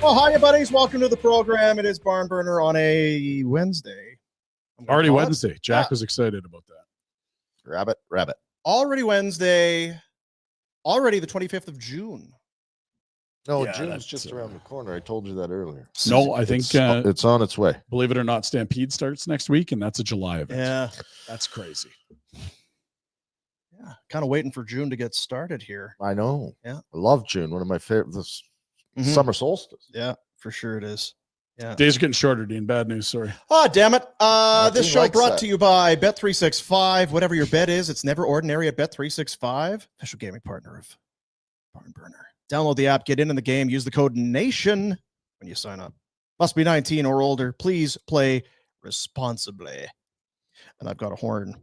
Well, hi, buddies. Welcome to the program. It is Barn Burner on a Wednesday. Already Wednesday. Jack was excited about that. Rabbit. Already Wednesday. Already the 25th of June. No, Yeah, June's just around the corner. I told you that earlier. No, I think it's on its way. Believe it or not, Stampede starts next week, and that's a July event. Yeah. That's crazy. Yeah. Kind of waiting for June to get started here. I know. Yeah. I love June. One of my favorite. Summer solstice. Yeah, for sure it is. Yeah. Days are getting shorter, Dean. Bad news. Sorry. Oh, damn it. This show brought that. to you by Bet365. Whatever your bet is, it's never ordinary at Bet365. Official gaming partner of Barn Burner. Download the app, get in the game, use the code NATION when you sign up. Must be 19 or older. Please play responsibly. And I've got a horn.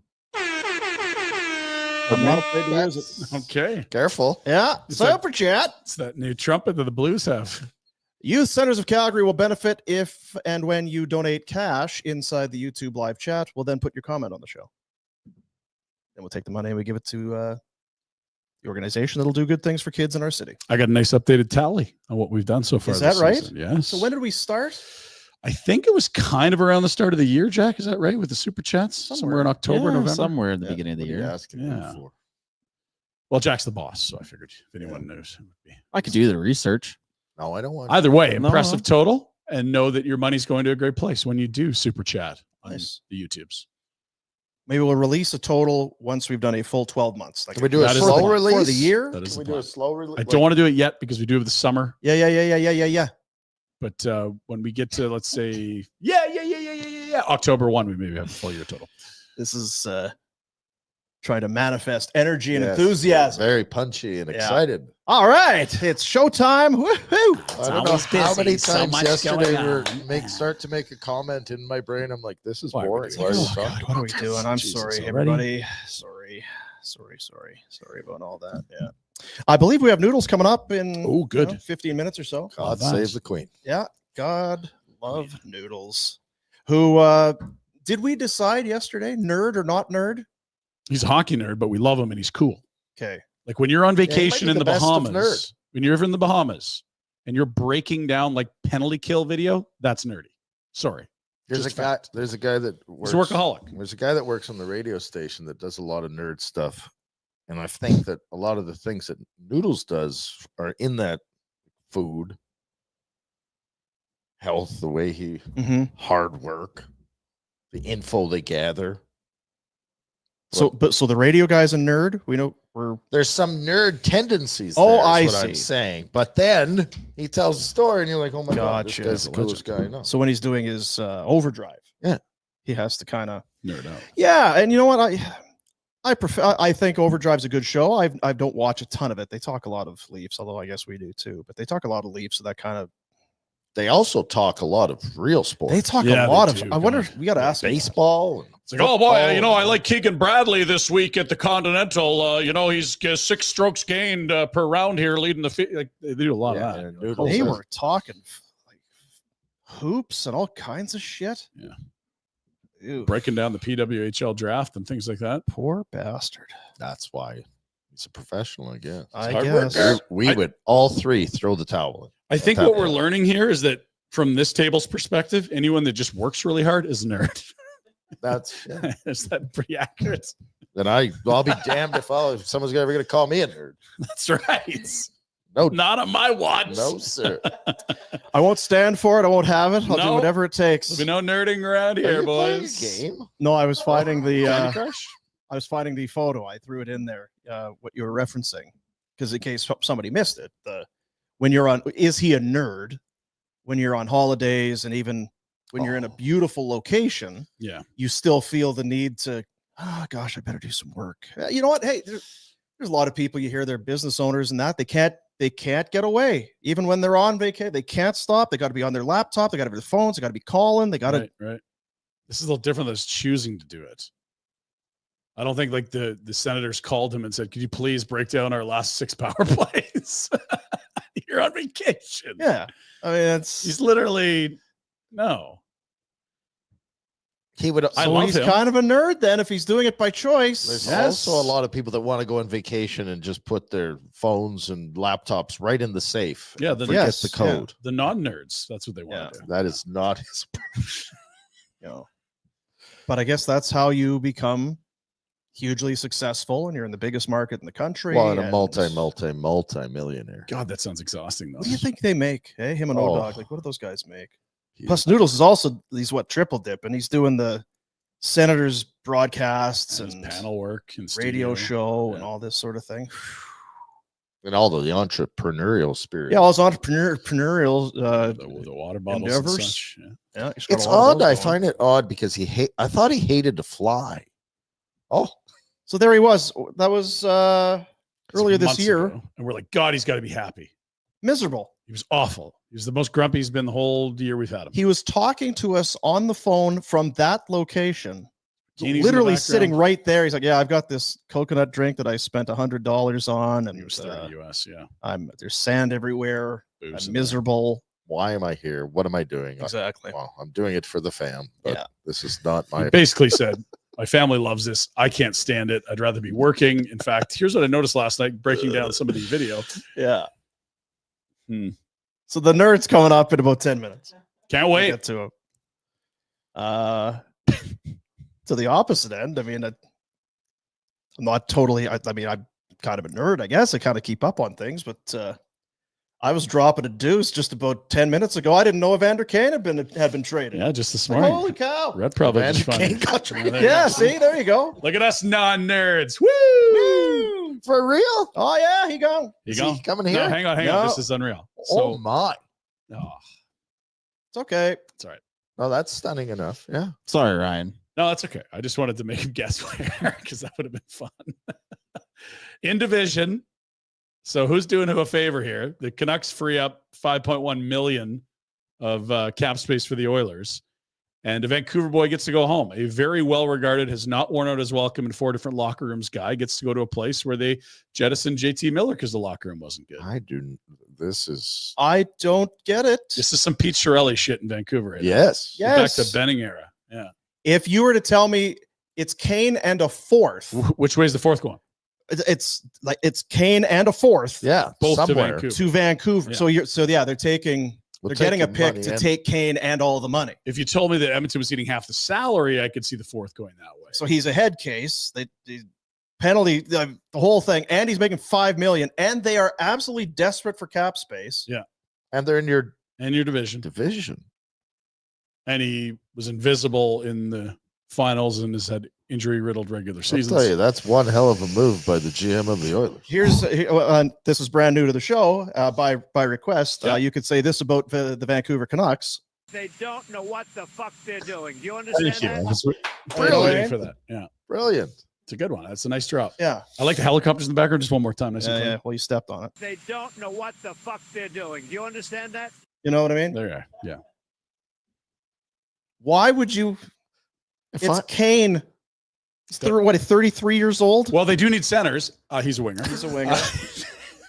I'm not afraid to use it. Okay. Careful. Yeah, It's super chat. It's that new trumpet that the Blues have. Youth Centers of Calgary will benefit if and when you donate cash inside the YouTube live chat. We'll then put your comment on the show. Then we'll take the money and we give it to the organization that'll do good things for kids in our city. I got a nice updated tally on what we've done so far. Is that this right? season. Yes. So when did we start? I think it was kind of around the start of the year, Jack. Is that right? With the super chats? Somewhere in October, November? Somewhere in the beginning of the What are you year. asking me Yeah. for? Well, Jack's the boss, so I figured if anyone knows, it would be. I could do the research. No, I don't want. Either way, No. impressive total, and know that your money's going to a great place when you do super chat on Nice. the YouTubes. Maybe we'll release a total once we've done a full 12 months. Like Can we do a That is slow the- release for the year? That is Can we the do a plan. slow release? I don't want to do it yet because we do have the summer. Yeah. But when we get to, let's say, October 1, we maybe have a full year total. This is trying to manifest energy and Yes, enthusiasm. Very punchy and Yeah. excited. All right, it's showtime. Woohoo! I don't know always how busy, many so times much yesterday going were on. start to make a comment in my brain. I'm like, this is Why would boring. you- Why are you Oh, talking? God, what are we doing? I'm Jesus, sorry, already? everybody. Sorry about all that. Yeah. I believe we have Noodles coming up in Oh, good. 15 minutes or so. God nice. save the queen. Yeah. God love Noodles. Who did we decide yesterday? Nerd or not nerd? He's a hockey nerd, but we love him and he's cool. Okay. Like when you're on he might vacation be in the the best of Bahamas, when you're in the Bahamas and you're breaking down like penalty kill video, that's nerdy. Sorry. There's Just a guy. fact. There's a guy that works. He's a workaholic. There's a guy that works on the radio station that does a lot of nerd stuff, and I think that a lot of the things that Noodles does are in that food, health, the way he hard work, the info they gather. So the radio guy's a nerd. We know we're There's some nerd tendencies. Oh, there, is I what see. I'm saying, but then he tells a story, and you're like, "Oh my god, this Gotcha. guy's the coolest guy I know." so when he's doing his overdrive. Yeah. He has to kind of Nerd out. Yeah, and you know what? I prefer. I think Overdrive's a good show. I don't watch a ton of it. They talk a lot of Leafs, although I guess we do too. But they talk a lot of Leafs, so that kind of They also talk a lot of real sports. they talk Yeah, a lot they of. do, I wonder. God. If we got to ask them. baseball. And It's like, oh boy, football. I like Keegan Bradley this week at the Continental. He's 6 strokes gained per round here, leading the field. Like they do a lot Yeah, of that. and Noodles They says- were talking like hoops and all kinds of shit. Yeah. Ew. Breaking down the PWHL draft and things like that. Poor bastard. That's why he's a professional, I guess. I hard work. guess. We would all three throw the towel in. I think That's what we're happening. learning here is that from this table's perspective, anyone that just works really hard is a nerd. That's yeah. Is that pretty accurate? Then I'll be damned if someone's ever going to call me a nerd. That's right. No, Not on my watch. no, sir. I won't stand for it. I won't have it. I'll do No. whatever it takes. There'll be no nerding around Are here, you playing a boys. game? No, I was finding the. Candy Crush? I was finding the photo. I threw it in there. What you were referencing, because in case somebody missed it, when you're on, is he a nerd? When you're on holidays and even when you're in a beautiful location, Yeah. you still feel the need to. Oh gosh, I better do some work. You know what? Hey, there's a lot of people you hear they're business owners and that they can't get away even when they're on vacation. They can't stop. They got to be on their laptop. They got to be their phones. They got to be calling. They got to. Right. This is a little different than us choosing to do it. I don't think like the senators called him and said, "Could you please break down our last 6 power plays?" You're on vacation. Yeah, I mean it's He's literally no. he would. I So love he's him. kind of a nerd then if he's doing it by choice. There's Yes. also a lot of people that want to go on vacation and just put their phones and laptops right in the safe. Yeah, and the- forget Yes, the yeah. code. The non-nerds. That's what they want to do. That is not his. You know. But I guess that's how you become hugely successful, and you're in the biggest market in the country. Well, and a and- multi-millionaire. God, that sounds exhausting, though. What do you think they make? Hey, him and Oh. O-Dog. Like, what do those guys make? He- Plus, Noodles is also he's triple dip, and he's doing the Senators broadcasts And his and panel work and radio studio. show and Yeah. all all this sort of thing. and all the entrepreneurial spirit. Yeah, all his entrepreneurial. the water bottles endeavors. and such. Yeah. Yeah, he's got a It's lot of odd. those I going. find it odd because I thought he hated to fly. Oh, So there he was. That was It's earlier this months year. ago, and we're like, God, he's got to be happy. Miserable. He was awful. He was the most grumpy he's been the whole year we've had him. He was talking to us on the phone from that location. Bikinis in the Literally sitting background. right there. He's like, "Yeah, I've got this coconut drink that I spent $100 on, And and it was 30 US. Yeah. there's sand everywhere. Booze I'm in there. miserable." why am I here? What am I doing? Exactly. Well, I'm doing it for the fam. But Yeah. this is not He my. basically said, my family loves this. I can't stand it. I'd rather be working. In fact, here's what I noticed last night, breaking down some of the video. Yeah. Hmm. So the nerd's coming up in about 10 minutes. Can't We'll wait. get to him. To the opposite end. I mean, I'm not totally. I mean, I'm kind of a nerd, I guess. I kind of keep up on things, but I was dropping a deuce just about 10 minutes ago. I didn't know Evander Kane had been traded. Yeah, just this Like, morning. holy cow! Red probably Evander just found Kane it. got traded. there you Yeah, go. see, there you go. Look at us non-nerds. Woo! For real? Oh yeah, he gone. You Is go. he coming No, here? hang on. No. This is unreal. Oh So, my! oh, It's okay. it's all right. No, that's stunning enough. Yeah. Sorry, Ryan. No, that's okay. I just wanted to make him guess where because that would have been fun. In division. So who's doing who a favor here? The Canucks free up 5.1 million of cap space for the Oilers. And a Vancouver boy gets to go home. A very well-regarded, has not worn out his welcome in 4 different locker rooms guy gets to go to a place where they jettisoned JT Miller because the locker room wasn't good. I do. This is. I don't get it. This is some Pete Chiarelli shit in Vancouver. Right now. Yes. Yeah. Back to Yes. Benning era. Yeah. If you were to tell me it's Kane and a fourth, Which way is the fourth going? it's Kane and a fourth Yeah. Both to somewhere. Vancouver. to Vancouver. Yeah. So they're taking. We'll They're getting a take your pick money to and- take Kane and all the money. If you told me that Edmonton was eating half the salary, I could see the fourth going that way. So he's a head case. The penalty, the whole thing, and he's making $5 million, and they are absolutely desperate for cap space. Yeah. And they're in your And your division. division. And he was invisible in the finals and has had injury-riddled regular I'll seasons. tell you, that's one hell of a move by the GM of the Oilers. This is brand new to the show by request. Yeah. You could say this about the Vancouver Canucks. They don't know what the fuck they're doing. Do you understand Thank you. I that? was Really? waiting for that. Yeah. Brilliant. It's a good one. That's a nice drop. Yeah. I like the helicopters in the background. Just one more time. Nice and Yeah, clean. yeah. Well, you stepped on it. They don't know what the fuck they're doing. Do you understand that? You know what I mean? There you are. Yeah. Why would you? If It's I- Kane. He's 33 years old. Well, they do need centers. He's a winger. He's a winger.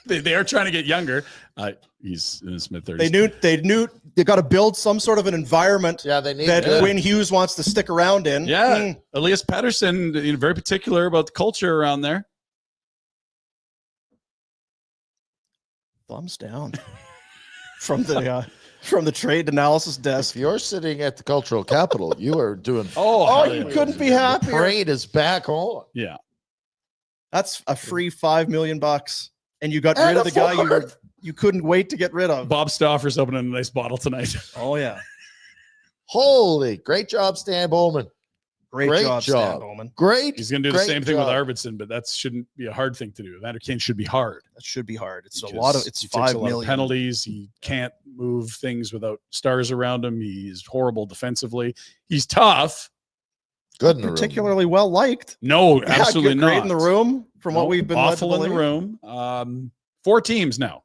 They are trying to get younger. He's in his mid-30s. They knew they got to build some sort of an environment yeah, they need that good. Quinn Hughes wants to stick around in. Yeah. Elias Pettersson, very particular about the culture around there. Thumbs down from the trade analysis If desk. you're sitting at the cultural capital, you are doing. Oh, hell you yeah. couldn't be The happier. parade is back on. Yeah. That's a free $5 million, and you got And rid of a the guy forward. you couldn't wait to get rid of. Bob Stauffer's opening a nice bottle tonight. Oh yeah, Holy, great job, Stan Bowman. great Great Stan job. Bowman. Great. He's going to do the Great same thing job. with Arvidsson, but that shouldn't be a hard thing to do. Evander Kane should be hard. That should be hard. It's a because lot of. It's he takes a $5 lot of million. penalties. He can't move things without stars around him. He's horrible defensively. He's tough. Good in the room. Particularly well liked. No, Yeah, absolutely good not. grade in the room from what Nope, we've been led to awful in the believe. room. 4 teams now.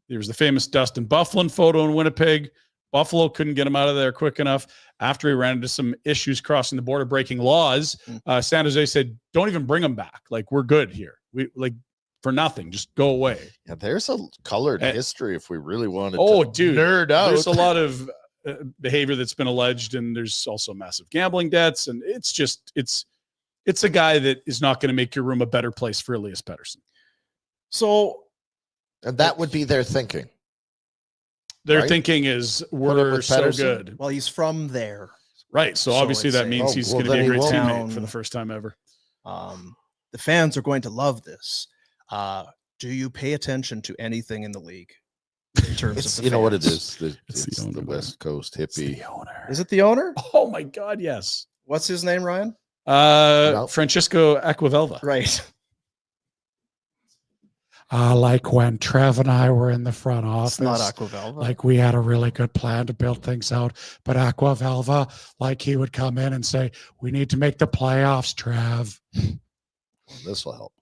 There was the famous Dustin Byfuglien photo in Winnipeg. Buffalo couldn't get him out of there quick enough after he ran into some issues crossing the border, breaking laws. San Jose said, "Don't even bring him back. Like, we're good here. We like for nothing. Just go away." Yeah, there's a colored Eh. history if we really wanted Oh, to dude, nerd out. There's a lot of behavior that's been alleged, and there's also massive gambling debts, and it's a guy that is not going to make your room a better place for Elias Pettersson. So, And that would be their thinking. Their Right? thinking is Put we're him with so Pettersson? good. well, he's from there. Right. So So obviously it's that a- means Oh, he's well, going to be then a he great won't. teammate for the first time ever. The fans are going to love this. Do you pay attention to anything in the league in terms It's, of the you know what it fans? is? It's It's the the owner, man. West Coast It's hippie. the owner. Is it the owner? Oh my God, yes. What's his name, Ryan? No. Francisco Aquavelva. Right. Like when Trev and I were in the front It's not office, Aquavelva. like we had a really good plan to build things out. But Aquavelva, like he would come in and say, "We need to make the playoffs, Trev." This will help.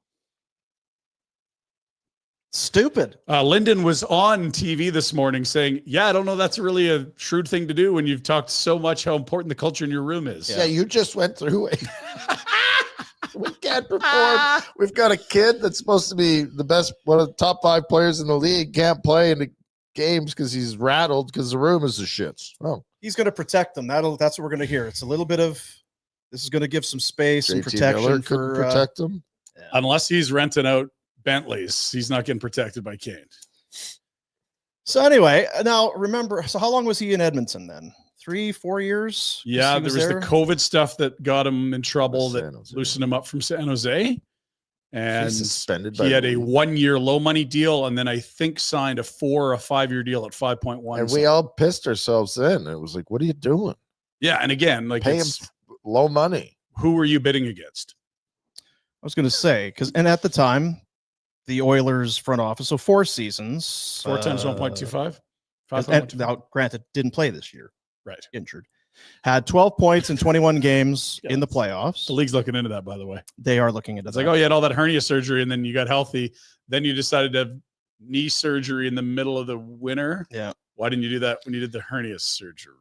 Stupid. Lyndon was on TV this morning saying, yeah, I don't know. That's really a shrewd thing to do when you've talked so much how important the culture in your room is. Yeah, you just went through it. We can't perform. We've got a kid that's supposed to be the best, one of the top 5 players in the league, can't play in the games because he's rattled because the room is the shits. Oh, He's going to protect them. That's what we're going to hear. It's a little bit of this is going to give some space and JT protection Miller couldn't for protect him. Unless he's renting out Bentleys, he's not getting protected by Kane. So anyway, now remember. So how long was he in Edmonton then? 3-4 years? Yeah, He there was there? the COVID stuff that got him in trouble, San that Jose. loosened him up from San Jose. And He's suspended by he had the a league. 1-year low money deal, and then I think signed a 4 or 5-year deal at 5.1. And we all pissed ourselves in. It was like, what are you doing? Yeah, and again, like Pay him it's, low money. who were you bidding against? I was going to say and at the time, the Oilers front office. So 4 seasons, 4 times 1.25. 5 and now, granted, didn't play this year, Right. injured. Had 12 points in 21 games in the playoffs. The league's looking into that, by the way. They are looking into It's that. like, oh, you had all that hernia surgery, and then you got healthy. Then you decided to have knee surgery in the middle of the winter. Yeah. Why didn't you do that when you did the hernia surgery?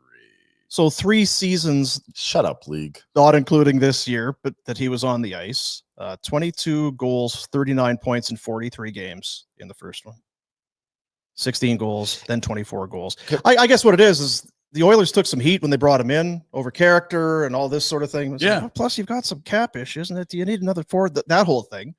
So 3 seasons, Shut up, league. not including this year, but that he was on the ice. 22 goals, 39 points in 43 games in the first one. 16 goals, then 24 goals. I guess what it is the Oilers took some heat when they brought him in over character and all this sort of thing. Yeah. Like, plus, you've got some cap issues, isn't it? Do you need another forward? That whole thing.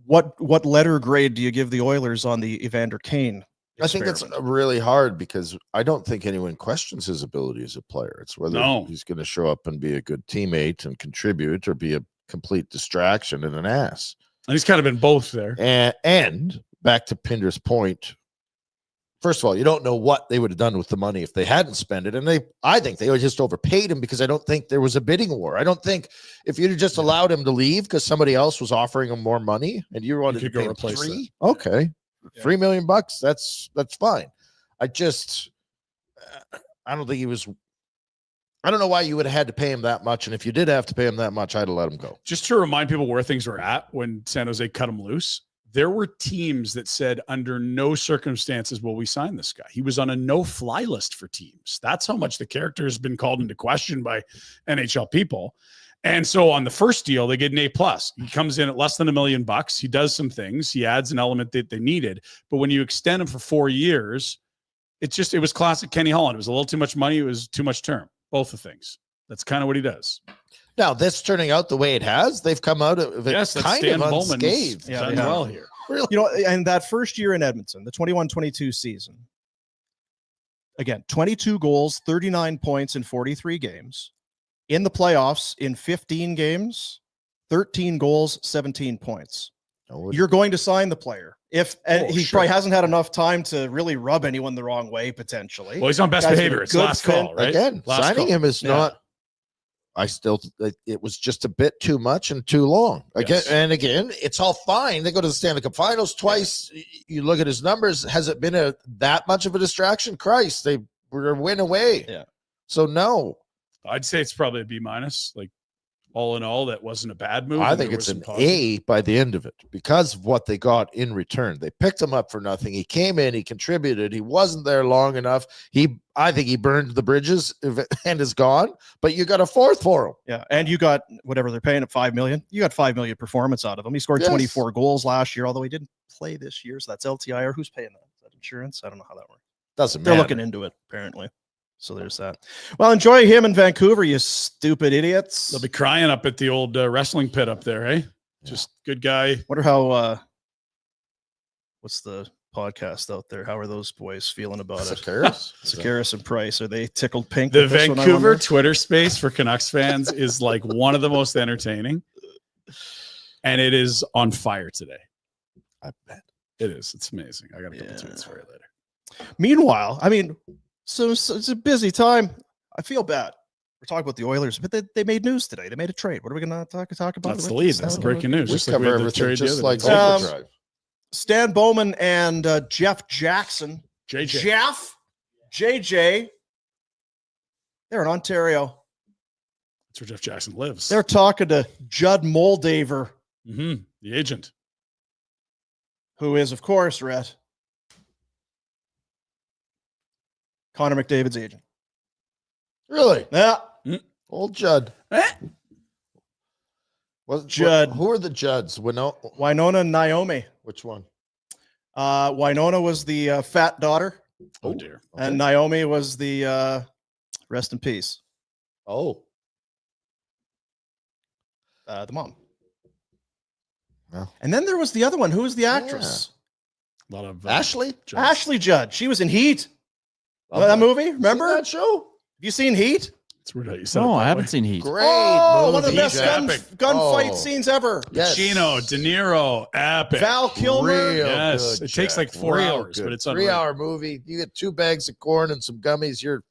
What letter grade do you give the Oilers on the Evander Kane? I think it's experiment? really hard because I don't think anyone questions his ability as a player. It's whether No. he's going to show up and be a good teammate and contribute or be a complete distraction and an ass. And he's kind of been both there. And back to Pinder's point, first of all, you don't know what they would have done with the money if they hadn't spent it. And I think they would just overpaid him because I don't think there was a bidding war. I don't think if you'd have just allowed him to leave because somebody else was offering him more money and you wanted to could go pay him replace it. $3, okay, Yeah. $3 million, that's fine. I don't think he was. I don't know why you would have had to pay him that much. And if you did have to pay him that much, I'd have let him go. Just to remind people where things were at when San Jose cut him loose, there were teams that said, under no circumstances will we sign this guy. He was on a no-fly list for teams. That's how much the character has been called into question by NHL people. And so on the first deal, they get an A+. He comes in at less than $1 million. He does some things. He adds an element that they needed. But when you extend him for 4 years, it was classic Kenny Holland. It was a little too much money. It was too much term. Both the things. That's kind of what he does. Now, this turning out the way it has, they've come out of it Yes, that's kind Stan of Bowman's unscathed. Yeah, done they have. well here. Really? You know, and that first year in Edmonton, the 21-22 season, again, 22 goals, 39 points in 43 games. In the playoffs, in 15 games, 13 goals, 17 points. No, You're going to sign the player. And he sure. probably hasn't had enough time to really rub anyone the wrong way, potentially. Well, he's on best Guys are behavior. It's good last fit. call, right? Again, Last signing call. him is Yeah. not. It was just a bit too much and too long. Again, Yes. and again, it's all fine. They go to the Stanley Cup Finals twice. You look at his numbers. Has it been that much of a distraction? Christ, they were a win away. Yeah. So no, I'd say it's probably a B-. Like all in all, that wasn't a bad move. I and think there it's was an some positive. A by the end of it because of what they got in return. They picked him up for nothing. He came in, he contributed. He wasn't there long enough. I think he burned the bridges and is gone. But you got a fourth for him. Yeah. And you got whatever they're paying at $5 million. You got $5 million performance out of him. He scored Yes. 24 goals last year, although he didn't play this year. So that's LTI. Or who's paying that? Is that insurance? I don't know how that works. Doesn't They're matter. looking into it, apparently. So there's that. Well, enjoy him in Vancouver, you stupid idiots. They'll be crying up at the old wrestling pit up there, eh? Just good guy. Wonder how, what's the podcast out there? How are those boys feeling about it? Sakaris and Price. Are they tickled pink? The with this one, I Vancouver wonder? Twitter space for Canucks fans is like one of the most entertaining. And it is on fire today. I bet. It is. It's amazing. I got a couple tweets for you later. Meanwhile, I mean, so it's a busy time. I feel bad. We're talking about the Oilers, but they made news today. They made a trade. What are we going to talk about? That's the lead. That's the breaking news. We Just like we cover had the everything trade the just other like day. Overdrive. Stan Bowman and Jeff Jackson. JJ. JJ. They're in Ontario. That's where Jeff Jackson lives. They're talking to Judd Moldaver, The agent. who is, of course, Rhett, Connor McDavid's agent. Really? Yeah. Old Judd. Judd. Who are the Judds? Winona and Naomi. Which one? Winona was the fat daughter, Oh, dear. and Naomi was the rest in peace, Oh. the mom. Well. And then there was the other one. Who was the actress? A lot of Ashley? Judds. Ashley Judd. She was in Heat. Oh, That movie, remember? Seen that show? Have you seen Heat? It's weird how you said it No, that I haven't way. seen Heat. Great. Oh, one of the movie, best Jack. gunfight Oh. scenes ever. Yes. Pacino, De Niro, epic. Val Kilmer. Real Yes, good, it takes like Jack. 4 Real hours, good. but it's unreal. 3-hour movie. You get 2 bags of corn and some gummies. You're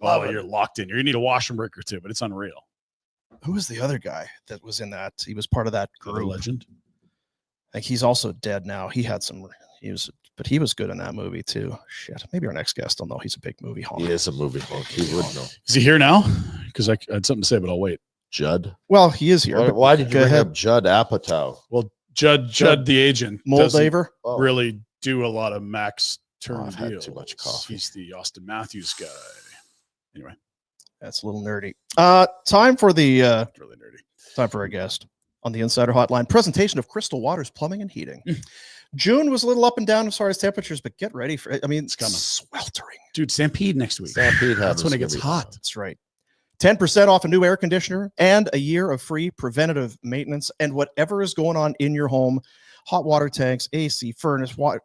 Oh, loving you're it. locked in. You need a washing brick or two, but it's unreal. Who was the other guy that was in that? He was part of that Another group. legend. Like he's also dead now. He was good in that movie too. Shit. Maybe our next guest will know. He's a big movie honk. He is a movie honk. He would know. Is he here now? Because I had something to say, but I'll wait. Judd. Well, he is here. but Why did you go bring ahead. up Judd Apatow? Well, Judd the agent, doesn't Moldaver? Oh. really do a lot of max term I've had deals. too much coffee. He's the Austin Matthews guy. Anyway, That's a little nerdy. Time for the it's really nerdy. time for our guest on the Insider Hotline. Presentation of Crystal Waters Plumbing and Heating. June was a little up and down as far as temperatures, but get ready for it. I mean, it's coming. sweltering. Dude, Stampede next week. Stampede That's when it happens gets every- hot. That's right. 10% off a new air conditioner and a year of free preventative maintenance and whatever is going on in your home, hot water tanks, AC, furnace, water.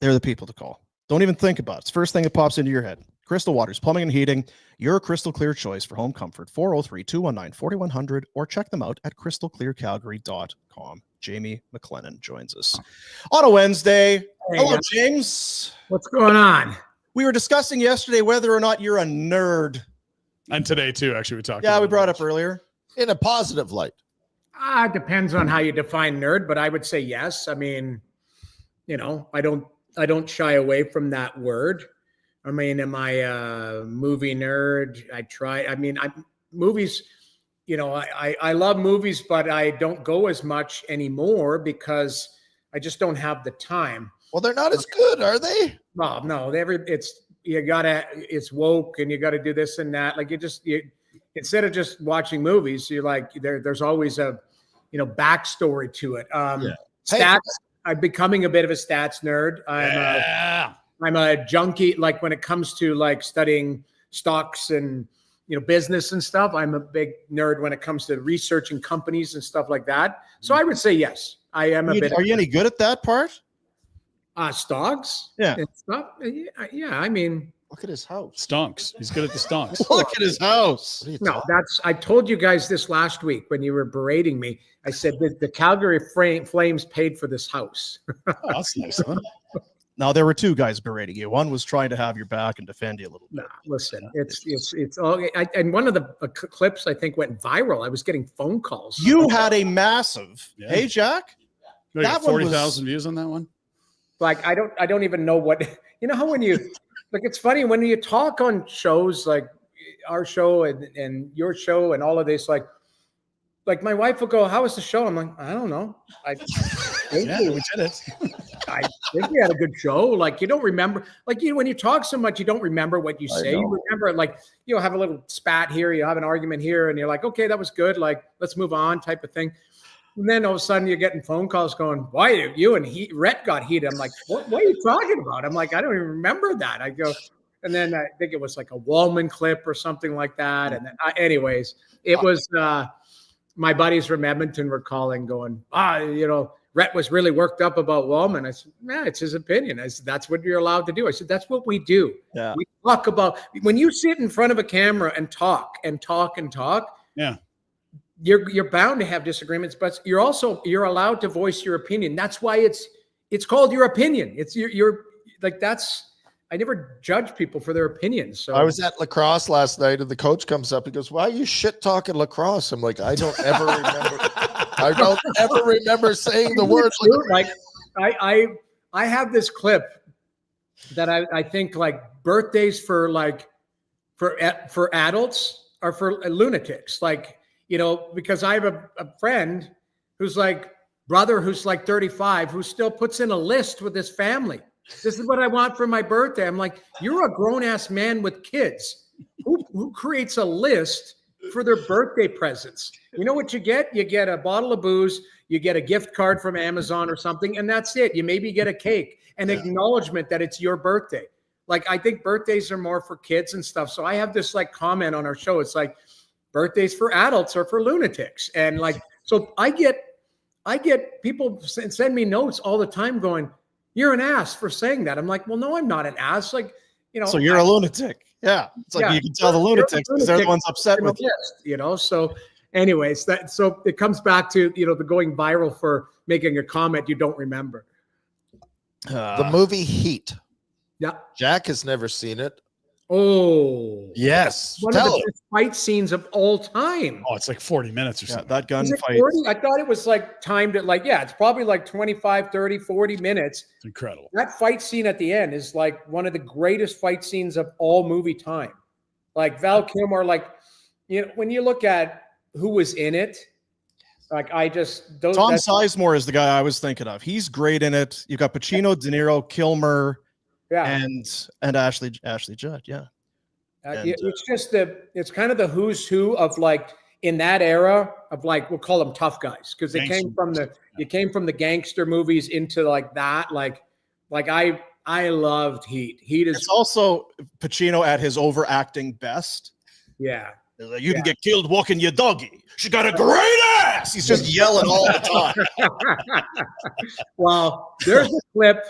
They're the people to call. Don't even think about it. It's the first thing that pops into your head. Crystal Waters, Plumbing and Heating, your crystal clear choice for home comfort. 403-219-4100 or check them out at crystalclearcalgary.com. Jamie McLennan joins us on a Wednesday. Hello, James. What's going on? We were discussing yesterday whether or not you're a nerd. And today, too, actually, we talked Yeah, about we it. brought up earlier. In a positive light. It depends on how you define nerd, but I would say yes. I mean, I don't shy away from that word. I mean, am I a movie nerd? Movies, I love movies, but I don't go as much anymore because I just don't have the time. Well, they're not as good, are they? Well, no, it's woke and you got to do this and that. Like instead of just watching movies, you're like, there's always a, backstory to it. Stats. I'm becoming a bit of a stats nerd. I'm a junkie. Like when it comes to like studying stocks and, business and stuff, I'm a big nerd when it comes to researching companies and stuff like that. So I would say, yes, I am a bit. Are you any good at that part? Stocks? Yeah. And stuff? Yeah. I mean, Look at his house. Stonks. He's good at the stonks. Look at his house. What are you no, talking- I told you guys this last week when you were berating me. I said that the Calgary Flames paid for this house. Oh, that's nice. Huh? Now there were two guys berating you. One was trying to have your back and defend you a little bit. Nah, listen, it's all. And one of the clips I think went viral. I was getting phone calls. You had a massive. Yeah. Hey, Jack. You got That one was- 40,000 views on that one? Like I don't even know what how when you like it's funny when you talk on shows like our show and your show and all of this like my wife will go, how was the show? I'm like, I don't know. I think Yeah, we did it. I think we had a good show. Like you don't remember, like when you talk so much, you don't remember what you say. You remember like you'll have a little spat here, you have an argument here, and you're like, okay, that was good. Like let's move on, type of thing. And then all of a sudden you're getting phone calls going, why you and Rhett got heated? I'm like, what are you talking about? I'm like, I don't even remember that. I go, and then I think it was like a Wallman clip or something like that. And then, anyways, it was my buddies from Edmonton were calling going, Rhett was really worked up about Wallman. I said, it's his opinion. I said, that's what you're allowed to do. I said, that's what we do. Yeah. We talk about, when you sit in front of a camera and talk and talk and talk. Yeah. You're bound to have disagreements, but you're allowed to voice your opinion. That's why it's called your opinion. It's you're like, I never judge people for their opinions. So I was at lacrosse last night and the coach comes up. He goes, why are you shit talking lacrosse? I'm like, I don't ever remember saying the word. Like I have this clip that I think like birthdays for adults are for lunatics. Like, because I have a friend who's like brother who's like 35 who still puts in a list with his family. This is what I want for my birthday. I'm like, you're a grown-ass man with kids. Who creates a list for their birthday presents? You know what you get? You get a bottle of booze, you get a gift card from Amazon or something, and that's it. You maybe get a cake, an acknowledgement that it's your birthday. Like, I think birthdays are more for kids and stuff. So I have this like comment on our show. It's like, birthdays for adults are for lunatics. And like, so I get people send me notes all the time going, you're an ass for saying that. I'm like, well, no, I'm not an ass. Like, So you're a lunatic. Yeah. It's like you can tell the lunatics because they're the ones upset with you. So anyways, so it comes back to, the going viral for making a comment you don't remember. The movie Heat. Yeah. Jack has never seen it. Oh. Yes. One of the best fight scenes of all time. Oh, it's like 40 minutes or something. That gun Is it fight. 40? I thought it was like timed at it's probably like 25, 30, 40 minutes. It's incredible. That fight scene at the end is like one of the greatest fight scenes of all movie time. Like Val Kilmer, like, when you look at who was in it, like Tom Sizemore is the guy I was thinking of. He's great in it. You've got Pacino, De Niro, Kilmer, and Ashley Judd. Yeah. It's just it's kind of the who's who of like in that era of like, we'll call them tough guys. Cause they came from the gangster movies into like that. Like I loved Heat. It's also Pacino at his overacting best. Yeah. You can get killed walking your doggy. She got a great ass. He's just yelling all the time. Well, there's a clip.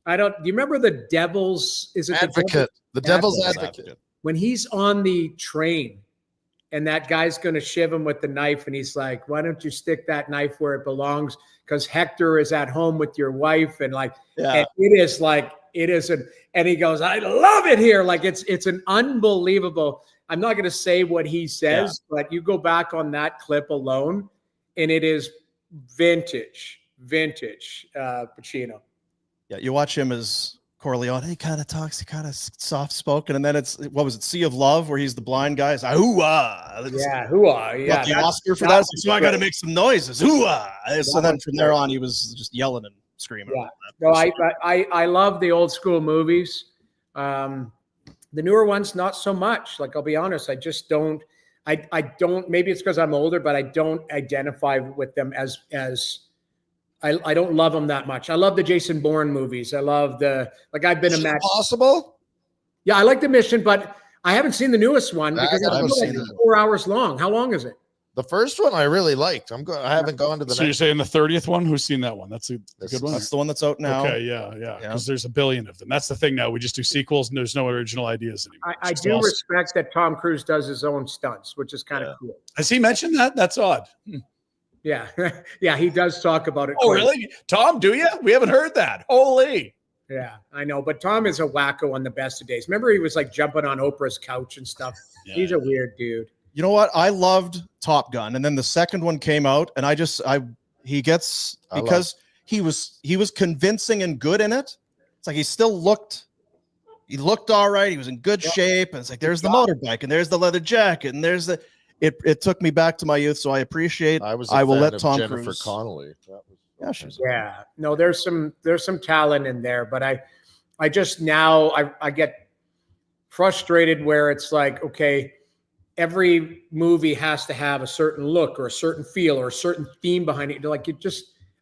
Do you remember the Devil's Advocate? The Devil's Advocate. When he's on the train and that guy's going to shiv him with the knife and he's like, why don't you stick that knife where it belongs? Because Hector is at home with your wife. And like, and and he goes, I love it here. Like it's an unbelievable. I'm not going to say what he says, but you go back on that clip alone and it is vintage Pacino. Yeah. You watch him as Corleone, he kind of talks, he kind of soft spoken, and then it's Sea of Love, where he's the blind guy. It's like, hoo-ah. Hoo-ah. Yeah. Got the Oscar for that. So I got to make some noises. Hoo-ah. So then from there on, he was just yelling and screaming. Yeah. No, I love the old school movies. The newer ones, not so much. Like, I'll be honest, I just don't. I don't. Maybe it's because I'm older, but I don't identify with them as. I don't love them that much. I love the Jason Bourne movies. I love I've been a Matt. Possible? Yeah, I like The Mission, but I haven't seen the newest one because it's 4 hours long. How long is it? The first one I really liked. I haven't gone to the. So you're saying the 30th one? Who's seen that one? That's a good one. That's the one that's out now. Okay, yeah. Because there's a billion of them. That's the thing now. We just do sequels and there's no original ideas anymore. I do respect that Tom Cruise does his own stunts, which is kind of cool. Has he mentioned that? That's odd. Yeah. Yeah, he does talk about it. Oh, really? Tom, do you? We haven't heard that. Holy. Yeah, I know. But Tom is a wacko on the best of days. Remember, he was like jumping on Oprah's couch and stuff. Yeah. He's a weird dude. You know what? I loved Top Gun. And then the second one came out, and he was convincing and good in it. It's like he looked all right. He was in good shape. And it's like, there's the motorbike, and there's the leather jacket, and there's it took me back to my youth. So I appreciate, I will let Tom Jennifer Cruise. Connelly. No, there's some talent in there, but I just now I get frustrated where it's like, okay, every movie has to have a certain look or a certain feel or a certain theme behind it. Like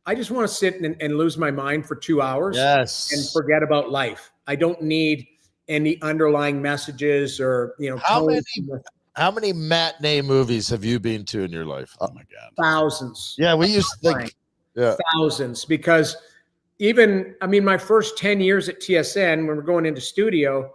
I just want to sit and lose my mind for 2 hours Yes. and forget about life. I don't need any underlying messages or, How many matinee movies have you been to in your life? Oh my God. thousands. Yeah, we used to think, Thousands, because my first 10 years at TSN, when we're going into studio,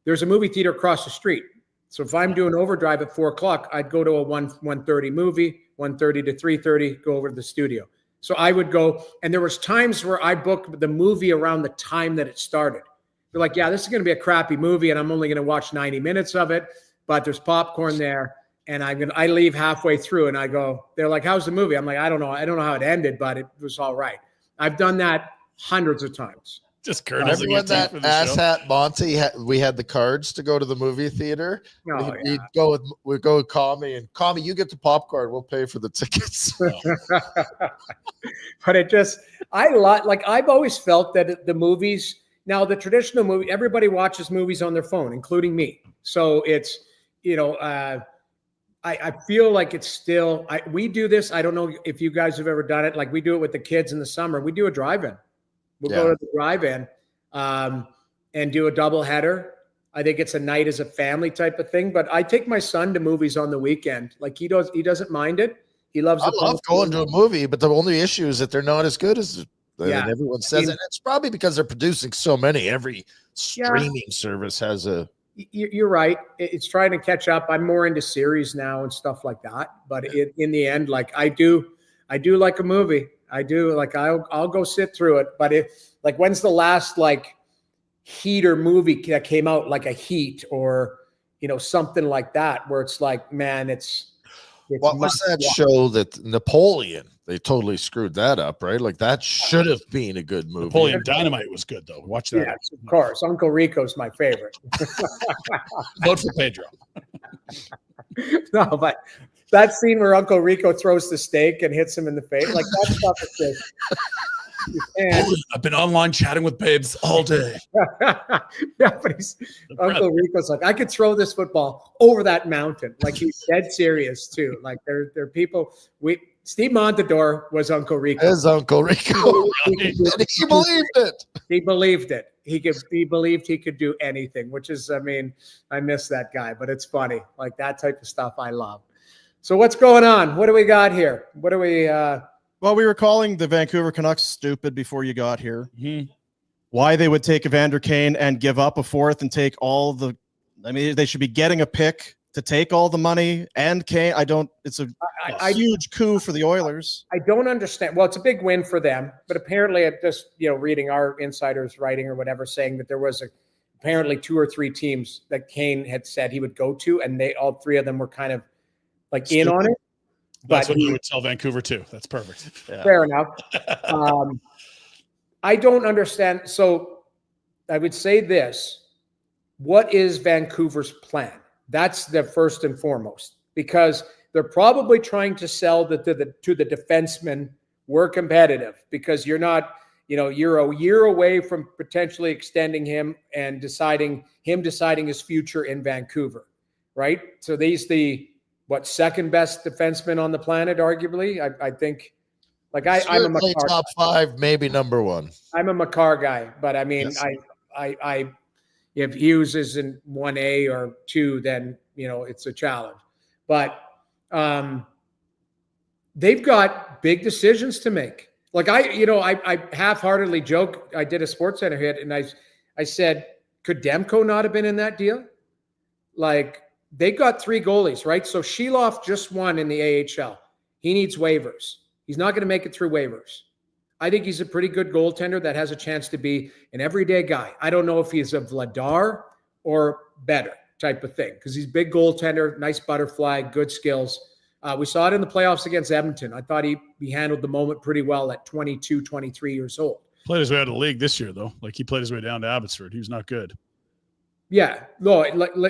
there's a movie theater across the street. So if I'm doing overdrive at 4:00, I'd go to a 1:30 movie, 1:30 to 3:30, go over to the studio. So I would go, and there was times where I booked the movie around the time that it started. They're like, yeah, this is going to be a crappy movie, and I'm only going to watch 90 minutes of it, but there's popcorn there, and I leave halfway through, and I go, they're like, how's the movie? I'm like, I don't know how it ended, but it was all right. I've done that hundreds of times. Just remember when that asshat Monty we had the cards to go to the movie theater? Oh, we'd go with Kami, and Kami, you get the popcorn, we'll pay for the tickets. But I've always felt that the movies, now the traditional movie, everybody watches movies on their phone, including me. So it's, I feel like it's still, we do this. I don't know if you guys have ever done it. Like we do it with the kids in the summer. We do a drive-in. We'll go to the drive-in and do a double header. I think it's a night as a family type of thing. But I take my son to movies on the weekend. Like he doesn't mind it. He loves it. I love going to a movie, but the only issue is that they're not as good as everyone says. And it's probably because they're producing so many. Every streaming service has a. You're right. It's trying to catch up. I'm more into series now and stuff like that. But in the end, like I do like a movie. I do, like I'll go sit through it. But when's the last like heater movie that came out, like a Heat or something like that, where it's like, man, it's what was that show that Napoleon? They totally screwed that up, right? Like that should have been a good movie. Napoleon Dynamite was good though. Watch that. Yes, of course. Uncle Rico's my favorite. Vote for Pedro. No, but that scene where Uncle Rico throws the steak and hits him in the face, like that stuff is just. And I've been online chatting with babes all day. Yeah, but Uncle Rico's like, I could throw this football over that mountain. Like he's dead serious too. Like there are people. Steve Montador was Uncle Rico. As Uncle Rico, he believed it. He believed it. He believed he could do anything, which is, I miss that guy, but it's funny. Like that type of stuff I love. So what's going on? What do we got here? What do we? Well, we were calling the Vancouver Canucks stupid before you got here. Mm-hmm. Why they would take Evander Kane and give up a fourth and take all the. They should be getting a pick to take all the money and Kane. It's a huge coup for the Oilers. I don't understand. Well, it's a big win for them, but apparently, I'm just reading our insiders writing or whatever, saying that there was apparently 2 or 3 teams that Kane had said he would go to, and all 3 of them were kind of like stupid. In on it. That's what you would tell Vancouver too. That's perfect. Yeah. Fair enough. I don't understand. So I would say this. What is Vancouver's plan? That's the first and foremost, because they're probably trying to sell to the defenseman, we're competitive, because you're not, you're a year away from potentially extending him and deciding his future in Vancouver, right? So second best defenseman on the planet, arguably. I think, like I'm a Makar top 5, maybe number 1. I'm a Makar guy, but yes. I if Hughes is in 1A or 2, then it's a challenge. But they've got big decisions to make. Like I half-heartedly joke. I did a SportsCenter hit, and I said, could Demko not have been in that deal? Like. They got 3 goalies, right? So Sheloff just won in the AHL. He needs waivers. He's not going to make it through waivers. I think he's a pretty good goaltender that has a chance to be an everyday guy. I don't know if he's a Vladar or better type of thing, because he's a big goaltender, nice butterfly, good skills. We saw it in the playoffs against Edmonton. I thought he handled the moment pretty well at 22, 23 years old. Played his way out of the league this year, though. Like he played his way down to Abbotsford. He was not good. Yeah. No,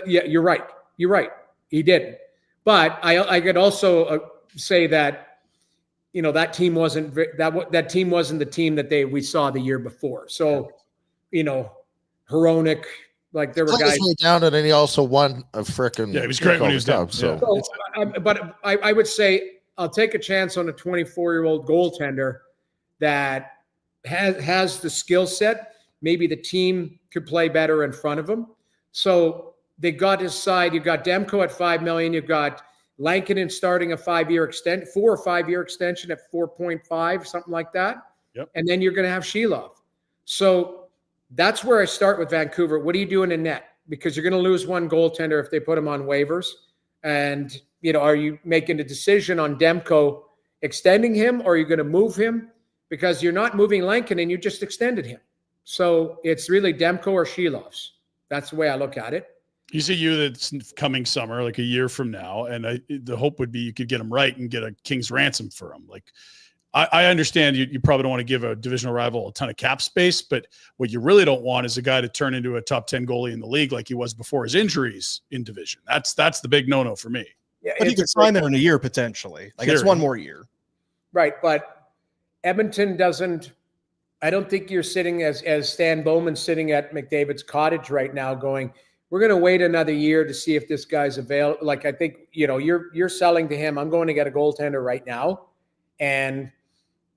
yeah, you're right. You're right. He didn't. But I could also say that, that team wasn't that team wasn't the team that we saw the year before. So, Hronek, Like there were Played guys. his way down, and then he also won a frickin' Yeah, he was great when he was down. So But I would say I'll take a chance on a 24-year-old goaltender that has the skill set. Maybe the team could play better in front of him. So they got his side. You've got Demko at $5 million. You've got Lankinen starting a 5-year 4 or 5-year extension at 4.5, something like that. Yep. And then you're going to have Sheilov. So that's where I start with Vancouver. What are you doing in net? Because you're going to lose one goaltender if they put him on waivers. And, are you making a decision on Demko extending him, or are you going to move him? Because you're not moving Lankinen, you just extended him. So it's really Demko or Sheilov's. That's the way I look at it. You see that's coming summer, like a year from now, and the hope would be you could get him right and get a king's ransom for him. Like, I understand you probably don't want to give a divisional rival a ton of cap space, but what you really don't want is a guy to turn into a top 10 goalie in the league like he was before his injuries in division. That's the big no-no for me. Yeah, But he could sign there in a year potentially. Like it's Sure. one more year. Right, but Edmonton doesn't. I don't think you're sitting as Stan Bowman sitting at McDavid's cottage right now, going, "We're going to wait another year to see if this guy's available." Like I think you're selling to him. I'm going to get a goaltender right now, and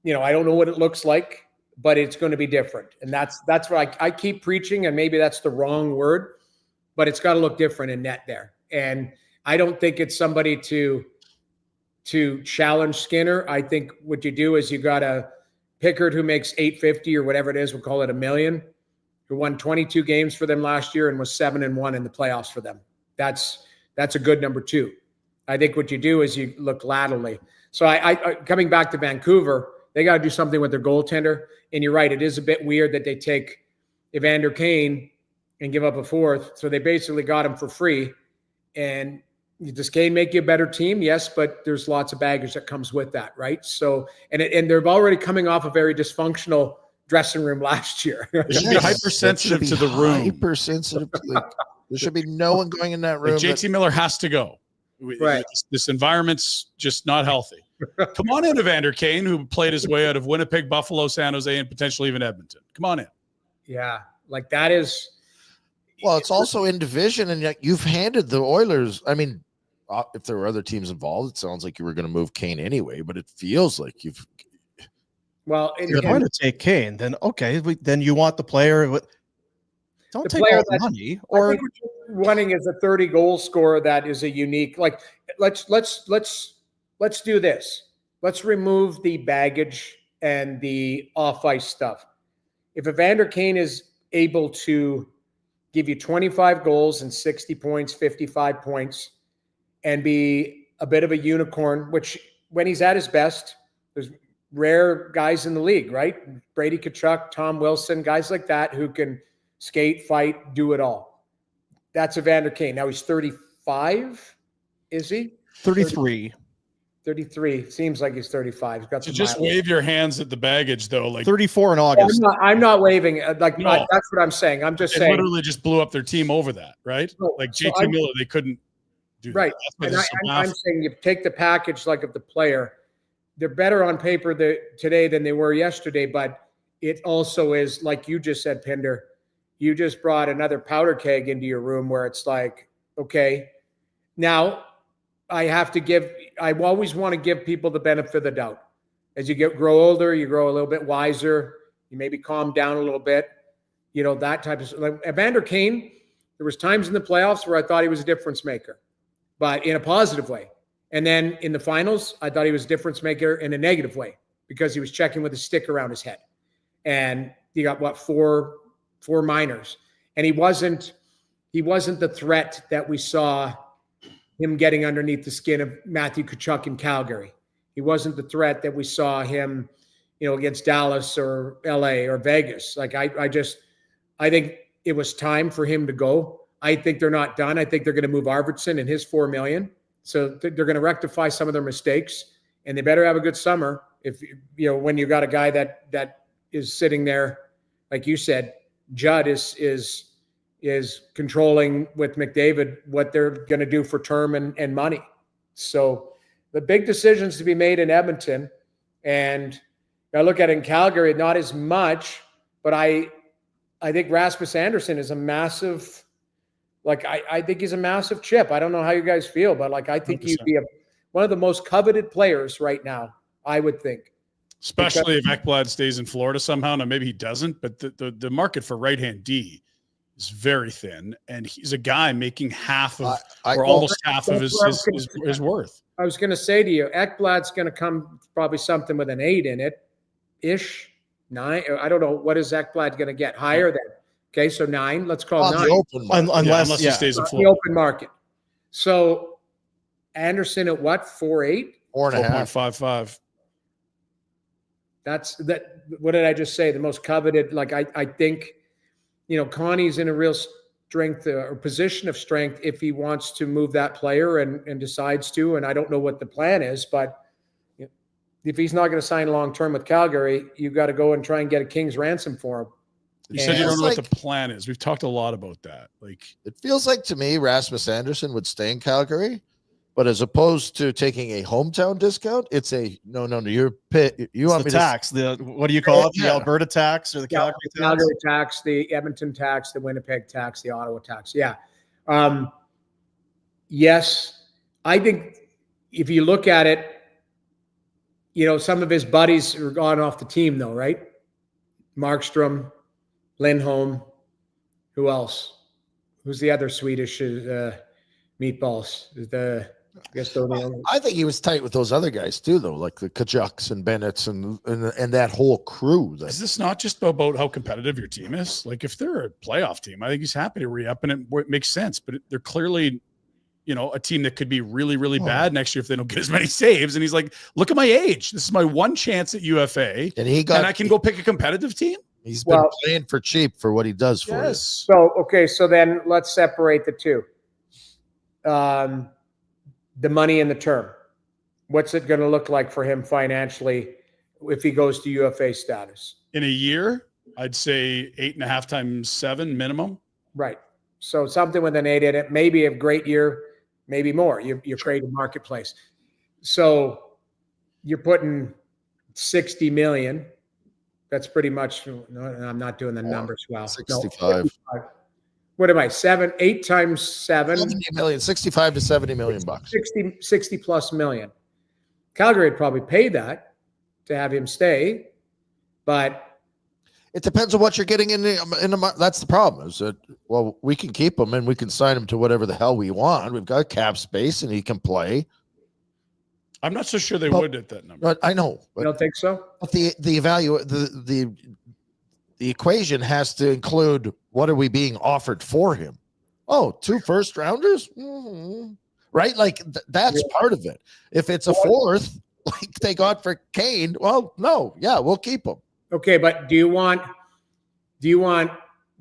I don't know what it looks like, but it's going to be different, and that's what I keep preaching, and maybe that's the wrong word, but it's got to look different in net there, and I don't think it's somebody to challenge Skinner. I think what you do is you got a Pickard who makes $850 or whatever it is, we'll call it $1 million, who won 22 games for them last year and was 7-1 in the playoffs for them. That's a good number 2. I think what you do is you look laterally. So I coming back to Vancouver, they got to do something with their goaltender. And you're right, it is a bit weird that they take Evander Kane and give up a 4th. So they basically got him for free. And does Kane make you a better team? Yes, but there's lots of baggage that comes with that, right? So, and they're already coming off a very dysfunctional dressing room last year. They should be hypersensitive to the room. Hypersensitive. There should be no one going in that room. Like JT Miller has to go. Right. This environment's just not healthy. Come on in, Evander Kane, who played his way out of Winnipeg, Buffalo, San Jose, and potentially even Edmonton. Come on in. Yeah, like that is. Well, it's also in division, and yet you've handed the Oilers. I mean, if there were other teams involved, it sounds like you were going to move Kane anyway, but it feels like you've. Well, If you're going to take Kane, then okay, then you want the player. Don't take all the money. Or I think what you're running is a 30-goal scorer that is a unique. Like, let's do this. Let's remove the baggage and the off-ice stuff. If Evander Kane is able to give you 25 goals and 60 points, 55 points, and be a bit of a unicorn, which when he's at his best, there's rare guys in the league, right? Brady Tkachuk, Tom Wilson, guys like that who can skate, fight, do it all. That's Evander Kane. Now he's 35, is he? 33. 33. Seems like he's 35. He's got So just wave your hands at the baggage, though. Like 34 in August. I'm not waving. No. That's what I'm saying. I'm just they saying. literally just blew up their team over that, right? No, Like so JT Miller, they couldn't do right. that. And I'm saying you take the package like of the player. They're better on paper today than they were yesterday, but it also is, like you just said, Pinder, you just brought another powder keg into your room where it's like, okay, now I always want to give people the benefit of the doubt. As you grow older, you grow a little bit wiser, you maybe calm down a little bit, that type of, like Evander Kane, there was times in the playoffs where I thought he was a difference maker, but in a positive way. And then in the finals, I thought he was a difference maker in a negative way because he was checking with a stick around his head. And he got four minors. And he wasn't the threat that we saw him getting underneath the skin of Matthew Tkachuk in Calgary. He wasn't the threat that we saw him, against Dallas or LA or Vegas. Like I think it was time for him to go. I think they're not done. I think they're going to move Arvidsson and his $4 million. So they're going to rectify some of their mistakes, and they better have a good summer. If when you got a guy that is sitting there, like you said, Judd is controlling with McDavid what they're going to do for term and money. So the big decisions to be made in Edmonton, and I look at it in Calgary, not as much, but I I think Rasmus Andersson is a massive, like, I think he's a massive chip. I don't know how you guys feel, but like, I think he'd be one of the most coveted players right now, I would think. Especially if Ekblad stays in Florida somehow. Now, maybe he doesn't, but the market for right-hand D is very thin, and he's a guy making half of or almost half of his worth. I was going to say to you, Ekblad's going to come probably something with an 8 in it, ish, 9. I don't know. What is Ekblad going to get? Higher than? Okay, so 9. Let's call it 9. The open market. Unless he stays in The Florida. open market. So Andersson at what? 4.8? 4.5. 4.55. That's that. What did I just say? The most coveted. Like I think, Connie's in a real strength or position of strength if he wants to move that player and decides to. And I don't know what the plan is, but if he's not going to sign long term with Calgary, you've got to go and try and get a king's ransom for him. You said you don't know what the plan is. We've talked a lot about that. Like, it feels like to me, Rasmus Andersson would stay in Calgary, but as opposed to taking a hometown discount, it's a no. You want the tax? What do you call it? The Alberta tax or the Calgary tax? Calgary tax, the Edmonton tax, the Winnipeg tax, the Ottawa tax. Yeah. Yes, I think if you look at it, some of his buddies are gone off the team, though, right? Markstrom, Lindholm. Who else? Who's the other Swedish meatballs? I think he was tight with those other guys too, though, like the Kajuks and Bennett's and that whole crew. Is this not just about how competitive your team is? Like, if they're a playoff team, I think he's happy to re-up, and it makes sense. But they're clearly, a team that could be really, really bad next year if they don't get as many saves. And he's like, look at my age. This is my one chance at UFA, and I can go pick a competitive team. He's been playing for cheap for what he does for us. So then let's separate the two. The money and the term. What's it going to look like for him financially if he goes to UFA status? In a year, I'd say 8.5 times 7 minimum. Right. So something with an 8 in it, maybe a great year, maybe more. You're creating marketplace. So you're putting 60 million. That's pretty much, I'm not doing the numbers well. 65. What am I? 8 times 7. 70 million, 65 to 70 million bucks. 60 plus million. Calgary would probably pay that to have him stay, but it depends on what you're getting in the that's the problem. Is that, well, we can keep him and we can sign him to whatever the hell we want. We've got cap space and he can play. I'm not so sure they would at that number. But I know. You don't think so? But the equation has to include what are we being offered for him? Oh, 2 first rounders? Mm-hmm. Right? Like that's part of it. If it's a 4th, like they got for Kane, well, no, yeah, we'll keep him. Okay, but do you want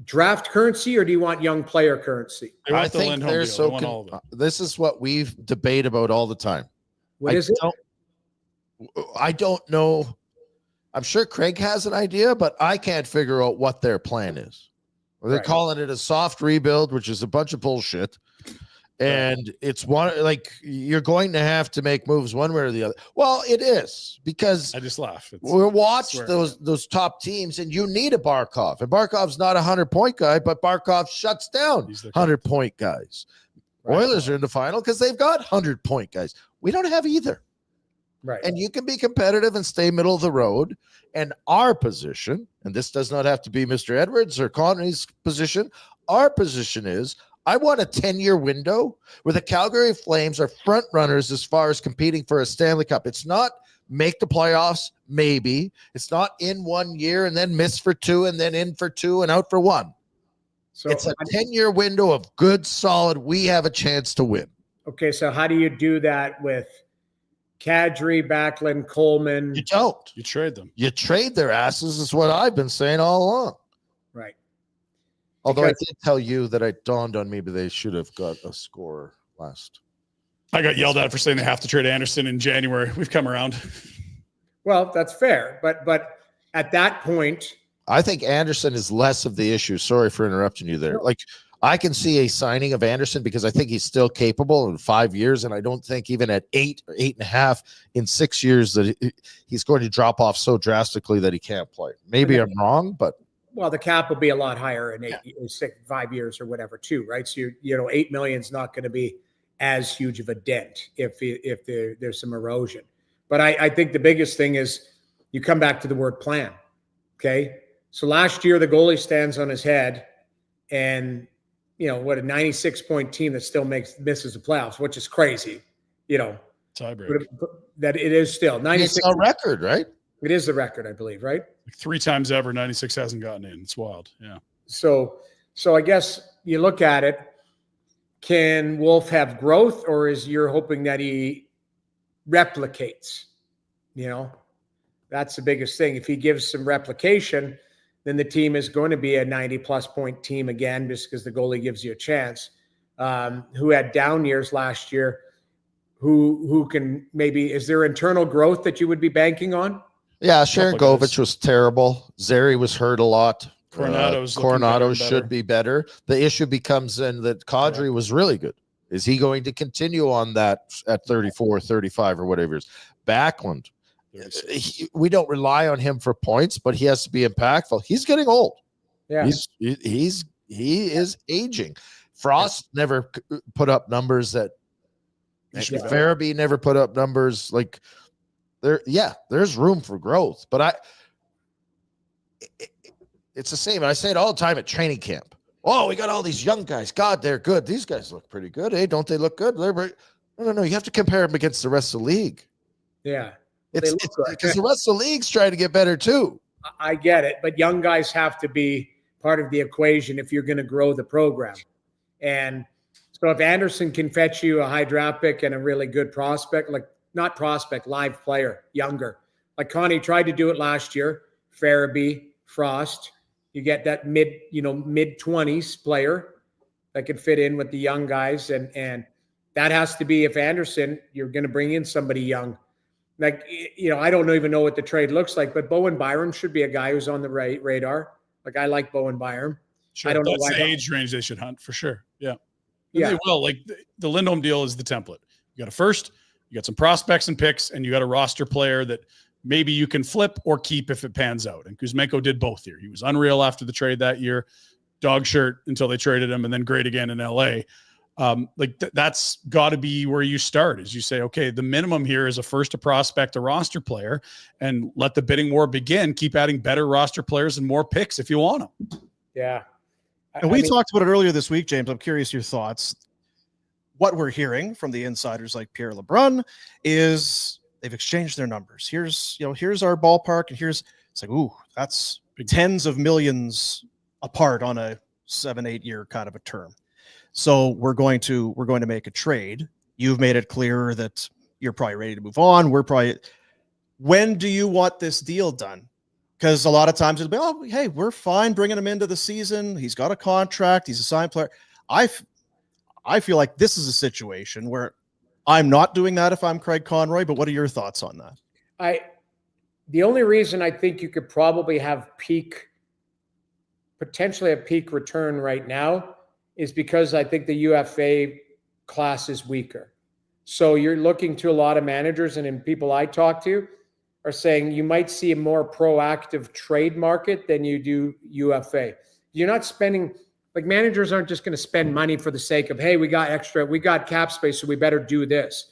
draft currency or do you want young player currency? I think they're so. This is what we've debate about all the time. What is it? I don't know. I'm sure Craig has an idea, but I can't figure out what their plan is. They're calling it a soft rebuild, which is a bunch of bullshit. And it's like you're going to have to make moves one way or the other. Well, it is because I just laugh. We'll watch those top teams, and you need a Barkov. And Barkov's not 100-point guy, but Barkov shuts down 100-point guys. Right. Oilers are in the final because they've got 100-point guys. We don't have either. Right. And you can be competitive and stay middle of the road. And our position, and this does not have to be Mr. Edwards or Connie's position, our position is I want a 10-year window where the Calgary Flames are front runners as far as competing for a Stanley Cup. It's not make the playoffs, maybe. It's not in 1 year and then miss for 2 and then in for 2 and out for 1. So it's a 10-year window of good, solid, we have a chance to win. Okay, so how do you do that with Kadri, Backlund, Coleman? You don't. You trade them. You trade their asses is what I've been saying all along. Right. Although I did tell you that it dawned on me, but they should have got a scorer last. I got yelled at for saying they have to trade Andersson in January. We've come around. Well, that's fair. But at that point, I think Andersson is less of the issue. Sorry for interrupting you there. Like I can see a signing of Andersson because I think he's still capable in 5 years. And I don't think even at 8 or 8.5 in 6 years that he's going to drop off so drastically that he can't play. Maybe I'm wrong, but well, the cap will be a lot higher in 5 years or whatever too, right? So $8 million is not going to be as huge of a dent if there's some erosion. But I think the biggest thing is you come back to the word plan. Okay, so last year the goalie stands on his head, and what a 96-point team that still misses the playoffs, which is crazy. Tiebreak. That it is still 96. It's a record, right? It is the record, I believe, right? Like 3 times ever, 96 hasn't gotten in. It's wild. Yeah. So I guess you look at it. Can Wolf have growth, or is you're hoping that he replicates? That's the biggest thing. If he gives some replication, then the team is going to be a 90-plus point team again, just because the goalie gives you a chance. Who had down years last year? Who can maybe? Is there internal growth that you would be banking on? Yeah, Sharangovich was terrible. Zary was hurt a lot. Coronado should be better. The issue becomes then that Kadri was really good. Is he going to continue on that at 34, 35, or whatever it is? Backlund, we don't rely on him for points, but he has to be impactful. He's getting old. Yeah, he is aging. Frost never put up numbers that. Farabee never put up numbers like there's room for growth, but it's the same. I say it all the time at training camp. Oh, we got all these young guys. God, they're good. These guys look pretty good. Hey, don't they look good? No. You have to compare them against the rest of the league. Yeah. It's because the rest of the league's trying to get better too. I get it, but young guys have to be part of the equation if you're going to grow the program. And so if Andersson can fetch you a high draft pick and a really good prospect, live player, younger, like Connie tried to do it last year, Farabee, Frost, you get that mid-20s player that can fit in with the young guys. And that has to be, if Andersson, you're going to bring in somebody young. Like, I don't even know what the trade looks like, but Bowen Byram should be a guy who's on the radar. Like, I like Bowen Byram. Sure, I don't know that's why the age range they should hunt for sure. Yeah. Yeah. They will. Like the Lindholm deal is the template. You got a first, you got some prospects and picks, and you got a roster player that maybe you can flip or keep if it pans out. And Kuzmenko did both here. He was unreal after the trade that year, dog shirt until they traded him, and then great again in LA. That's got to be where you start, is you say, okay, the minimum here is a first, a prospect, a roster player, and let the bidding war begin. Keep adding better roster players and more picks if you want them. Yeah. And we talked about it earlier this week, James. I'm curious your thoughts. What we're hearing from the insiders like Pierre LeBrun is they've exchanged their numbers. Here's our ballpark, and it's like, ooh, that's tens of millions apart on a 7-8 year kind of a term. So we're going to make a trade. You've made it clear that you're probably ready to move on. When do you want this deal done? Because a lot of times it'll be, oh, hey, we're fine bringing him into the season. He's got a contract. He's a signed player. I feel like this is a situation where I'm not doing that if I'm Craig Conroy, but what are your thoughts on that? The only reason I think you could probably have potentially a peak return right now is because I think the UFA class is weaker. So you're looking to a lot of managers, and in people I talk to are saying you might see a more proactive trade market than you do UFA. You're not spending, like, managers aren't just going to spend money for the sake of, hey, we got cap space, so we better do this.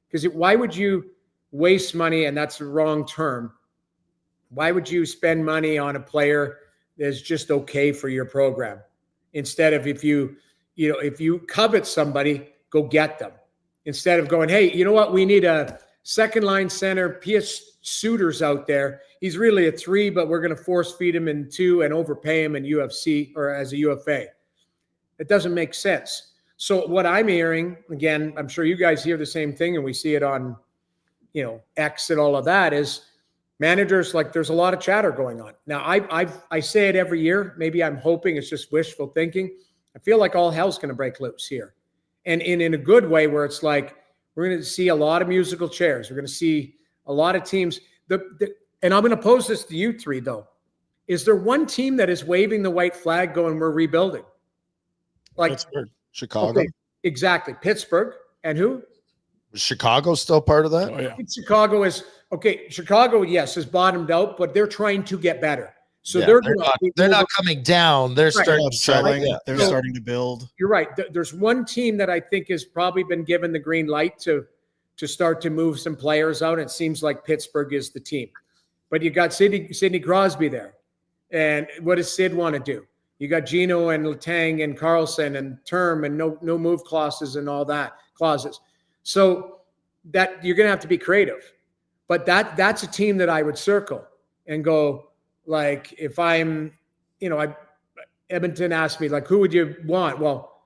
Because why would you waste money? And that's the wrong term. Why would you spend money on a player that's just okay for your program? Instead of, if you covet somebody, go get them. Instead of going, hey, you know what? We need a second line center. P.S. Suter's out there. He's really a 3, but we're going to force feed him in 2 and overpay him in UFC or as a UFA. It doesn't make sense. So what I'm hearing, again, I'm sure you guys hear the same thing, and we see it on, X and all of that, is managers, like, there's a lot of chatter going on. Now, I say it every year. Maybe I'm hoping it's just wishful thinking. I feel like all hell's going to break loose here. And in a good way, where it's like, we're going to see a lot of musical chairs. We're going to see a lot of teams. And I'm going to pose this to you three, though. Is there one team that is waving the white flag going, we're rebuilding? Like Pittsburgh. Chicago. Okay, exactly. Pittsburgh. And who? Is Chicago still part of that? Oh, yeah. Chicago is, okay, Chicago, yes, has bottomed out, but they're trying to get better. So Yeah, they're they're not coming down. They're Right. starting to try to- Selling. yeah. They're So- starting to build. You're right. There's one team that I think has probably been given the green light to start to move some players out. It seems like Pittsburgh is the team, but you got Sidney Crosby there, and what does Sid want to do? You got Gino and Letang and Carlson and term and no move clauses and all that clauses. So that you're going to have to be creative, but that's a team that I would circle and go, like, if I'm, Edmonton asked me, like, who would you want? Well,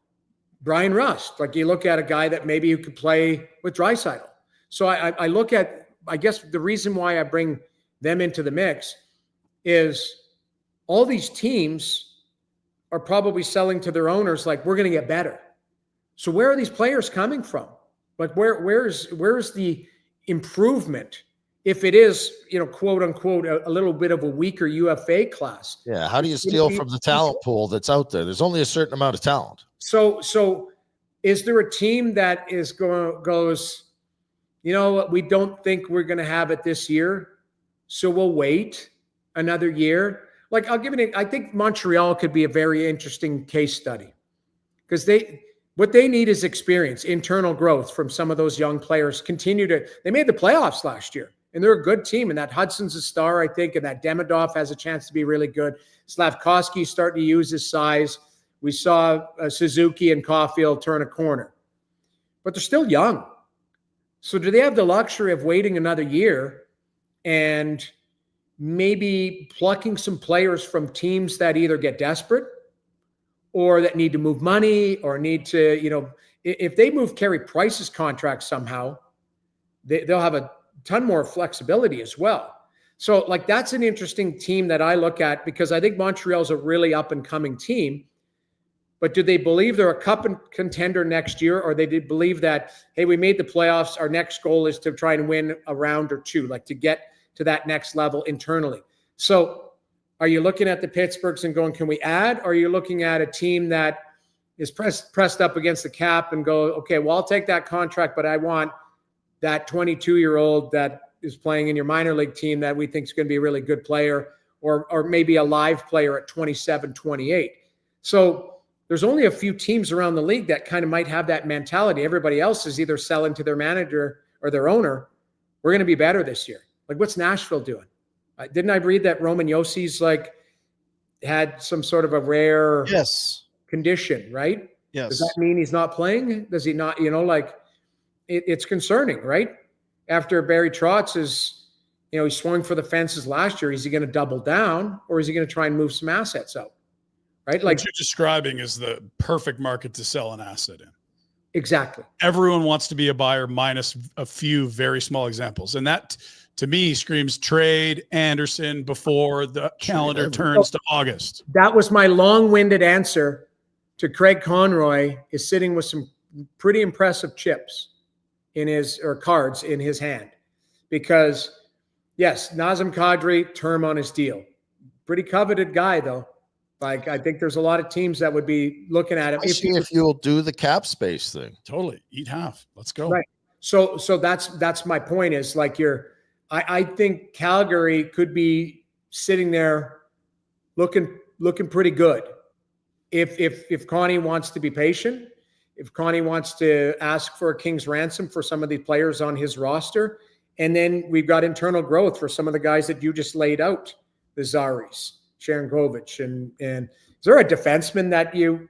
Brian Rust. Like, you look at a guy that maybe you could play with Draisaitl. So I look at, I guess the reason why I bring them into the mix is all these teams are probably selling to their owners like, we're going to get better. So where are these players coming from? Like, where's the improvement? If it is, quote unquote, a little bit of a weaker UFA class. Yeah. How do you steal from the talent pool that's out there? There's only a certain amount of talent. So is there a team that goes, we don't think we're going to have it this year, so we'll wait another year? Like, I'll give it. I think Montreal could be a very interesting case study because what they need is experience, internal growth from some of those young players. They made the playoffs last year, and they're a good team. And that Hudson's a star, I think, and that Demidov has a chance to be really good. Slavkovsky's starting to use his size. We saw Suzuki and Caulfield turn a corner, but they're still young. So do they have the luxury of waiting another year and maybe plucking some players from teams that either get desperate or that need to move money or need to, if they move Carey Price's contract somehow, they'll have a ton more flexibility as well. So, like, that's an interesting team that I look at because I think Montreal's a really up and coming team. But do they believe they're a cup contender next year, or they did believe that, hey, we made the playoffs, our next goal is to try and win a round or two, like to get to that next level internally? So are you looking at the Pittsburghs and going, can we add? Or are you looking at a team that is pressed up against the cap and go, okay, well, I'll take that contract, but I want that 22-year-old that is playing in your minor league team that we think is going to be a really good player, or maybe a live player at 27, 28. So there's only a few teams around the league that kind of might have that mentality. Everybody else is either selling to their manager or their owner. We're going to be better this year. Like, what's Nashville doing? Didn't I read that Roman Yossi's had some sort of a rare condition, right? Yes. Does that mean he's not playing? Does he not, it's concerning, right? After Barry Trotz he swung for the fences last year. Is he going to double down, or is he going to try and move some assets out? Right? Like, what you're describing is the perfect market to sell an asset in. Exactly. Everyone wants to be a buyer minus a few very small examples. And that, to me, screams trade Andersson before the calendar turns to August. That was my long-winded answer to Craig Conroy is sitting with some pretty impressive chips cards in his hand. Because, yes, Nazem Kadri, term on his deal. Pretty coveted guy, though. Like, I think there's a lot of teams that would be looking at him. If you'll do the cap space thing. Totally. Eat half. Let's go. Right. So that's my point is, like, I think Calgary could be sitting there looking pretty good. If Connie wants to be patient, if Connie wants to ask for a king's ransom for some of the players on his roster, and then we've got internal growth for some of the guys that you just laid out, the Zaris, Sharangovich, and is there a defenseman that you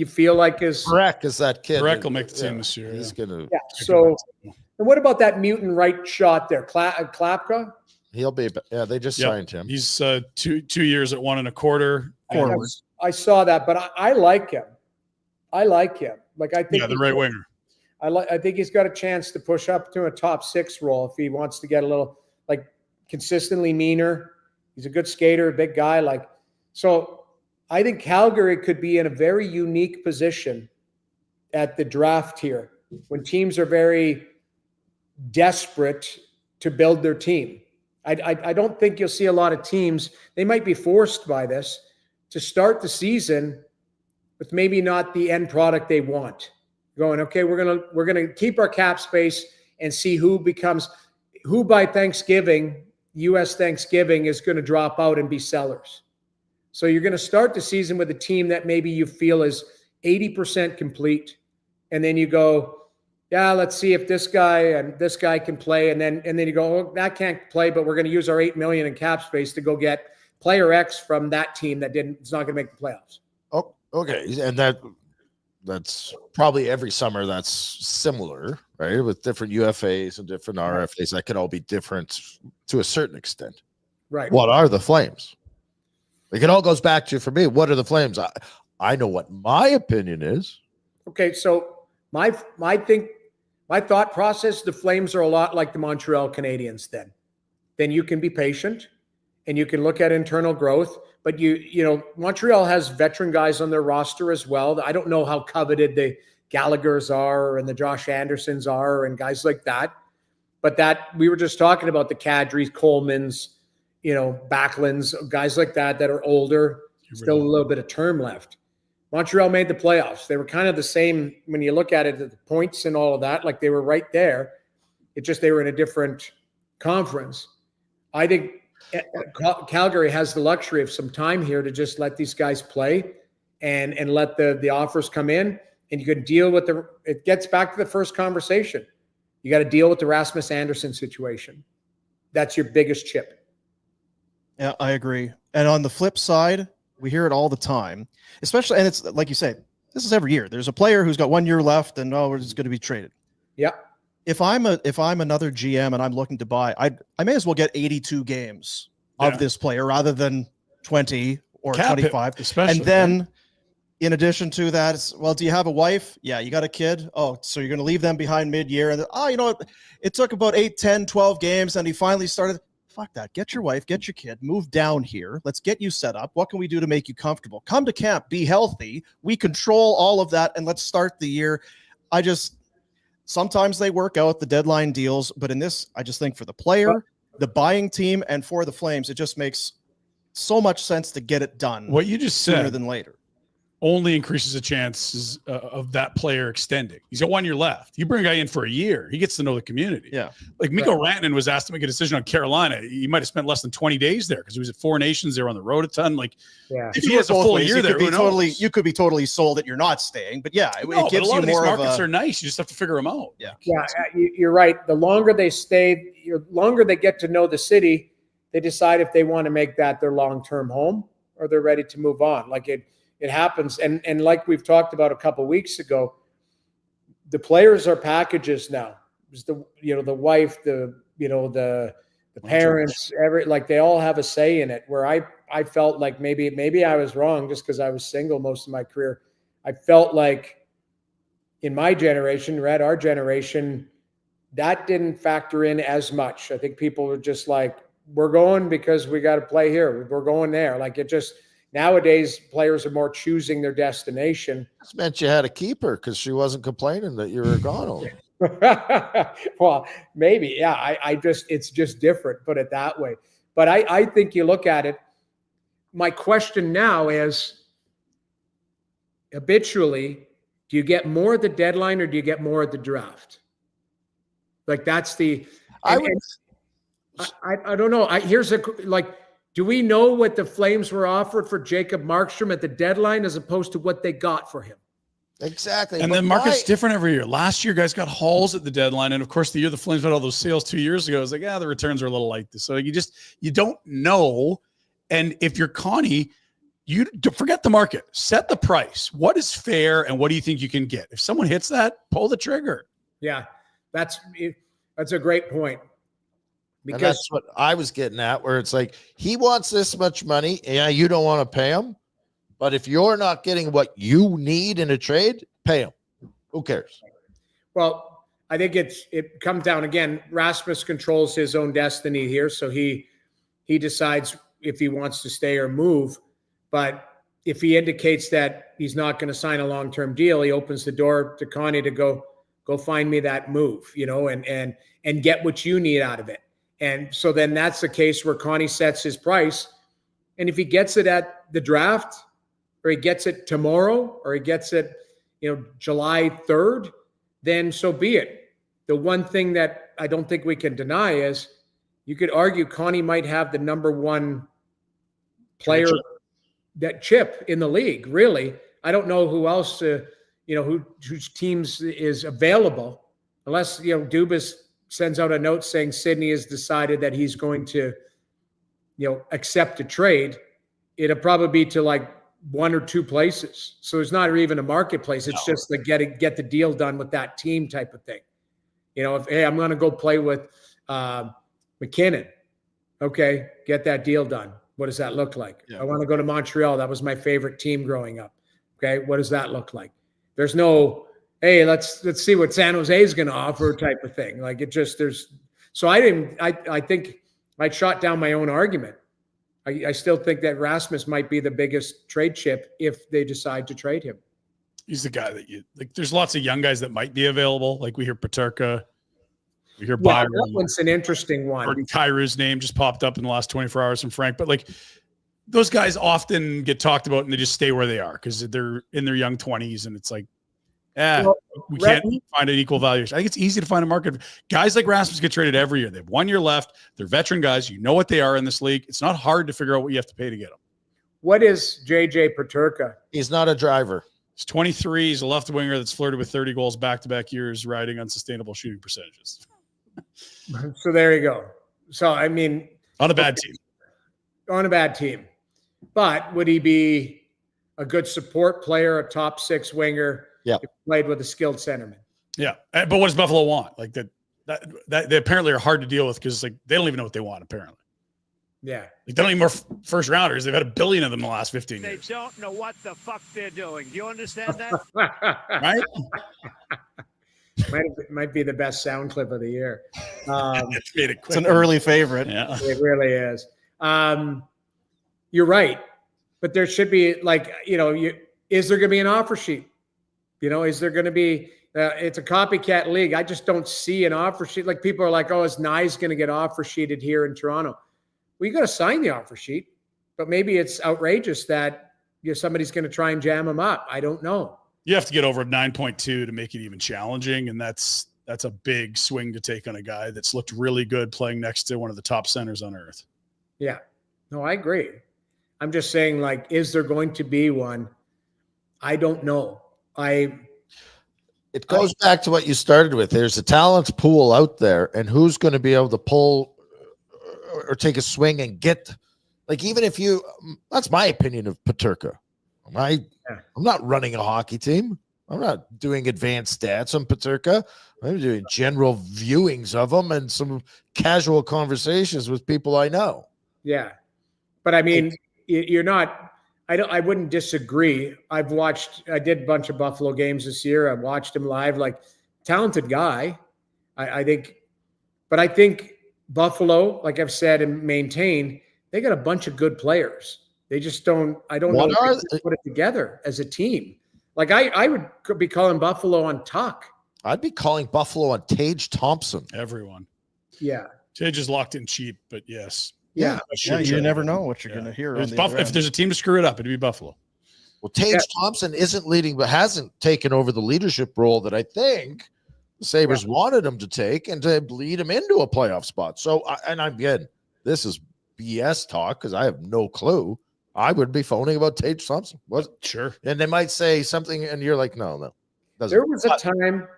feel like is Breck is that kid? Breck will make the team this year. He's gonna. Yeah. So, and what about that mutant right shot there, Klapka? He'll be. Yeah, they just signed him. He's 2 years at 1 1/4. I saw that, but I like him. Like, I think the right winger. I think he's got a chance to push up to a top 6 role if he wants to get a little, like, consistently meaner. He's a good skater, a big guy. Like, so I think Calgary could be in a very unique position at the draft here when teams are very desperate to build their team. I don't think you'll see a lot of teams. They might be forced by this to start the season with maybe not the end product they want. Going, okay, we're gonna keep our cap space and see who by Thanksgiving, U.S. Thanksgiving, is going to drop out and be sellers. So you're going to start the season with a team that maybe you feel is 80% complete. And then you go, yeah, let's see if this guy and this guy can play. And then you go, oh, that can't play, but we're going to use our $8 million in cap space to go get player X from that team it's not going to make the playoffs. Oh, okay. And that's probably every summer that's similar, right? With different UFAs and different RFAs that can all be different to a certain extent. Right. What are the Flames? Like, it all goes back to, for me, what are the Flames? I know what my opinion is. Okay, so my thought process, the Flames are a lot like the Montreal Canadiens then. Then you can be patient and you can look at internal growth, but Montreal has veteran guys on their roster as well. I don't know how coveted the Gallaghers are and the Josh Andersons are and guys like that. But that we were just talking about the Kadris, Colemans, Backlunds, guys like that are older, still a little bit of term left. Montreal made the playoffs. They were kind of the same when you look at it, the points and all of that, like they were right there. It's just they were in a different conference. I think Calgary has the luxury of some time here to just let these guys play and let the offers come in, and you can deal with it gets back to the first conversation. You got to deal with the Rasmus Andersson situation. That's your biggest chip. Yeah, I agree. And on the flip side, we hear it all the time, especially, and it's like you say, this is every year. There's a player who's got 1 year left and we're just going to be traded. Yeah. If I'm another GM and I'm looking to buy, I may as well get 82 games of this player rather than 20 or Cap 25. Especially. And then in addition to that, do you have a wife? Yeah. You got a kid? Oh, so you're going to leave them behind mid-year. And you know what? It took about 8, 10, 12 games. And he finally started. Fuck that. Get your wife, get your kid, move down here. Let's get you set up. What can we do to make you comfortable? Come to camp, be healthy. We control all of that, and let's start the year. Sometimes they work out the deadline deals, but in this, I just think for the player, the buying team, and for the Flames, it just makes so much sense to get it done. What you just sooner said than later only increases the chances of that player extending. He's got 1 year left. You bring a guy in for a year, he gets to know the community. Yeah. Like Mikko Rantanen was asked to make a decision on Carolina. He might have spent less than 20 days there because he was at Four Nations. They were on the road a ton. Like, if he has a full year there, you could be totally sold that you're not staying. But yeah, it gives a lot you of these more markets are nice. You just have to figure them out. Yeah. Yeah, you're right. The longer they stay, the longer they get to know the city, they decide if they want to make that their long-term home or they're ready to move on. Like it happens. And like we've talked about a couple of weeks ago, the players are packages now. It's the wife, the parents, they all have a say in it, where I felt like maybe I was wrong just because I was single most of my career. I felt like in my generation, our generation, that didn't factor in as much. I think people were just like, we're going because we got to play here. We're going there. Like it just, nowadays players are more choosing their destination. This meant you had a keeper because she wasn't complaining that you were gone. Well, maybe. Yeah. It's just different, put it that way. But I think you look at it. My question now is, habitually, do you get more at the deadline or do you get more at the draft? Like that's the, I don't know. Do we know what the Flames were offered for Jacob Markstrom at the deadline as opposed to what they got for him? Exactly. And the market's different every year. Last year, guys got hauls at the deadline. And of course, the year the Flames had all those sales 2 years ago, it was like, the returns are a little like this. So you don't know. And if you're Connie, you forget the market, set the price. What is fair and what do you think you can get? If someone hits that, pull the trigger. Yeah, that's a great point. Because that's what I was getting at, where it's like, he wants this much money. Yeah, you don't want to pay him. But if you're not getting what you need in a trade, pay him. Who cares? Well, I think it comes down again. Rasmus controls his own destiny here. So he decides if he wants to stay or move. But if he indicates that he's not going to sign a long-term deal, he opens the door to Connie to go find me that move, and get what you need out of it. And so then that's the case where Connie sets his price. And if he gets it at the draft, or he gets it tomorrow, or he gets it, July 3rd, then so be it. The one thing that I don't think we can deny is you could argue Connie might have the number one player that chip in the league. Really, I don't know who else whose teams is available, unless Dubas sends out a note saying Sydney has decided that he's going to accept a trade. It'll probably be to like one or two places. So it's not even a marketplace. It's just like get the deal done with that team type of thing. If, hey, I'm going to go play with McKinnon. Okay, get that deal done. What does that look like? Yeah. I want to go to Montreal. That was my favorite team growing up. Okay, what does that look like? There's no, hey, let's see what San Jose is going to offer type of thing. Like it just So I think I shot down my own argument. I still think that Rasmus might be the biggest trade chip if they decide to trade him. He's the guy that you like. There's lots of young guys that might be available. Like we hear Paterka, we hear Byron. That one's an interesting one. Jordan Kyrie's name just popped up in the last 24 hours from Frank. But like those guys often get talked about and they just stay where they are because they're in their young 20s. And it's like, we can't find an equal valuation. I think it's easy to find a market. Guys like Rasmus get traded every year. They have 1 year left. They're veteran guys. You know what they are in this league. It's not hard to figure out what you have to pay to get them. What is JJ Paterka? He's not a driver. He's 23. He's a left winger that's flirted with 30 goals back-to-back years, riding unsustainable shooting percentages. So there you go. So, I mean. On a bad team. On a bad team. But would he be a good support player, a top six winger? Yeah. If he played with a skilled centerman. Yeah. But what does Buffalo want? Like that they apparently are hard to deal with because like they don't even know what they want, apparently. Yeah. Like they don't need more first rounders. They've had 1 billion of them in the last 15 years. They don't know what the fuck they're doing. Do you understand that? Right? Might be the best sound clip of the year. It's an early favorite. Yeah. It really is. You're right. But there should be like, is there going to be an offer sheet? Is there going to be, it's a copycat league. I just don't see an offer sheet. Like people are like, oh, is Nye's going to get offer sheeted here in Toronto? Well, you got to sign the offer sheet, but maybe it's outrageous that somebody's going to try and jam him up. I don't know. You have to get over 9.2 to make it even challenging. And that's a big swing to take on a guy that's looked really good playing next to one of the top centers on earth. Yeah, no, I agree. I'm just saying, like, is there going to be one? I don't know. It goes back to what you started with. There's a talent pool out there, and who's going to be able to pull or take a swing and get, like, even if that's my opinion of Paterka. I'm not running a hockey team. I'm not doing advanced stats on Paterka. I'm doing general viewings of them and some casual conversations with people I know. Yeah. But I mean, you're not, I wouldn't disagree. I did a bunch of Buffalo games this year. I watched him live, like talented guy. I think Buffalo, like I've said and maintained, they got a bunch of good players. They just don't know if they put it together as a team. Like I would be calling Buffalo on Tuck. I'd be calling Buffalo on Tage Thompson. Everyone. Yeah. Tage is locked in cheap, but yes. Yeah. You never know what you're going to hear. If there's a team to screw it up, it'd be Buffalo. Well, Tage Thompson isn't leading, but hasn't taken over the leadership role that I think the Sabres wanted him to take and to lead him into a playoff spot. So, this is BS talk because I have no clue. I would be phoning about Tage Thompson. Sure. And they might say something, and you're like, no. There was a time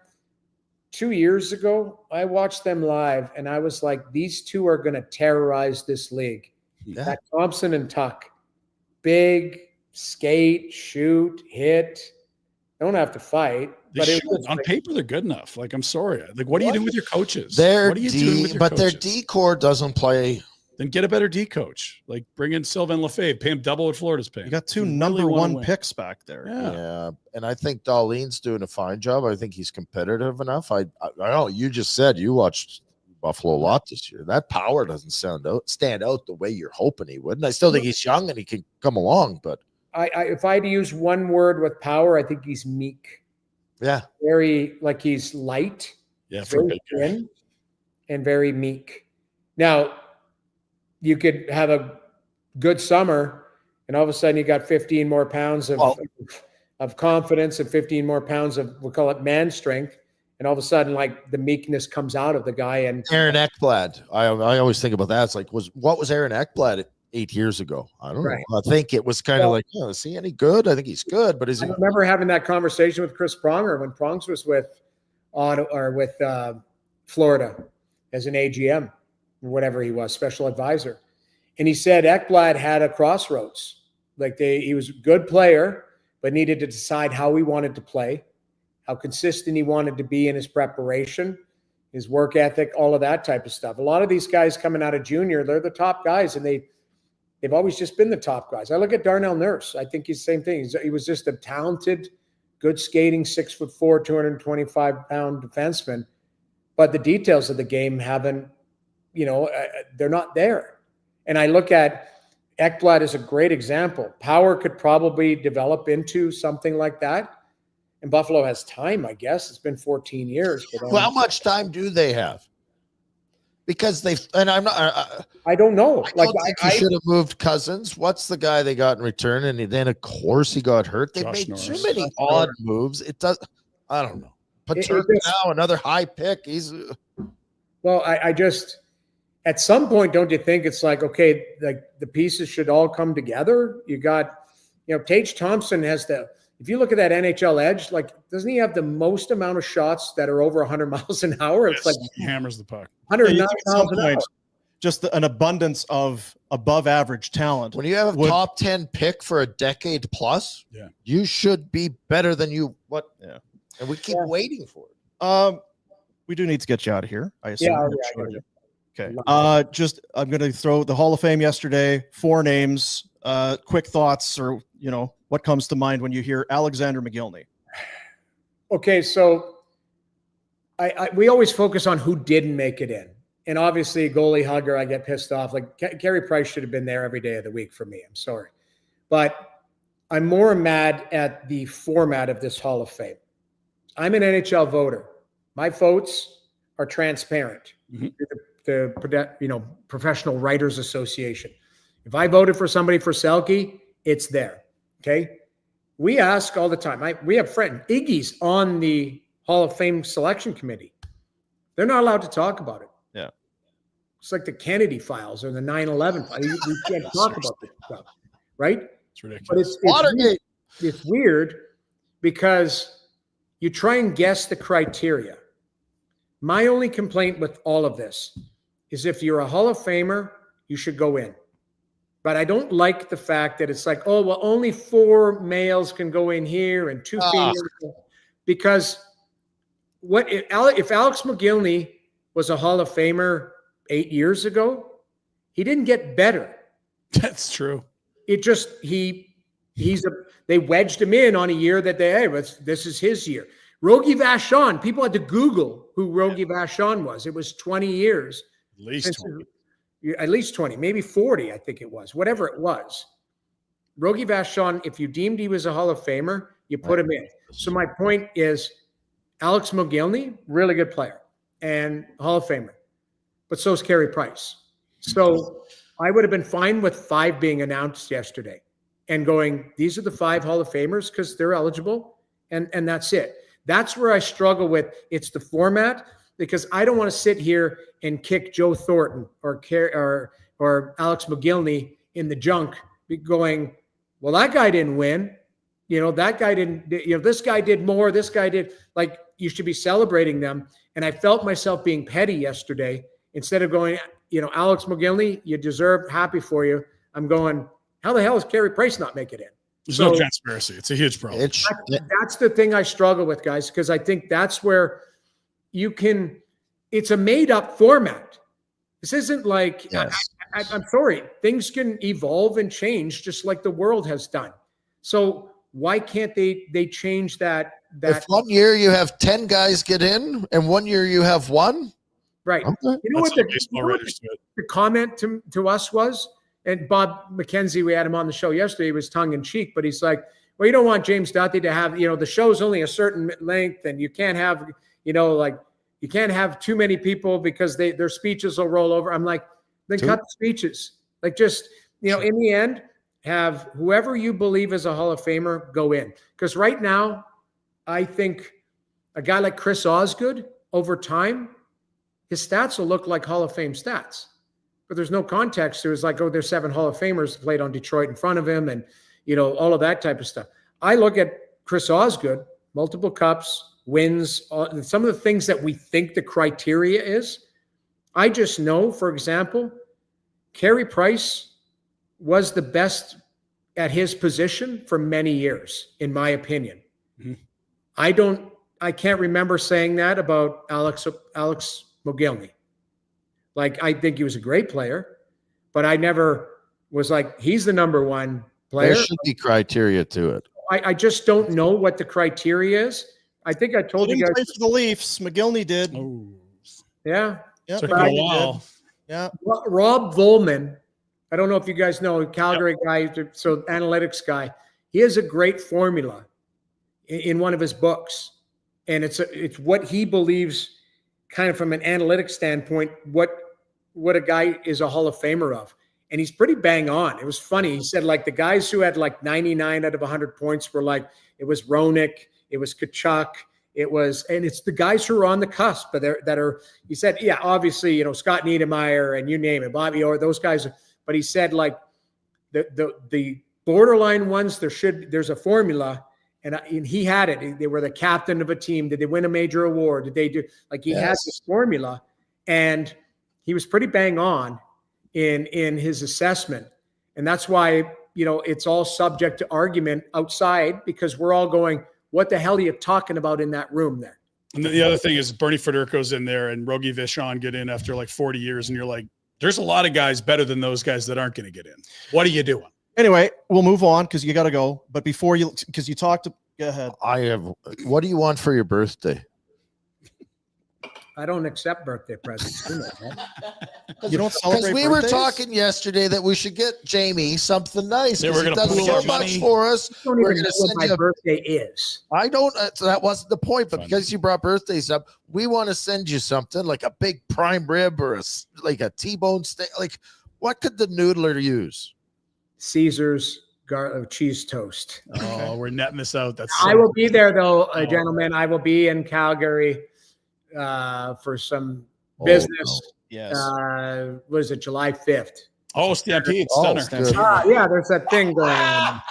2 years ago, I watched them live, and I was like, these two are going to terrorize this league. Yeah. That Thompson and Tuck. Big, skate, shoot, hit. Don't have to fight. On paper, they're good enough. Like, I'm sorry. Like, what are you doing with your coaches? Their what are you doing with your coaches? Their D core doesn't play. Then get a better D coach. Like, bring in Sylvain Lefebvre, pay him double what Florida's paying. You got two number one picks back there. Yeah. And I think Darlene's doing a fine job. I think he's competitive enough. I know you just said you watched Buffalo a lot this year. That power doesn't stand out the way you're hoping he would. And I still think he's young and he can come along. But if I had to use one word with power, I think he's meek. Yeah. Very, like he's light. Yeah. Very thin and very meek. Now, you could have a good summer and all of a sudden you got 15 more pounds of confidence and 15 more pounds of, we'll call it man strength. And all of a sudden, like the meekness comes out of the guy. And Aaron Ekblad, I always think about that. It's like, what was Aaron Ekblad 8 years ago. I don't Right. know. I think it was kind of Well- like, oh, is he any good? I think he's good, but is I he? remember having that conversation with Chris Pronger when Prongs was with Florida as an AGM or whatever he was, special advisor. And he said Ekblad had a crossroads. Like he was a good player, but needed to decide how he wanted to play, how consistent he wanted to be in his preparation, his work ethic, all of that type of stuff. A lot of these guys coming out of junior, they're the top guys, and they've always just been the top guys. I look at Darnell Nurse. I think he's the same thing. He was just a talented, good skating, 6'4", 225-pound defenseman. But the details of the game haven't, they're not there. And I look at Ekblad as a great example. Power could probably develop into something like that. And Buffalo has time, I guess. It's been 14 years. But Well, how much time do they have? Because and I'm not. I don't know. I don't think he should have moved Cousins. What's the guy they got in return? And then, of course, he got hurt. They made Norris. too many odd moves. It does. I don't know. Paterno now, another high pick. He's. Well, I just, at some point, don't you think it's like, okay, like the pieces should all come together? You got, Tage Thompson has if you look at that NHL edge, like, doesn't he have the most amount of shots that are over 100 miles an hour? It's like He hammers the puck. 109 At some miles an hour. point, just an abundance of above average talent. When you have a top 10 pick for a decade plus, Yeah. you should be better than you. What? Yeah. And we keep waiting for it. We do need to get you out of here, I assume. Yeah, Okay. I'm going to throw the Hall of Fame yesterday. 4 names. Quick thoughts, or what comes to mind when you hear Alexander McGillney? Okay, so we always focus on who didn't make it in, and obviously goalie hugger, I get pissed off. Like Carey Price should have been there every day of the week for me. I'm sorry, but I'm more mad at the format of this Hall of Fame. I'm an NHL voter. My votes are transparent. Mhm. The Professional Writers Association. If I voted for somebody for Selke, it's there. Okay. We ask all the time. We have friend Iggy's on the Hall of Fame selection committee. They're not allowed to talk about it. Yeah. It's like the Kennedy files or the 9/11 files. We can't talk about this stuff, right? It's ridiculous. But it's weird because you try and guess the criteria. My only complaint with all of this is if you're a Hall of Famer, you should go in. But I don't like the fact that it's like, oh, well, only 4 males can go in here and 2 females. Because if Alex McGillney was a Hall of Famer 8 years ago, he didn't get better. That's true. It just they wedged him in on a year that this is his year. Rogie Vachon, people had to Google who Rogie Vachon was. It was 20 years. At least 20. At least 20, maybe 40, I think it was, whatever it was. Rogie Vachon, if you deemed he was a Hall of Famer, you put him in. So my point is Alex McGillney, really good player and Hall of Famer, but so is Carey Price. So I would have been fine with 5 being announced yesterday and going, these are the 5 Hall of Famers because they're eligible, and that's it. That's where I struggle with. It's the format, because I don't want to sit here and kick Joe Thornton or Alex McGillney in the junk going, well, that guy didn't win. That guy didn't, this guy did more. This guy did. Like, you should be celebrating them. And I felt myself being petty yesterday instead of going, Alex McGillney, you deserve, happy for you. I'm going, how the hell is Carey Price not make it in? There's no transparency. It's a huge problem. That's the thing I struggle with, guys, because I think that's where it's a made up format. This isn't like, Yes. I'm sorry, things can evolve and change just like the world has done. So why can't they change that? If one year you have 10 guys get in and one year you have 1. Right. Okay. You know That's what how baseball writers do it. the comment to us was? And Bob McKenzie, we had him on the show yesterday, he was tongue in cheek, but he's like, well, you don't want James Duthie to have, the show's only a certain length and you can't have, you can't have too many people because their speeches will roll over. I'm like, then cut the speeches. Like, just, in the end, have whoever you believe is a Hall of Famer go in. Because right now, I think a guy like Chris Osgood, over time, his stats will look like Hall of Fame stats. but there's no context. It was like, oh, there's 7 Hall of Famers played on Detroit in front of him, and all of that type of stuff. I look at Chris Osgood, multiple cups, wins, some of the things that we think the criteria is. I just know, for example, Carey Price was the best at his position for many years, in my opinion. Mm-hmm. I can't remember saying that about Alex Mogilny. Like, I think he was a great player, but I never was like, he's the number one player. There should be criteria to it. I just don't know what the criteria is. I think I told you guys. Play for the Leafs. McGillney did. Oh, Yeah. Yeah, took McGillney a while. did. Yeah. Rob Volman, I don't know if you guys know, Calgary guy, so analytics guy. He has a great formula in one of his books, and it's what he believes, kind of from an analytics standpoint, what a guy is a Hall of Famer of. And he's pretty bang on. It was funny. He said, like, the guys who had like 99 out of 100 points were like, it was Roenick, it was Tkachuk, and it's the guys who are on the cusp, but he said, yeah, obviously, Scott Niedermayer and you name it, Bobby Orr, those guys. But he said, like, the borderline ones, there's a formula, and he had it. They were the captain of a team. Did they win a major award? Did they do, like, he had this formula, and he was pretty bang on in his assessment. And that's why, it's all subject to argument outside, because we're all going, what the hell are you talking about in that room there? And the other thing is Bernie Federko's in there and Rogie Vachon get in after like 40 years. And you're like, there's a lot of guys better than those guys that aren't going to get in. What are you doing? Anyway, we'll move on because you got to go. But before because you talked, go ahead. What do you want for your birthday? I don't accept birthday presents. You don't celebrate Because we were birthdays? talking yesterday that we should get Jamie something nice. They were He gonna does pool so our much money. for us. Don't We're even going know to what send my you. birthday is. I don't. That wasn't the point. But Fun. because you brought birthdays up, we want to send you something like a big prime rib or like a T-bone steak. Like, what could the noodler use? Caesar's cheese toast. Oh, we're netting this out. That's I will be there, though, gentlemen. I will be in Calgary for some business. Yes. What is it, July 5th? Oh, Stampede, Oh, stunner. Stampede. Yeah, there's that thing going on.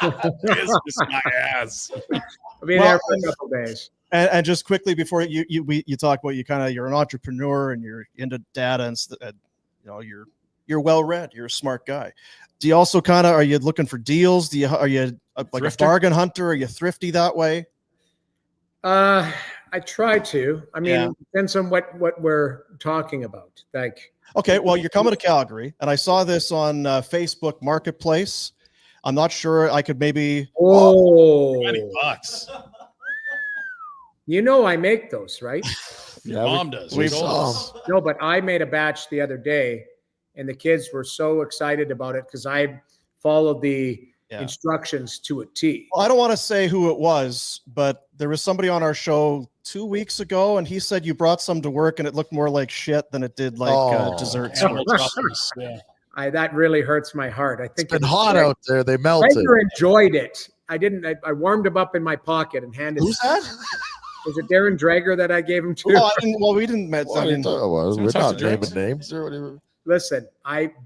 Kiss my ass. I'll be there for a couple days. And just quickly before you talk about you're an entrepreneur and you're into data and you're well read, you're a smart guy. Do you also are you looking for deals? Are you like Thrifter? a bargain hunter? Are you thrifty that way? I try to. I mean, Yeah. it depends on what we're talking about. Like, Okay, well, you're coming to Calgary, and I saw this on Facebook Marketplace. I'm not sure. I could maybe. $20. I make those, right? Your Yeah, mom does. we You told saw us. No, but I made a batch the other day, and the kids were so excited about it because I followed the instructions to a T. Well, I don't want to say who it was, but there was somebody on our show 2 weeks ago, and he said you brought some to work, and it looked more like shit than it did like desserts. Animal truffles. Yeah. That really hurts my heart. I think It's been hot out there. They melted. Tiger enjoyed it. I didn't. I warmed them up in my pocket and handed. Who's that? Was it Darren Drager that I gave him to? We didn't. Well, I thought it was. We're Talk not to James. naming names or whatever. Listen,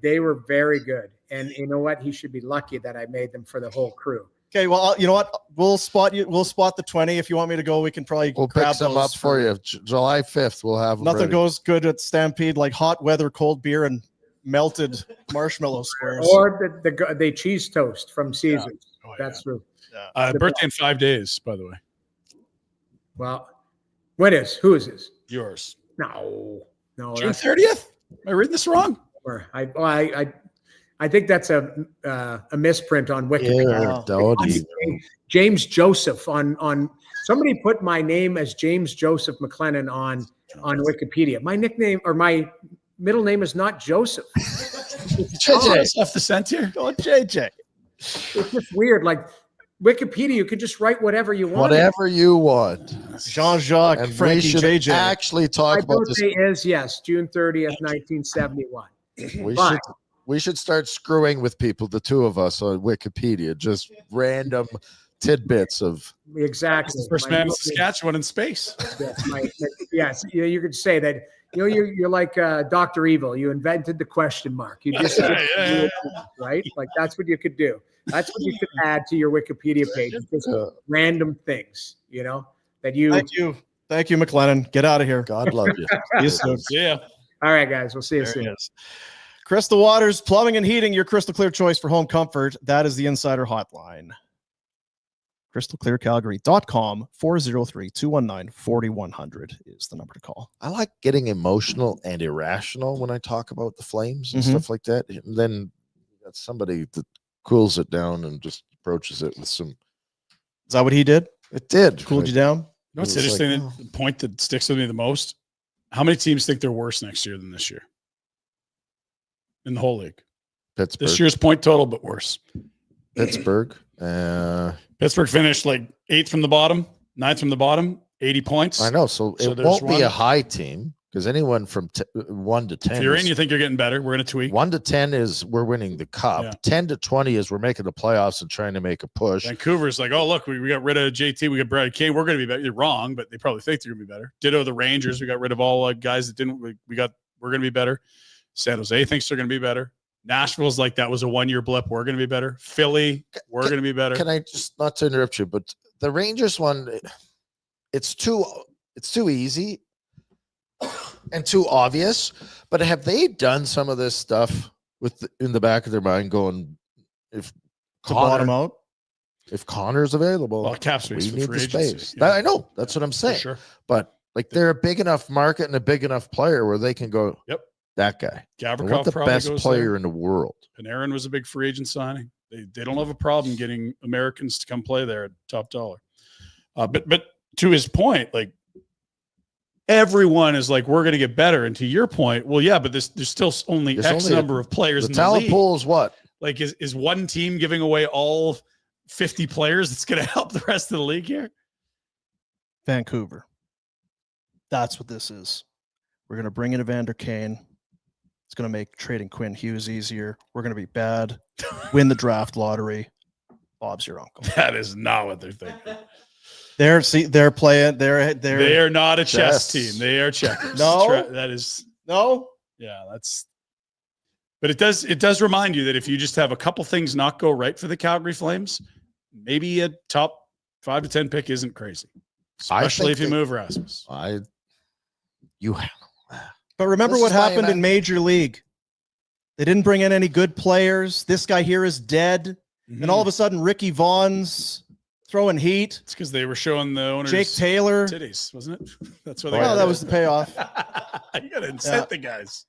they were very good, and you know what? He should be lucky that I made them for the whole crew. Okay, well, you know what? We'll spot you. We'll spot the 20. If you want me to go, we can probably We'll grab pick some those up for you. July 5th, we'll have them Nothing ready. goes good at Stampede like hot weather, cold beer, and melted marshmallow squares. Or the cheese toast from Caesar's. Oh, That's true. Birthday in 5 days, by the way. Well, who is this? Yours. No, June that's 30th? Am I reading this wrong? I think that's a misprint on Wikipedia. Yeah, don't even. James Joseph on somebody put my name as James Joseph McLennan on Wikipedia. My nickname or my middle name is not Joseph. JJ. Off the scent here. Go JJ. It's just weird. Like Wikipedia, you can just write whatever you want. Whatever you want. Jean-Jacques, And we Frankie, should JJ. actually My talk about this. birthday is June 30th, 1971. We should start screwing with people, the two of us on Wikipedia, just random tidbits of. Exactly. First My man in birthday- Saskatchewan in space. Yes, yes, you could say that you're like Dr. Evil. You invented the question mark. You just right? Like that's what you could do. That's what you should add to your Wikipedia page. Just random things, that you. Thank you, McLennan. Get out of here. God love you. See you soon. Yeah. All right, guys. We'll see you There soon. it is. Crystal Waters, Plumbing and Heating, your crystal clear choice for home comfort. That is the Insider Hotline. CrystalClearCalgary.com, 403-219-4100 is the number to call. I like getting emotional and irrational when I talk about the Flames and stuff like that. And then you got somebody that cools it down and just approaches it with some. Is that what he did? It did. Cooled you down? What's It was interesting, like, the point that sticks with me the most, how many teams think they're worse next year than this year? In the whole league. Pittsburgh. This year's point total, but worse. Pittsburgh. Pittsburgh finished like 8th from the bottom, 9th from the bottom, 80 points. I know. So it there's won't be one. a high team because anyone from 1 to 10. If you're in, is- you think you're getting better. We're going to tweak. 1 to 10 is we're winning the cup. Yeah. 10 to 20 is we're making the playoffs and trying to make a push. Vancouver's like, oh, look, we got rid of JT. We got Brad Kane. We're going to be better. You're wrong, but they probably think they're going to be better. Ditto the Rangers. We got rid of all guys that didn't. We're going to be better. San Jose thinks they're going to be better. Nashville's like, that was a 1-year blip. We're going to be better. Philly, we're going to be better. Can I just, not to interrupt you, but the Rangers one, it's too easy and too obvious. But have they done some of this stuff in the back of their mind, going, if To bottom out? if Connor's available, Well, cap space we for need free the agency. space. Yeah. I know, that's what I'm For saying. sure. But like they're a big enough market and a big enough player where they can go, Yep. that guy. I Gavrikov want the probably best goes player there. in the world. Panarin was a big free agent signing. They don't have a problem getting Americans to come play there at top dollar. But to his point, like everyone is like, we're going to get better. And to your point, well, yeah, but there's still only There's X only number of players The in the talent league. pool is what? Like, is one team giving away all 50 players that's going to help the rest of the league here? Vancouver. That's what this is. We're going to bring in Evander Kane. It's going to make trading Quinn Hughes easier. We're going to be bad. Win the draft lottery. Bob's your uncle. That is not what they're thinking. They're playing. They are not a chess Chess. team. They are checkers. No? That is, No. yeah, that's. But it does remind you that if you just have a couple things not go right for the Calgary Flames, maybe a top 5 to 10 pick isn't crazy, especially if you move Rasmus. But remember This what is why happened in Major League. They didn't bring in any good players. This guy here is dead. And all of a sudden, Ricky Vaughn's throwing heat. It's because they were showing the owners Jake Taylor. titties, wasn't it? That's what they Oh, got. that was the payoff. You got to incent the guys.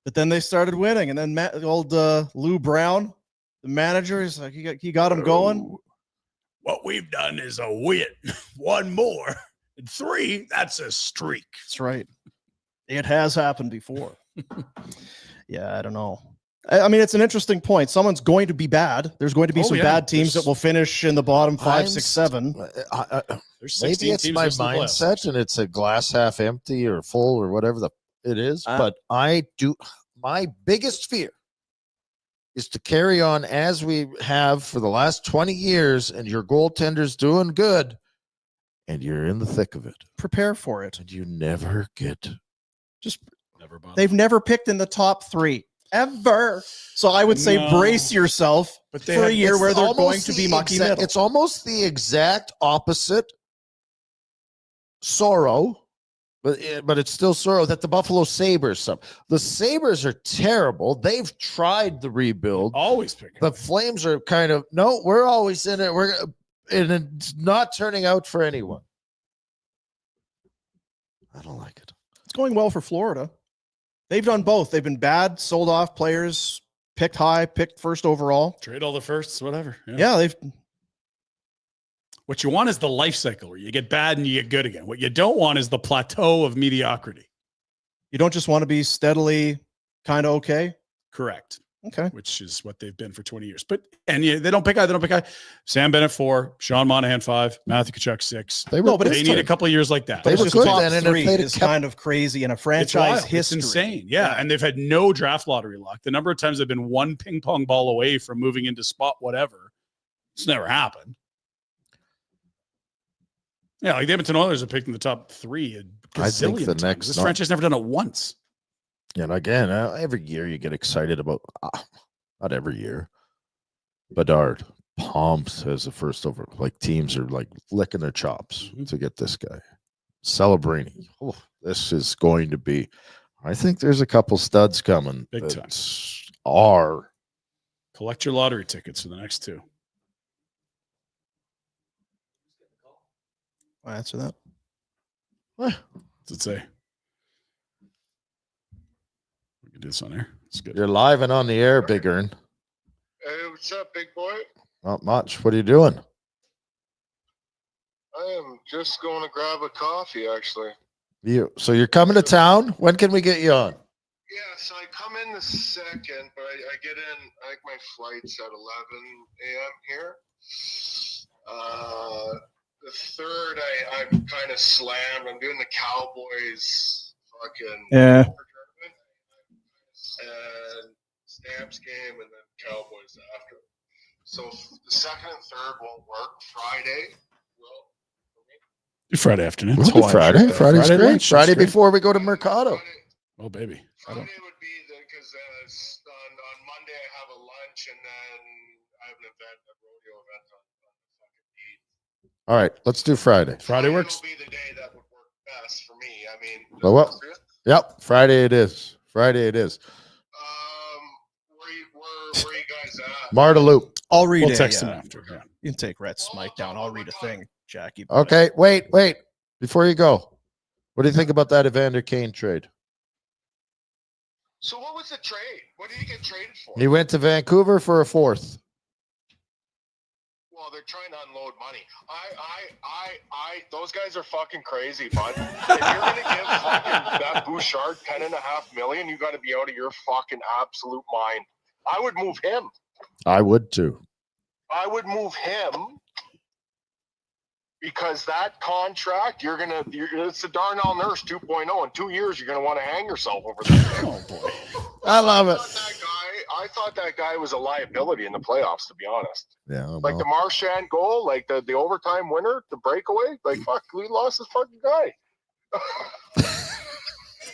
But then they started winning. And then old Lou Brown, the manager, is like, he got him going. What we've done is a win. One more. And 3, that's a streak. That's right. It has happened before. Yeah, I don't know. I mean, it's an interesting point. Someone's going to be bad. There's going to be some bad teams that will finish in the bottom 5, 6, 7. There's 16 Maybe it's teams my missing the playoffs. mindset and it's a glass half empty or full or whatever it is. But my biggest fear is to carry on as we have for the last 20 years and your goaltender's doing good and you're in the thick of it. Prepare for it. And you never get. They've never picked in the top 3 ever. So I would say brace yourself for a year where they're going to be mucky middle. It's almost the exact opposite sorrow, but it's still sorrow that the Buffalo Sabres suffer. The Sabres are terrible. They've tried the rebuild. Always pick. The Flames are kind of, no, we're always in it. And it's not turning out for anyone. I don't like it. It's going well for Florida. They've done both. They've been bad, sold off players, picked high, picked first overall. Trade all the firsts, whatever. Yeah, they've. What you want is the life cycle where you get bad and you get good again. What you don't want is the plateau of mediocrity. You don't just want to be steadily kind of okay. Correct. Okay. Which is what they've been for 20 years. But they don't pick high. Sam Bennett 4, Sean Monahan 5, Matthew Tkachuk 6. They need a couple of years like that. They were just good top then, and 3 if they'd is kept- kind of crazy in a It's franchise wild. history. It's insane. Yeah. And they've had no draft lottery luck. The number of times they've been one ping pong ball away from moving into spot whatever. It's never happened. Yeah, like the Edmonton Oilers have picked in the top 3 a I think the gazillion times. next This not- franchise never done it once. And again, every year you get excited about, not every year, Bedard pumps as the first over. Like teams are like licking their chops to get this guy. Celebrini. Oh, this is going to be, I think there's a couple studs coming. Big time. Are. Collect your lottery tickets for the next two. I'll answer that. What's it say? We can do this on air. It's good. You're live and on the air, Big Earn. Hey, what's up, big boy? Not much. What are you doing? I am just going to grab a coffee, actually. So you're coming to town? When can we get you on? Yeah, so I come in the second, but I get in, I think my flight's at 11 a.m. here. The third, I'm kind of slammed. I'm doing the Cowboys fucking Yeah. tournament and Stamps game and then Cowboys after. So the second and third won't work. Friday will. Friday afternoon. We'll do Friday. Friday's Friday great. lunch, Friday that's great. before we go to Mercado. Oh, baby. Friday would be because on Monday I have a lunch and then I have an event, a rodeo event on the fucking beat. All right, let's do Friday. Friday works. Will be the day that would work best for me. I mean, Well, what? Yep, Friday it is. Friday it is. Where you guys at? Marta Loop. I'll read We'll it. text him after. Yeah. You can take Rhett's mic down. I'll read a thing, Jackie. Okay, wait. Before you go, what do you think about that Evander Kane trade? So what was the trade? What did he get traded for? He went to Vancouver for a fourth. Well, they're trying to unload money. Those guys are fucking crazy, bud. If you're gonna give fucking that Bouchard $10.5 million, you got to be out of your fucking absolute mind. I would move him. I would too. I would move him because that contract, it's the Darnell Nurse 2.0. In 2 years, you're gonna want to hang yourself over that. Oh boy, I love it. I thought that guy was a liability in the playoffs, to be honest. Yeah, Like the Marchand goal, like the overtime winner, the breakaway, like fuck, we lost this fucking guy.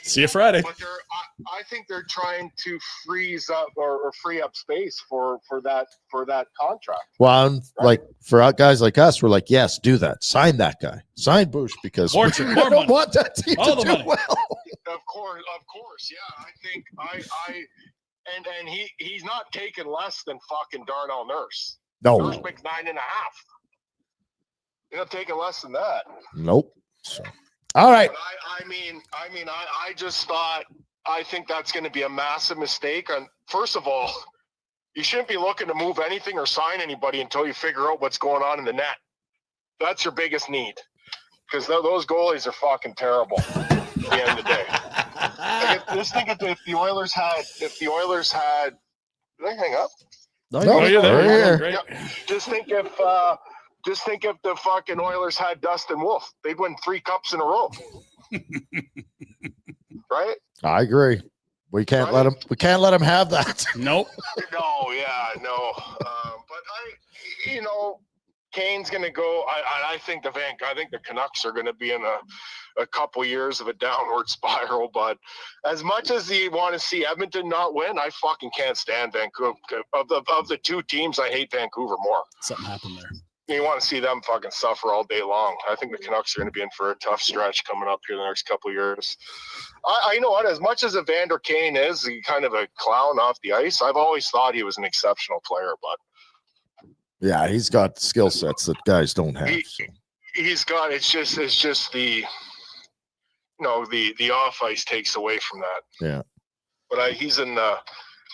See you Friday. But I think they're trying to freeze up or free up space for that contract. Well, like for guys like us, we're like, yes, do that. Sign that guy. Sign Bush because More we money. don't want that team All to the do money. well. Of course, yeah. I think and he's not taking less than fucking Darnell Nurse. No, Nurse makes 9.5. You're not taking less than that. nope. So, all right. But I just thought, I think that's going to be a massive mistake. And first of all, you shouldn't be looking to move anything or sign anybody until you figure out what's going on in the net. That's your biggest need, because those goalies are fucking terrible at the end of the day. Like, just think if the Oilers had, did I hang up? No, you're there. we're here. Great. Yeah. Just think if the fucking Oilers had Dustin Wolf, they'd win 3 cups in a row. Right? I agree. We can't let him. We can't let him have that. Nope. No, yeah, no. But Kane's going to go. I think the Canucks are going to be in a couple years of a downward spiral. But as much as you want to see Edmonton not win, I fucking can't stand Vancouver. Of the two teams, I hate Vancouver more. Something happened there. You want to see them fucking suffer all day long. I think the Canucks are going to be in for a tough stretch coming up here the next couple of years. I know what, as much as Evander Kane is kind of a clown off the ice, I've always thought he was an exceptional player, but Yeah, he's got skill sets that guys don't have. So. he's got, it's just the off ice takes away from that. Yeah. But he's in a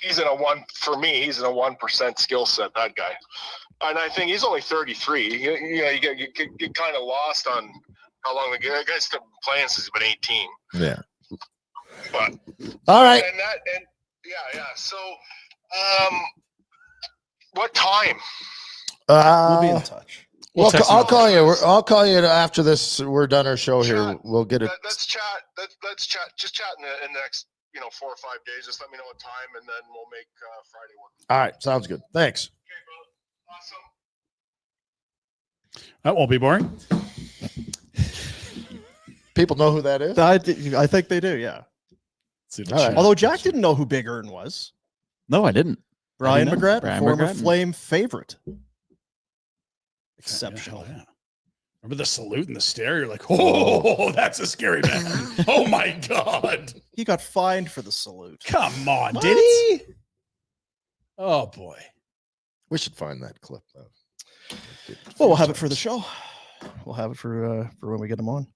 1% skill set, that guy. And I think he's only 33. You get kind of lost on how long the guy's been playing since he's been 18. Yeah. But all right. Yeah. So, what time? We'll be in touch. I'll call you. I'll call you after this. We're done our show here. We'll get it. Let's chat. Let's chat. Just chat in the next 4 or 5 days. Just let me know what time, and then we'll make Friday work. All right. Sounds good. Thanks. Okay, bro. Awesome. That won't be boring. People know who that is. I think they do. Yeah. See the All right. chat. Although Jack didn't know who Big Earn was. No, I didn't. Brian know. McGrath, Brian former McGrath. Flame favorite. Yeah, Exceptional. hell yeah. Remember the salute and the stare? You're like, oh, that's a scary man. Oh my God. He got fined for the salute. Come on, did he? Oh boy. We should find that clip though. Well, we'll have it for the show. We'll have it for when we get them on.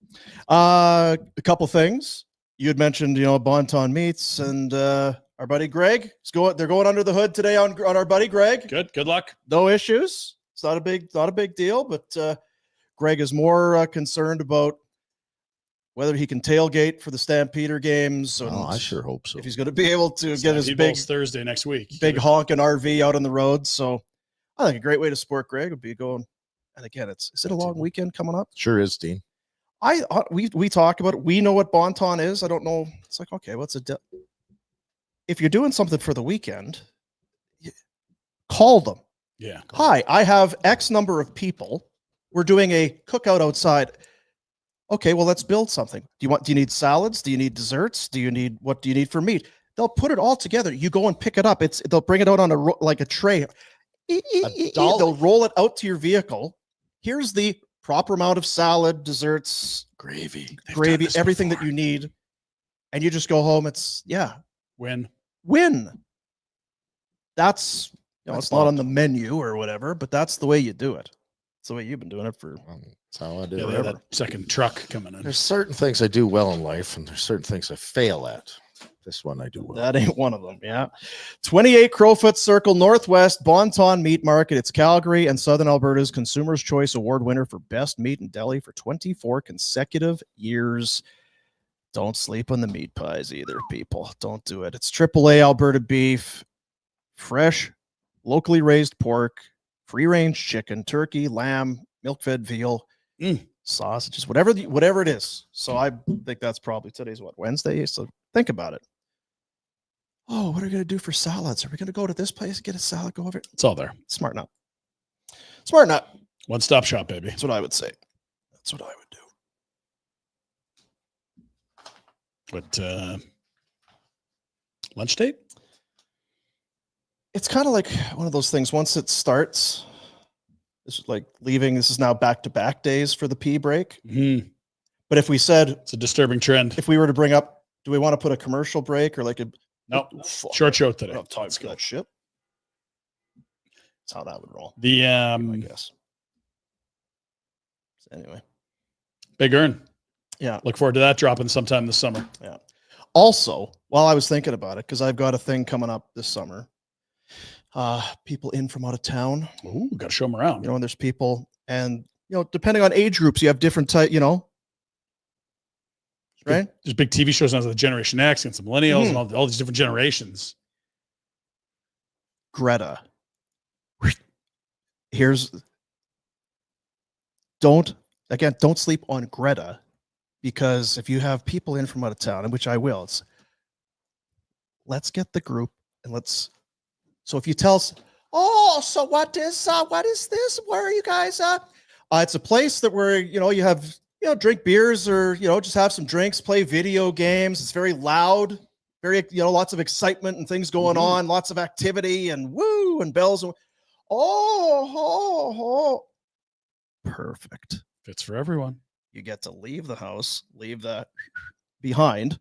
A couple things you had mentioned, Bonton Meats and our buddy Greg. They're going under the hood today on our buddy Greg. Good luck. No issues. It's not a big deal, but Greg is more concerned about whether he can tailgate for the Stampeder games. And I sure hope so. if he's going to be able to get his Stampede big Bowl's Thursday next week. big honking RV out on the road. So I think a great way to support Greg would be going. And again, is it a long weekend coming up? Sure is, Dean. We talk about it. We know what Bonton is. I don't know. It's like, okay, what's if you're doing something for the weekend, call them. Yeah. Hi, I have X number of people. We're doing a cookout outside. Okay, well, let's build something. Do you need salads? Do you need desserts? What do you need for meat? They'll put it all together. You go and pick it up. They'll bring it out on a tray. They'll roll it out to your vehicle. Here's the proper amount of salad, desserts, Gravy, everything that you need. And you just go home. It's win. That's it's not on the menu or whatever, but that's the way you do it. It's the way you've been doing it for. That's how I do Yeah, it. they have that second truck coming in. There's certain things I do well in life, and there's certain things I fail at. This one I do well. That ain't one of them. Yeah. 28 Crowfoot Circle Northwest Bonton Meat Market. It's Calgary and Southern Alberta's Consumer's Choice Award winner for best meat and deli for 24 consecutive years. Don't sleep on the meat pies either, people. Don't do it. It's AAA Alberta beef, fresh, locally raised pork, free-range chicken, turkey, lamb, milk-fed veal, sausages, whatever it is. So I think that's probably today's Wednesday. So think about it. Oh, what are we going to do for salads? Are we going to go to this place, get a salad, go over it? It's all there. Smarten up. One-stop shop, baby. That's what I would say. That's what I would do. But lunch date? It's kind of like one of those things. Once it starts, it's like leaving. This is now back-to-back days for the pee break. Mm-hmm. But if we said, It's a disturbing trend. if we were to bring up, do we want to put a commercial break or like a Nope. fuck, Short show I today. don't have time Let's for go. that shit. That's how that would roll. The I guess. So anyway, Big Earn. yeah. Look forward to that dropping sometime this summer. Also, while I was thinking about it, because I've got a thing coming up this summer, people in from out of town. Ooh, got to show them around. And there's people, and depending on age groups, you have different type. Right? There's big TV shows now, the Generation X and some millennials and all these different generations. Greta. Don't sleep on Greta, because if you have people in from out of town, and which I will, let's get the group and so if you tell us, so what is this? Where are you guys at? It's a place that where, you have, drink beers or, just have some drinks, play video games. It's very loud, very, lots of excitement and things going on, lots of activity and woo and bells. And, perfect. Fits for everyone. You get to leave the house, leave that behind,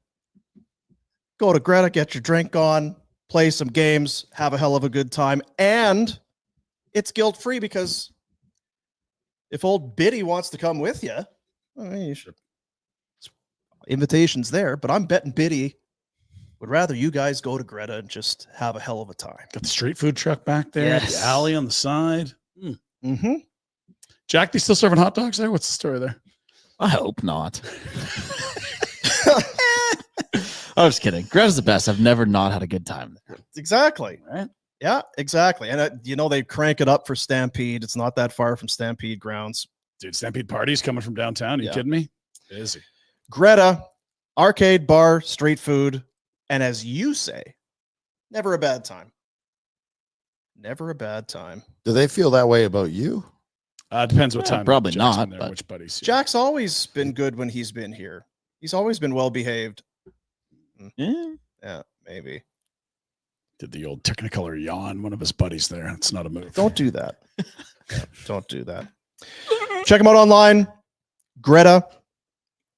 go to Greta, get your drink on, play some games, have a hell of a good time. And it's guilt-free, because if old Biddy wants to come with you, you should. Invitation's there, but I'm betting Biddy would rather you guys go to Greta and just have a hell of a time. Got the street food truck back there. Yes. The alley on the side. Mm-hmm. Jack, they still serving hot dogs there? What's the story there? I hope not. I'm just kidding. Greta's the best. I've never not had a good time there. Exactly. Right? Yeah, exactly. And they crank it up for Stampede. It's not that far from Stampede grounds. Dude, Stampede parties coming from downtown. Are you kidding me? Busy. Greta, arcade, bar, street food, and as you say, never a bad time. Never a bad time. Do they feel that way about you? Depends what time. probably Jack's not, been there, but- which buddies. Jack's always been good when he's been here. He's always been well behaved. Yeah. Yeah, maybe. Did the old Technicolor yawn, one of his buddies there. It's not a move. Don't do that. Yeah, don't do that. Check them out online. Greta.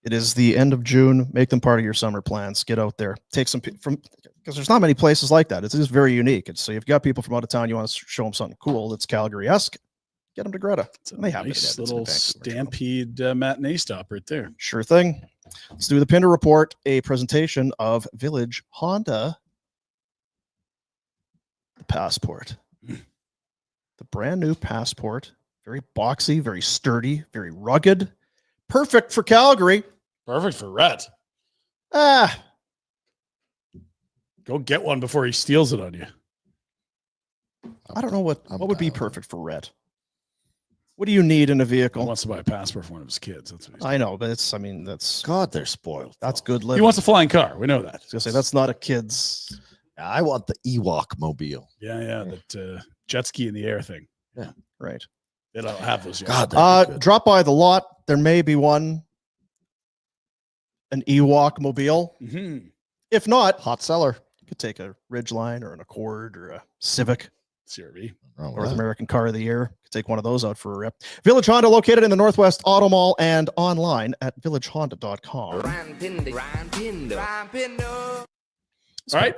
It is the end of June. Make them part of your summer plans. Get out there. Take some from because there's not many places like that. It's just very unique. And so you've got people from out of town. You want to show them something cool that's Calgary-esque. Get them to Greta. It's a They have it in nice Edmonton, little Vancouver, Toronto. Stampede matinee stop right there. Sure thing. Let's do the Pinder Report, a presentation of Village Honda. The Passport. The brand new Passport. Very boxy, very sturdy, very rugged. Perfect for Calgary. Perfect for Rhett. Ah, Go get one before he steals it on you. I don't know what I'm would be down. perfect for Red. What do you need in a He vehicle? wants to buy a passport for one of his kids. That's what he's I know, but it's, I mean, that's God, they're spoiled. good living. He wants a flying car. We know that. I was gonna say that's not a kid's. I want the Ewok mobile. Yeah, that jet ski in the air thing. Right. They don't have those yet. God, that'd be good. Drop by the lot. There may be one. An Ewok mobile. Mhm. If not, Hot seller. you could take a Ridgeline or an Accord or a Civic, CRV. Oh, North wow. American Car of the Year. Could take one of those out for a rip. Village Honda, located in the Northwest Auto Mall and online at villagehonda.com. All right.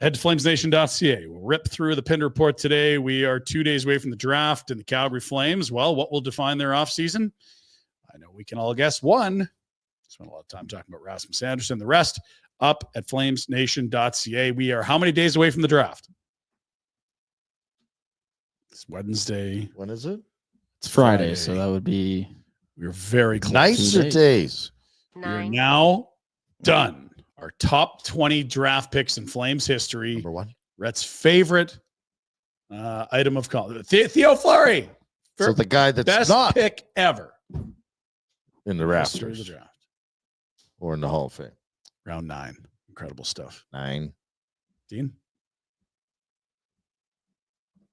Head to flamesnation.ca. We'll rip through the Pinder Report today. We are 2 days away from the draft and the Calgary Flames. Well, what will define their offseason? I know we can all guess one. Spent a lot of time talking about Rasmus Andersson. The rest up at flamesnation.ca. We are how many days away from the draft? It's Wednesday. When is it? It's Friday, Friday. so that would be We're very close. Nights or days? We're now done. Our top 20 draft picks in Flames history. Number one. Rhett's favorite item of college. Theo Fleury. So the guy that's Best not pick ever. in the History of the Raptors draft. or in the Hall of Fame. Round 9. Incredible stuff. 9. Dean?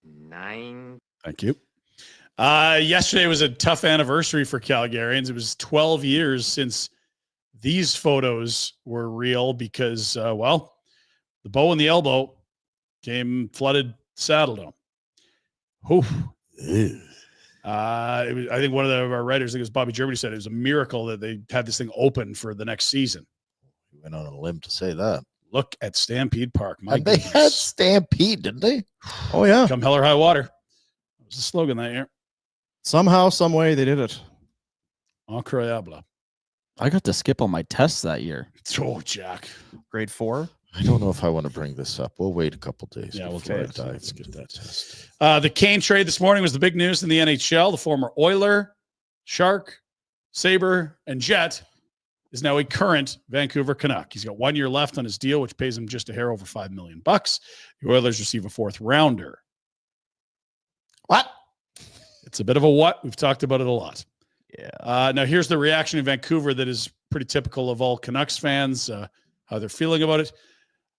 9. Thank you. Yesterday was a tough anniversary for Calgarians. It was 12 years since these photos were real because, well, the bow and the elbow came flooded Saddle Dome. I think one of our writers, I think it was Bobby Germany, said it was a miracle that they had this thing open for the next season. We went on a limb to say that. Look at Stampede Park. My And they goodness. had Stampede, didn't they? Oh, yeah. Come hell or high water. That was the slogan that year. Somehow, some way, they did it. Incroyable. I got to skip all my tests that year. Oh, Jack. Grade 4. I don't know if I want to bring this up. We'll wait a couple days. Yeah, we'll before I take it. dive Let's get into that. the test. The Kane trade this morning was the big news in the NHL. The former Oiler, Shark, Sabre, and Jet is now a current Vancouver Canuck. He's got 1 year left on his deal, which pays him just a hair over $5 million. The Oilers receive a 4th rounder. What? It's a bit of a what. We've talked about it a lot. Yeah. Now, here's the reaction in Vancouver that is pretty typical of all Canucks fans, how they're feeling about it.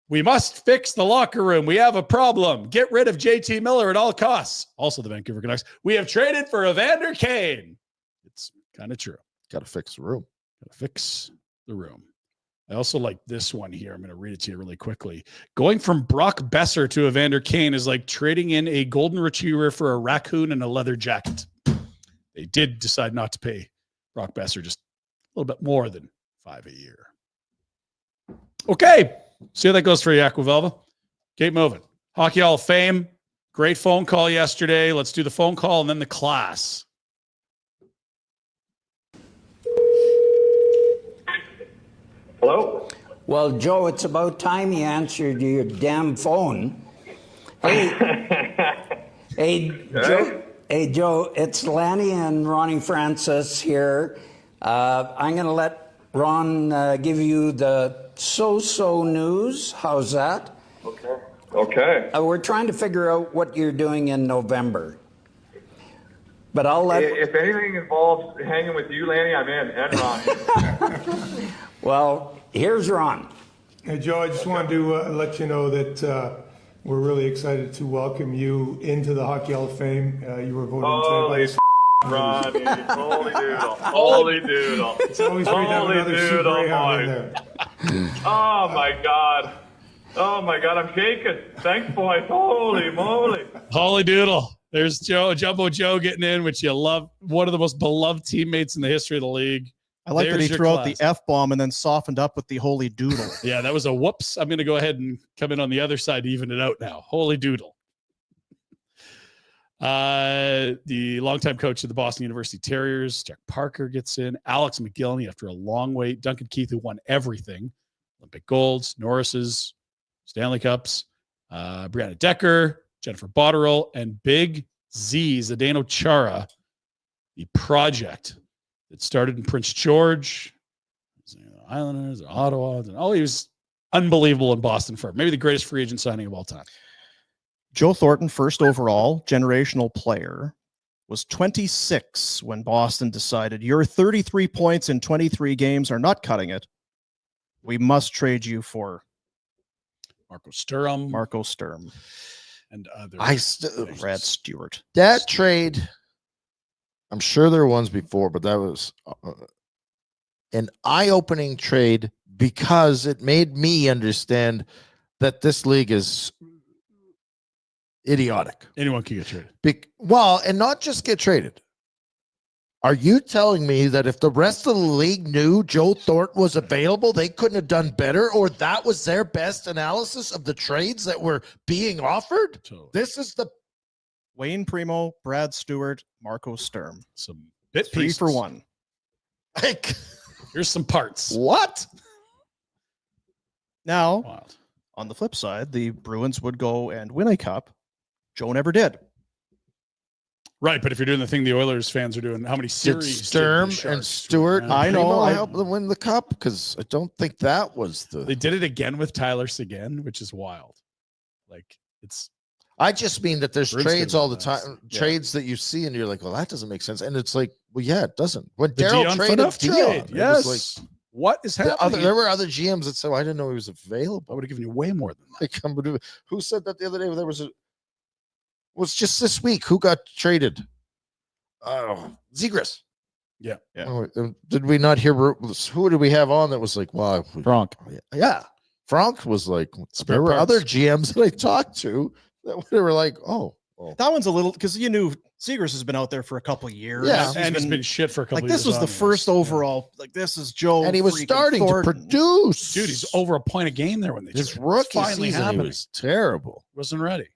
We must fix the locker room. We have a problem. Get rid of JT Miller at all costs. Also, the Vancouver Canucks. We have traded for Evander Kane. It's kind of true. Got to fix the room. Gotta fix the room. I also like this one here. I'm going to read it to you really quickly. Going from Brock Besser to Evander Kane is like trading in a golden retriever for a raccoon and a leather jacket. They did decide not to pay Brock Besser just a little bit more than $5 a year. Okay. See how that goes for you, Aquavelva. Keep moving. Hockey Hall of Fame. Great phone call yesterday. Let's do the phone call and then the class. Hello? Well, Joe, it's about time you answered your damn phone. Hey, Joe, it's Lanny and Ronnie Francis here. I'm going to let Ron give you the so-so news. How's that? Okay. We're trying to figure out what you're doing in November. But I'll let... If anything involves hanging with you, Lanny, I'm in. And Ron. Well, here's Ron. Hey, Joe, I just wanted to let you know that we're really excited to welcome you into the Hockey Hall of Fame. You were voted Holy into by Ronnie, holy doodle, holy doodle, It's always great to have holy another Super doodle, Greyhound in boy. there. Oh my God. Oh my God, I'm shaking. Thanks, boys. Holy moly. Holy doodle. There's Jumbo Joe getting in, which you love. One of the most beloved teammates in the history of the league. I like that There's he your threw out the class. F-bomb and then softened up with the holy doodle. Yeah, that was a whoops. I'm going to go ahead and come in on the other side to even it out now. Holy doodle. The longtime coach of the Boston University Terriers, Jack Parker, gets in. Alex McGillney, after a long wait. Duncan Keith, who won everything. Olympic golds, Norris's, Stanley Cups. Brianna Decker, Jennifer Botterill, and Big Z, Zdeno Chara, the project that started in Prince George, Islanders, Ottawa. And he was unbelievable in Boston for maybe the greatest free agent signing of all time. Joe Thornton, first overall, generational player, was 26 when Boston decided your 33 points in 23 games are not cutting it. We must trade you for Marco Sturm. And other Brad Stewart. That trade, I'm sure there were ones before, but that was an eye-opening trade because it made me understand that this league is idiotic. Anyone can get traded. And not just get traded. Are you telling me that if the rest of the league knew Joe Thornton was available, they couldn't have done better, or that was their best analysis of the trades that were being offered? Totally. This is the Wayne Primo, Brad Stewart, Marco Sturm. Some bit 3 pieces. for 1. Like, here's some parts. What? Now, Wild. On the flip side, the Bruins would go and win a cup. Joe never did. Right, but if you're doing the thing the Oilers fans are doing, how many did series Sturm did the Sharks and Stewart win? I know, Primo I- help them win the cup? Because I don't think that was They the. did it again with Tyler Seguin, which is wild. Like, it's I just mean that there's Bruins trades did it all the with time, us. Yeah. trades that you see, and you're like, well, that doesn't make sense. And it's like, well, yeah, it doesn't. When the Daryl Dion traded Phaneuf Dion, trade. it Yes. was like, What is happening? there were other GMs that said, well, I didn't know he was I available. would have given you way more than that. Like, who said that the other day? There was was just this week. Who got traded? Oh, Zegras. Yeah. Oh, did we not hear? Who did we have on that was like, wow, Frank. Yeah, Frank was like. Spare There were parts. other GMs that I talked to that they were like, oh, well, That one's a little because you knew Zegras has been out there for a couple of years. Yeah. And it's been shit for a couple like of this years. was the first overall. Like this is Joe, and he was freaking starting Thornton. to produce. Dude, he's over a point a game there when they His traded. rookie It's finally season. He happening. was terrible. Wasn't ready.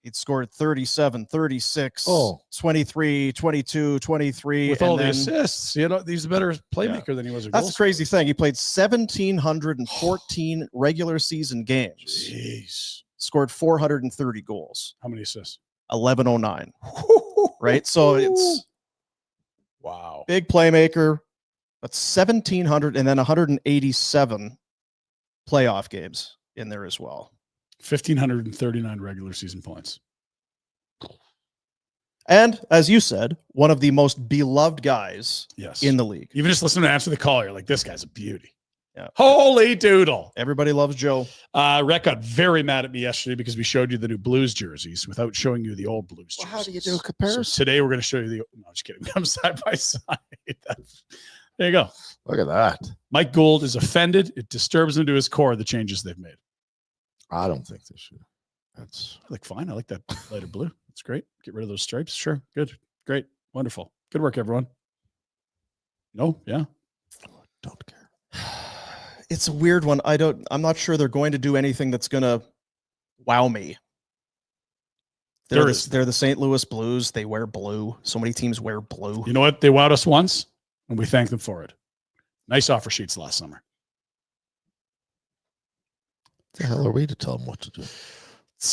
He'd scored 37, 36, Oh. 23, 22, 23. With and all the then- assists, he's a better playmaker than he was a That's goal the crazy thing. He played 1,714 regular season games. Jeez. Scored 430 goals. How many assists? 1109. Right? So it's Wow. big playmaker, but 1,700 and then 187 playoff games in there as well. 1,539 regular season points. And as you said, one of the most beloved guys Yes. in the league. Even just listening to Answer the Call, you're like, this guy's a beauty. Yeah. Holy doodle. Everybody loves Joe. Rhett got very mad at me yesterday because we showed you the new Blues jerseys without showing you the old Blues jerseys. Well, how do you do a comparison? So today we're going to show you the. No, I'm just kidding. Come side by side. There you go. Look at that. Mike Gould is offended. It disturbs him to his core, the changes they've made. I don't think they should. That's I like fine. I like that lighter blue. It's great. Get rid of those stripes. Sure. Good. Great. Wonderful. Good work, everyone. No, yeah. don't care. It's a weird one. I'm not sure they're going to do anything that's going to wow me. They're the St. Louis Blues. They wear blue. So many teams wear blue. You know what? They wowed us once, and we thank them for it. Nice offer sheets last summer. The hell are we to tell them what to do?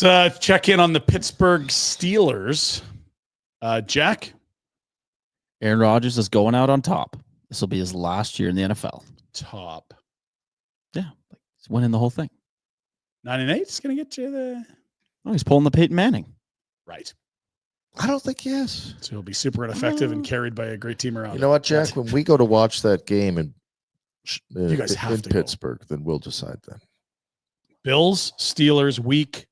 Let's check in on the Pittsburgh Steelers. Jack? Aaron Rodgers is going out on top. This will be his last year in the NFL. Top. Yeah. He's winning the whole thing. 9-8 is going to get you the... Oh, he's pulling the Peyton Manning. Right. I don't think he is. So he'll be super ineffective and carried by a great team around You know what, Jack? When we go to watch that game in You guys have in to go. Pittsburgh, then we'll decide then. Bills, Steelers, week.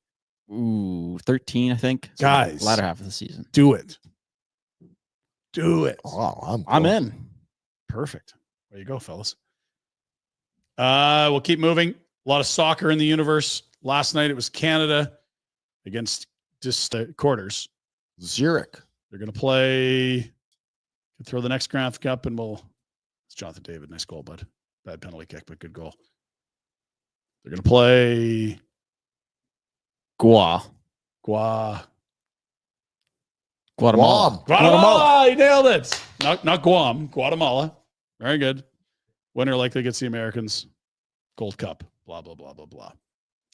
Ooh, 13, I think. So Guys. latter half of the season. Do it. do it. Oh, I'm in. Perfect. There you go, fellas. We'll keep moving. A lot of soccer in the universe. Last night it was Canada against just quarters. Zurich. They're going to play. Throw the next graphic up, and it's Jonathan David. Nice goal, bud. Bad penalty kick, but good goal. They're going to play Guatemala. Guatemala. You nailed it. Not Guam. Guatemala. Very good. Winner likely gets the Americans. Gold Cup. Blah, blah, blah, blah, blah.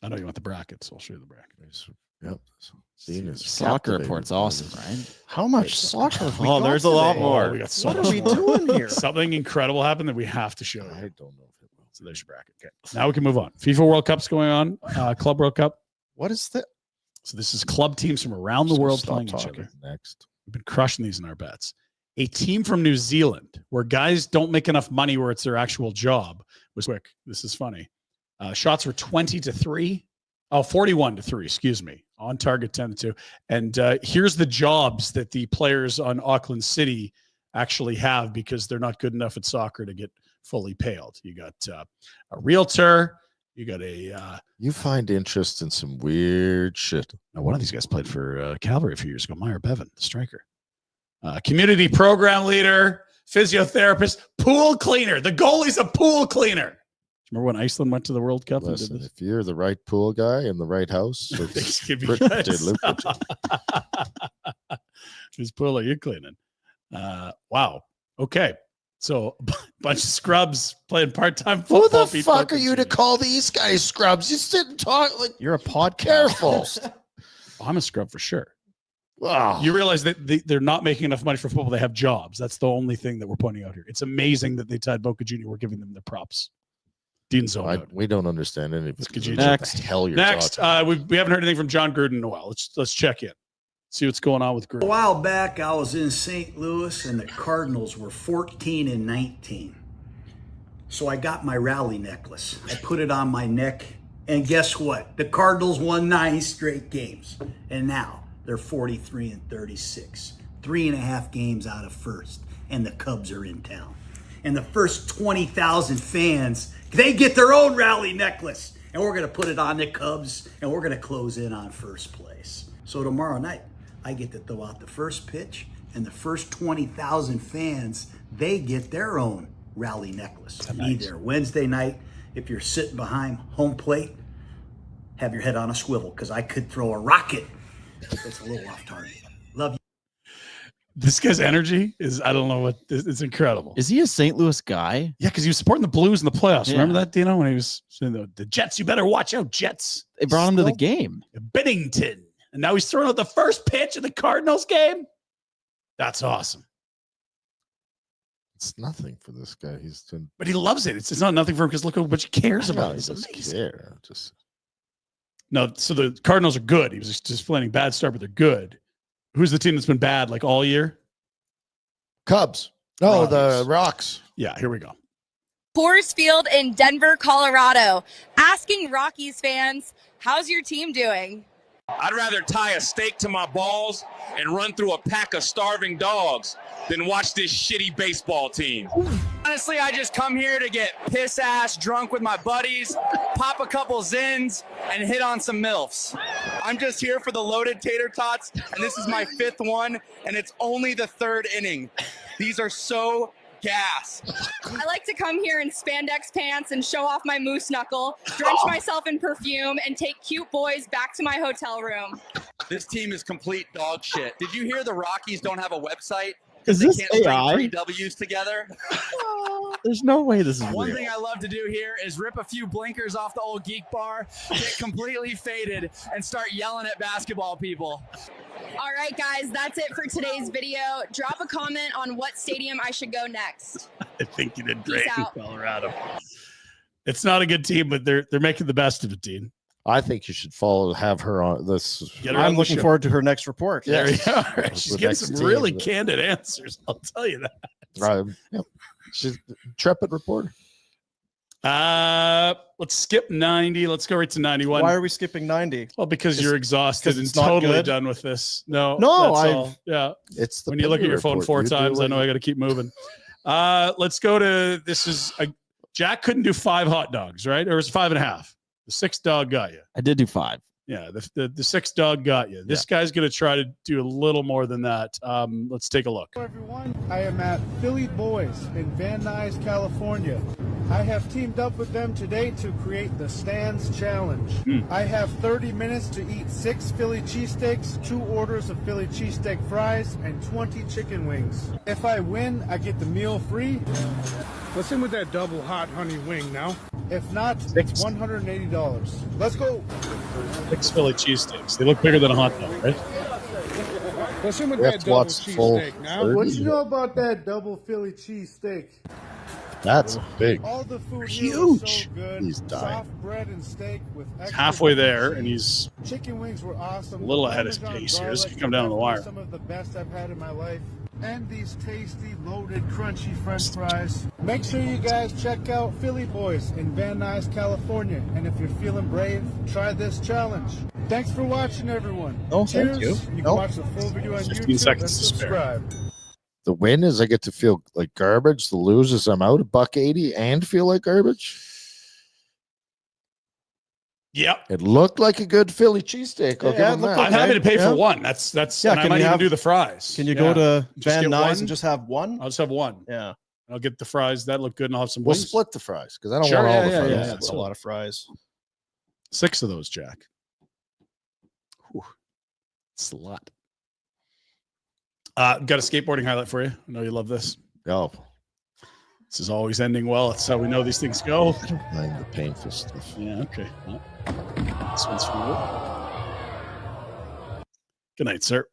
I know you want the brackets, so I'll show you the brackets. Yep. Soccer report's awesome, right? How much soccer? Oh, there's a lot more. We got so What much are we more. doing here? Something incredible happened that we have to show you. I don't know if it will. So there's your bracket. Okay. Now we can move on. FIFA World Cup's going on. Club World Cup. What is that? So this is club teams from around the world playing each other. Next. We've been crushing these in our bets. A team from New Zealand where guys don't make enough money where it's their actual job was quick. This is funny. Shots were 20-3. Oh, 41-3, excuse me. On target 10-2. And here's the jobs that the players on Auckland City actually have because they're not good enough at soccer to get fully paid. You got a realtor. You got a... you find interest in some weird shit. Now, one of these guys played for Calgary a few years ago. Meyer Bevan, the striker. Community program leader, physiotherapist, pool cleaner. The goalie's a pool cleaner. Remember when Iceland went to the World Cup? Listen, if you're the right pool guy in the right house, Things can be pretty good. lucrative. Whose pool are you cleaning? Wow. Okay. So a bunch of scrubs playing part-time football. Who the fuck are you to call these guys scrubs? You sit and talk like You're a podcast. careful. I'm a scrub for sure. Wow. You realize that they're not making enough money for football. They have jobs. That's the only thing that we're pointing out here. It's amazing that they tied Boca Junior. We're giving them their props. Dean Zone. We don't understand any of this. Next. What the hell you're Next, talking. we haven't heard anything from John Gruden in a while. Let's check in. See what's going on with Gruden. A while back, I was in St. Louis, and the Cardinals were 14-19. So I got my rally necklace. I put it on my neck, and guess what? The Cardinals won 9 straight games, and now they're 43-36, 3.5 games out of first, and the Cubs are in town. And the first 20,000 fans, they get their own rally necklace, and we're going to put it on the Cubs, and we're going to close in on first place. So tomorrow night, I get to throw out the first pitch, and the first 20,000 fans, they get their own rally necklace. Be there Wednesday night. If you're sitting behind home plate, have your head on a swivel, because I could throw a rocket. It's a little off target. Love you. This guy's energy is, I don't know what, it's incredible. Is he a St. Louis guy? Yeah, because he was supporting the Blues in the playoffs. Yeah. Remember that, Dino, when he was saying the Jets, you better watch out, Jets. They brought him to the game. Bennington. And now he's throwing out the first pitch of the Cardinals game. That's awesome. It's nothing for this guy. But he loves it. It's not nothing for him because look how much he cares about it. He It's doesn't amazing. care. No, so the Cardinals are good. He was just explaining bad start, but they're good. Who's the team that's been bad like all year? Cubs. Oh, the Rocks. Yeah, here we go. Coors Field in Denver, Colorado. Asking Rockies fans, how's your team doing? I'd rather tie a stake to my balls and run through a pack of starving dogs than watch this shitty baseball team. Honestly, I just come here to get piss-ass drunk with my buddies, pop a couple zins, and hit on some MILFs. I'm just here for the loaded tater tots, and this is my 5th one, and it's only the 3rd inning. These are so gas. I like to come here in spandex pants and show off my moose knuckle, drench myself in perfume, and take cute boys back to my hotel room. This team is complete dog shit. Did you hear the Rockies don't have a website? Is They this can't string AI? 3 W's together. There's no way this is One real. thing I love to do here is rip a few blinkers off the old geek bar, get completely faded, and start yelling at basketball people. All right, guys, that's it for today's video. Drop a comment on what stadium I should go next. I think you did great Peace in out. Colorado. It's not a good team, but they're making the best of it, Dean. I think you should have her on this. Get her on I'm the looking show. forward to her next report. There you Yes. are. She's The getting next some team really that- candid answers. I'll tell you that. Yep. She's a intrepid reporter. Let's skip 90. Let's go right to 91. Why are we skipping 90? Well, because you're exhausted and it's not totally good? done with this. No, No, that's all. Yeah. It's the When you look at Pinder your phone Report. 4 You do times, I what know you- I got to keep moving. Let's go to Jack couldn't do 5 hot dogs, right? Or it was 5.5. The 6 dog got you. I did do 5. Yeah, the 6 dog got you. This guy's going to try to do a little more than that. Let's take a look. Hello, everyone. I am at Philly Boys in Van Nuys, California. I have teamed up with them today to create the Stands Challenge. I have 30 minutes to eat 6 Philly cheesesteaks, 2 orders of Philly cheesesteak fries, and 20 chicken wings. If I win, I get the meal free. Let's in with that double hot honey wing now. If not, it's $180. Let's go. 6 Philly cheesesteaks. They look bigger than a hot dog, right? Let's in with We have that to double watch the full cheesesteak now. 30. What you know about that double Philly cheesesteak? That's big. All the food Huge. Here is so good. He's dying. Soft bread and steak with extra Halfway cheese. there, and he's Chicken wings were awesome. a little ahead of his Parmesan pace here. This garlic could come down to the were wire. Some of the best I've had in my life. And these tasty, loaded, crunchy French fries. Make sure you guys check out Philly Boys in Van Nuys, California. And if you're feeling brave, try this challenge. Thanks for watching, everyone. Oh, Cheers. thank you. You can No. watch the full video on 15 YouTube seconds and to spare. subscribe. The win is I get to feel like garbage. The lose is I'm out $1.80 and feel like garbage. Yep. It looked like a good Philly cheesesteak. I'll Yeah, give it him looked that. I'm happy to pay Yeah. for one. That's Yeah, and I can might you even have- do the fries. Can you Yeah. go to Just Van get Nuys one? and just have one? I'll just have one. Yeah. I'll get the fries. That look good, and I'll have some We'll wings. split the fries because I don't Sure, want all the yeah, fries. yeah. That's a lot of fries. 6 of those, Jack. Whew. It's a lot. Got a skateboarding highlight for you. I know you love this. Oh, This is always ending well. That's how we know these things go. I don't mind the painful stuff. Yeah, okay. Well, this one's for you. Good night, sir.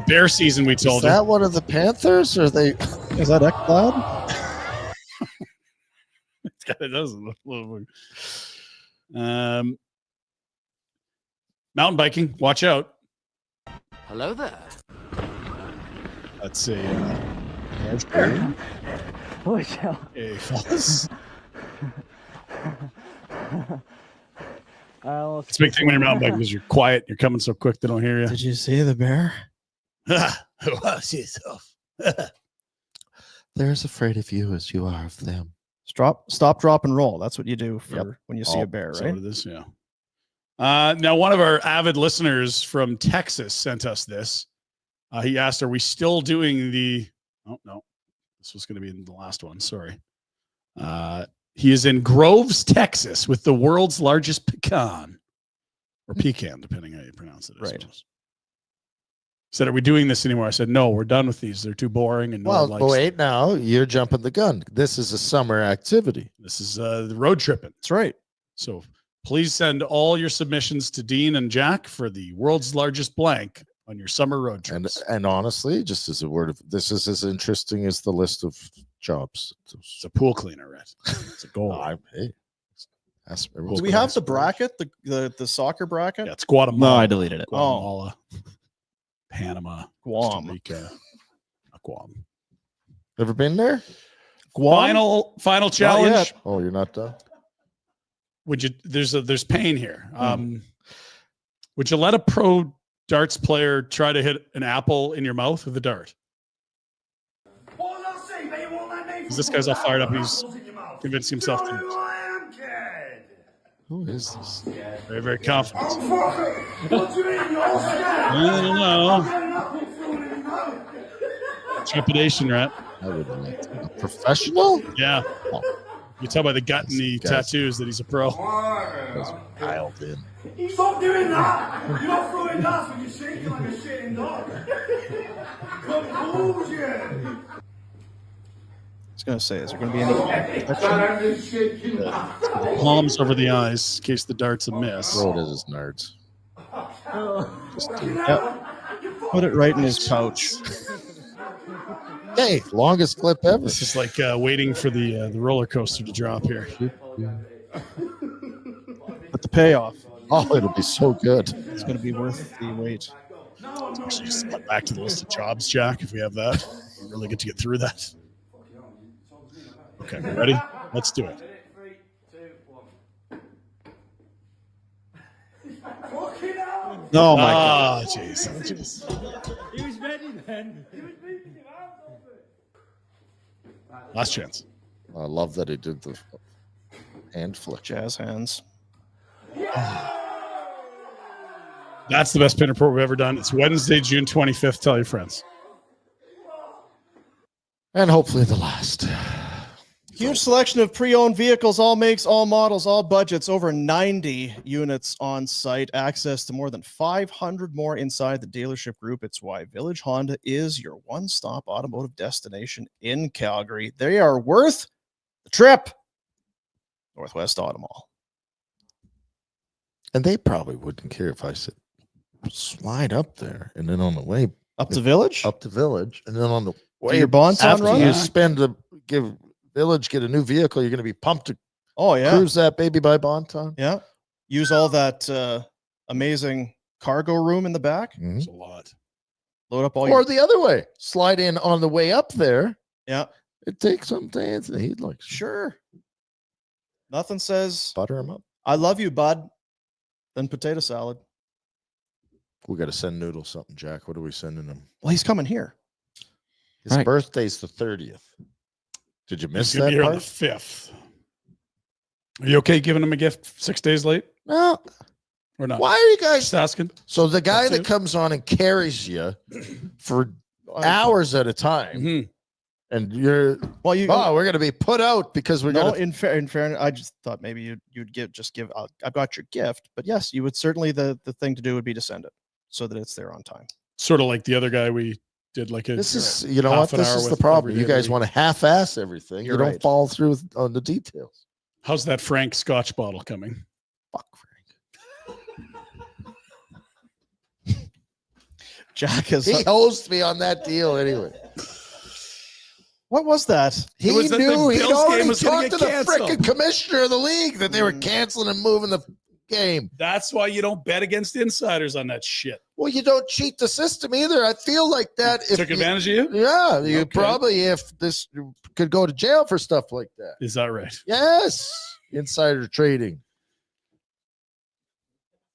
Bear season, we Is told that you. one of the Panthers? Or are they? Is that Ekblad? It does look a little weird. Mountain biking, watch out. Hello there. That's a Watch out. false. I almost It's a big thing when you're mountain biking because you're quiet. You're coming so quick they don't hear you. Did you see the bear? Watch yourself. They're as afraid of you as you are of them. Stop, drop, and roll. That's what you do for when you see a bear, Is that right? what it is? Yeah. Now, one of our avid listeners from Texas sent us this. He asked, "Are we still doing the?" Oh no, this was going to be in the last one. Sorry. He is in Groves, Texas, with the world's largest pecan, or pecan, depending how you pronounce it. I Right. suppose. He said, "Are we doing this anymore?" I said, "No, we're done with these. They're too boring." And no Well, one likes but wait, now you're jumping the gun. This is a summer activity. This is the road tripping. That's right. So please send all your submissions to Dean and Jack for the world's largest blank on your summer road trips. And honestly, just as a word of this is as interesting as the list of jobs. It's a pool cleaner, right? It's a goal. Hey, Do we have the bracket, the soccer bracket? Yeah, it's Guatemala. No, I deleted it. Guatemala, Panama, Guam. Costa Rica, Guam. Ever been there? Guam. Final challenge. yet. Oh, you're not done. Would you? There's pain here. Would you let a pro darts player try to hit an apple in your mouth with a dart? Because this guy's all fired up. He's convincing himself to. Who is this? Very, very confident. What do you mean, you're I don't know. Trepidation, right? I would like a professional. Yeah. You tell by the gut and the Guys. tattoos that he's a pro. That's dialed in. Stop doing that! You're not throwing that when you're shaking like a shitting dog. Conclusion! I was going to say, is there going to be any Palms over the eyes in case the dart's a miss. Throw it at his nerds. Put it right in his pouch. Hey, longest clip ever. This is like waiting for the roller coaster to drop here. But the payoff, Oh, it'll be so good. it's going to be worth the wait. Actually, just cut back to the list of jobs, Jack, if we have that. We really get to get through that. Okay, ready? Let's do it. Oh my God. Jeez. He was ready then. He was making it out. Last chance. I love that he did the hand flick. Jazz hands. That's the best Pinder Report we've ever done. It's Wednesday, June 25th. Tell your friends. And hopefully the last. Huge selection of pre-owned vehicles, all makes, all models, all budgets, over 90 units on site, access to more than 500 more inside the dealership group. It's why Village Honda is your one-stop automotive destination in Calgary. They are worth the trip. Northwest Auto Mall. And they probably wouldn't care if I said slide up there and then on the way up to Village, and then on the way your bonds on after run? you give Village, get a new vehicle, you're going to be pumped to cruise that baby by Bonton. Yeah. Use all that amazing cargo room in the back. It's a lot. Load up all Or the other way, slide in on the way up there. Yeah. It takes some to Anthony. He'd like sure. Nothing says butter him up. I love you, bud. Then potato salad. We got to send Noodles something, Jack. What are we sending him? Well, he's coming here. His birthday's the 30th. Did you miss He's gonna that be here on part? the 5th. Are you okay giving him a gift 6 days late? No. Or not? Why are you guys Just asking? So the guy That's that it. comes on and carries you for hours at a time, and you're well, we're going to be put out because we're no. going to. In fairness, I just thought maybe you'd give. I've got your gift, but yes, you would certainly the thing to do would be to send it so that it's there on time. Sort of like the other guy we did like a. This is, you know what? This is the problem. You guys want to half-ass everything. You're You don't right. follow through on the details. How's that Frank Scotch bottle coming? Jack is. He hosed me on that deal anyway. What was that? He was that the knew. He'd Bills game already was gonna talked to get the canceled. freaking commissioner of the league that they were canceling and moving the game. That's why you don't bet against insiders on that shit. Well, you don't cheat the system either. I feel like that. If Took advantage of you? Yeah, you Okay. probably, if this could go to jail for stuff like that. Is that right? Yes, insider trading.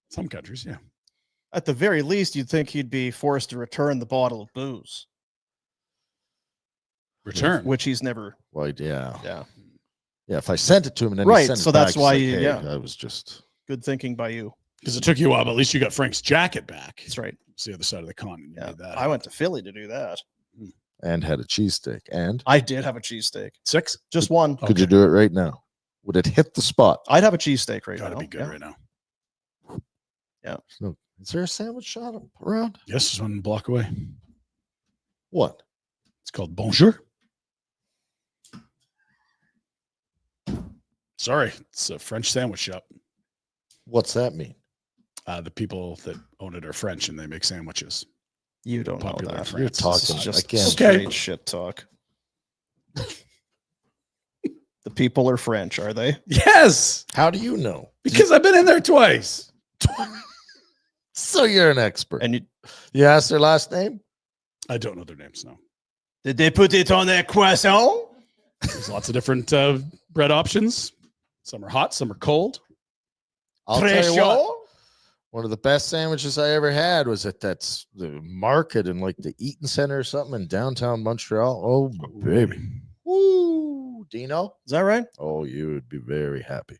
Some countries, yeah. At the very least, you'd think he'd be forced to return the bottle of booze. Return, which he's never. Well, yeah. Yeah. If I sent it to him and then he Right, sent so it back, that's it's why like, you- hey, yeah. I was just Good thinking by you. Because it took you a while, but at least you got Frank's jacket back. That's right. It's the other side of the continent. You made that. I went to Philly to do that. and had a cheesesteak. And I did have a cheesesteak. 6? Just one. could you do it right now? Would it hit the spot? I'd have a cheesesteak right Gotta now. be good right now. Yeah. No, is there a sandwich shop around? Yes, there's one block away. What? It's called Bonjour. Sorry, it's a French sandwich shop. What's that mean? The people that own it are French and they make sandwiches. You don't know Popular in that. France. You're talking This is just again. straight shit talk. The people are French, are they? Yes. How do you know? Because I've been in there twice. So you're an expert. And you asked their last name? I don't know their names, no. Did they put it on their croissant? There's lots of different bread options. Some are hot, some are cold. I'll tell you what. One of the best sandwiches I ever had was at the market in like the Eaton Center or something in downtown Montreal. Oh, baby. Woo. Dino? Is that right? Oh, you would be very happy.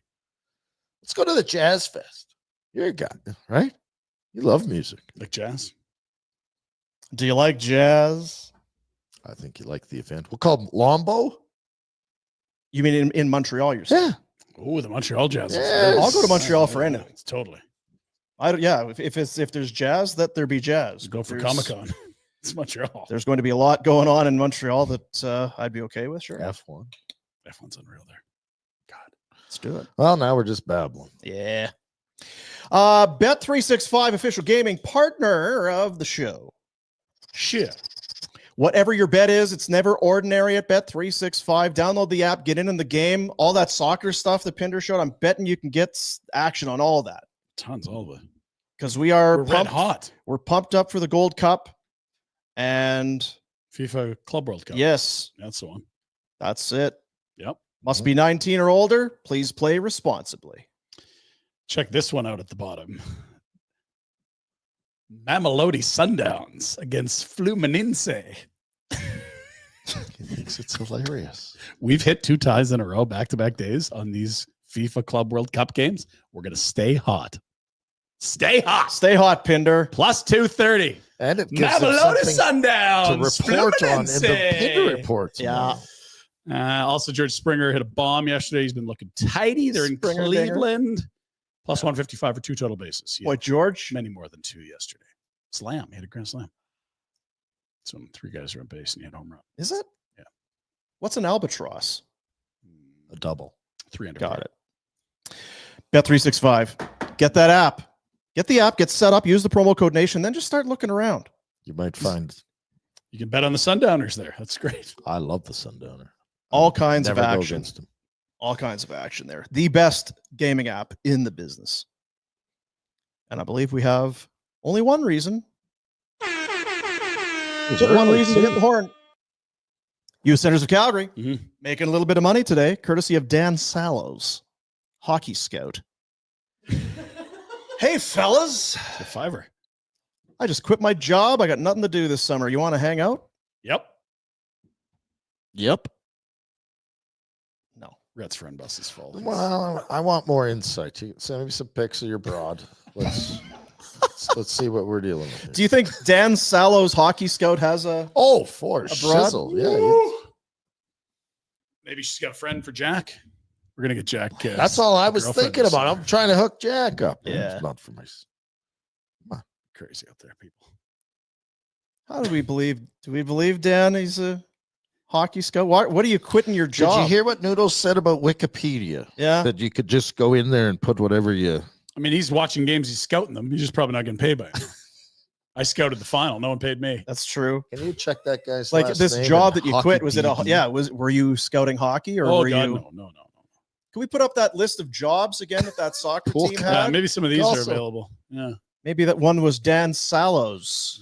Let's go to the Jazz Fest. You're a guy, right? You love music. Like jazz? Do you like jazz? I think you like the event. We'll call them Lombo. You mean in Montreal, you're saying? Yeah. Oh, the Montreal Jazz. Yes. I'll go to Montreal for anything. Totally. If there's jazz, let there be jazz. Go for There's- Comic-Con. It's Montreal. There's going to be a lot going on in Montreal that I'd be okay with. Sure. F1. F1's unreal there. Let's do it. Well, now we're just babbling. Yeah. Bet365 official gaming partner of the show. Shit. Whatever your bet is, it's never ordinary at Bet365. Download the app, get in the game. All that soccer stuff that Pinder showed, I'm betting you can get action on all of that. Tons, all of it. Because we're red pumped, hot. We're pumped up for the Gold Cup. And FIFA Club World Cup. yes, That's the one. that's it. Yep. Must be 19 or older. Please play responsibly. Check this one out at the bottom. Mamelodi Sundowns against Fluminense. He thinks it's hilarious. We've hit 2 ties in a row, back-to-back days on these FIFA Club World Cup games. We're going to stay hot. Stay hot. Stay hot, Pinder. Plus 230. And it gives Mamelodi them Sundowns to report on in the Fluminense. Pinder Report. Yeah. Also, George Springer hit a bomb yesterday. He's been looking tidy. They're in Springer Cleveland. Plus 155 for 2 total bases. Boy, George. Many more than 2 yesterday. Slam. He had a grand slam. So 3 guys are on base and he had a home run. Is it? Yeah. What's an albatross? A double. 300. Got it. Bet365. Get that app. Get the app, get set up, use the promo code NATION, then just start looking around. You might find. You can bet on the Sundowners there. That's great. I love the Sundowner. All kinds of Never go action. against him. All kinds of action there. The best gaming app in the business. And I believe we have only one reason. One reason to hit the horn. Youth Centers of Calgary making a little bit of money today, courtesy of Dan Sallows, hockey scout. Hey, fellas. The $5. I just quit my job. I got nothing to do this summer. You want to hang out? Yep. Yep. No. Rhett's friend Bus's fault. Well, I want more insight. Send me some pics of your broad. Let's see what we're dealing with here. Do you think Dan Sallows, hockey scout, has a for a broad? shizzle? Yeah. Maybe she's got a friend for Jack. We're gonna get Jack. That's all I was girlfriend thinking this about. summer. I'm trying to hook Jack up. Yeah. It's not for my. Crazy out there, people. How do we believe? Do we believe Dan? He's a hockey scout. What are you quitting your job? Did you hear what Noodles said about Wikipedia? Yeah. That you could just go in there and put whatever you. I mean, he's watching games. He's scouting them. He's just probably not getting paid by it. I scouted the final. No one paid me. That's true. Can you check that guy's Like last this name job and that you hockey quit, was it a BD? were you scouting hockey or Oh were God, you no. Can we put up that list of jobs again that soccer Cool. team had? Maybe some of these Also- are available. Yeah. Maybe that one was Dan Sallows.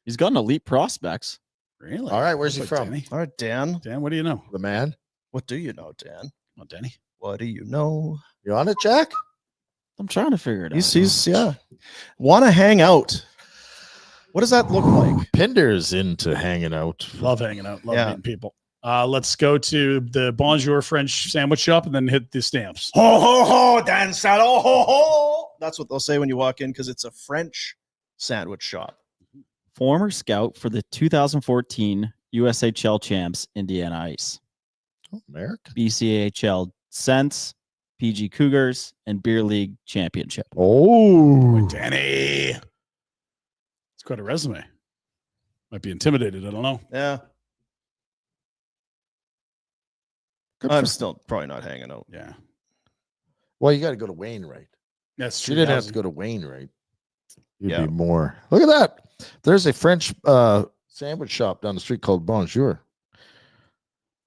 He's got an elite prospects. Really? All right, where's he Looks like from? Danny. All right, Dan. Dan, what do you know? The man. What do you know, Dan? Oh, Danny. What do you know? You on it, Jack? I'm trying to figure it out. He's want to hang out. What does that look like? Pinder's into hanging out. Love hanging out. Love Yeah. meeting people. Let's go to the Bonjour French sandwich shop and then hit the stamps. Ho ho ho, Dan Sallow, ho ho. That's what they'll say when you walk in because it's a French sandwich shop. Former scout for the 2014 USHL champs, Indiana Ice. Oh, America. BCHL Sents, PG Cougars, and Beer League Championship. Oh, Danny. It's quite a resume. Might be intimidated. I don't know. Yeah. I'm still probably not hanging out. Yeah. Well, you got to go to Wainwright. That's You true. didn't have Housing. to go to Wainwright. You'd Yeah. be more. Look at that. There's a French sandwich shop down the street called Bonjour.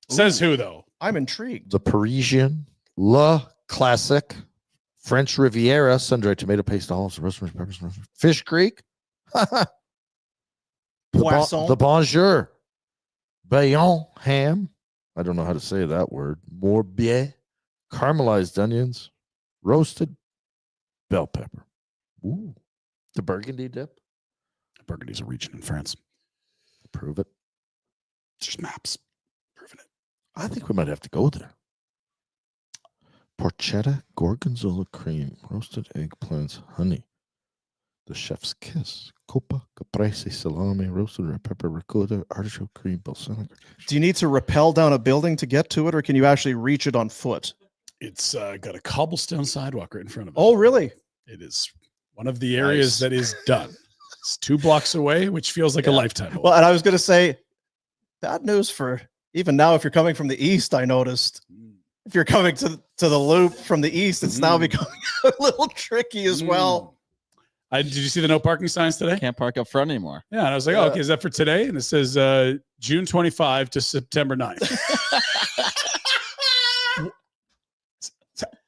Says who, though? I'm intrigued. The Parisian, Le Classic, French Riviera, sun-dried tomato paste, olives, rosemary, peppers, Fish Creek. Poisson. The Bonjour. Bayonne ham. I don't know how to say that word. Morbier. Caramelized onions. Roasted bell pepper. Ooh. The burgundy dip. Burgundy's a region in France. Prove it. There's maps proving it. I think we might have to go there. Porchetta, gorgonzola cream, roasted eggplants, honey. The chef's kiss. Coppa, caprese, salami, roasted red pepper, ricotta, artichoke cream, balsamic. Do you need to rappel down a building to get to it, or can you actually reach it on foot? It's got a cobblestone sidewalk right in front of it. Oh, really? It is one of the areas that is done. It's 2 blocks away, which feels like a lifetime away. Well, and I was going to say, bad news for even now. If you're coming from the east, I noticed. If you're coming to the loop from the east, it's now becoming a little tricky as well. Did you see the no parking signs today? Can't park up front anymore. Yeah, and I was like, oh, okay, is that for today? And it says June 25 to September 9th.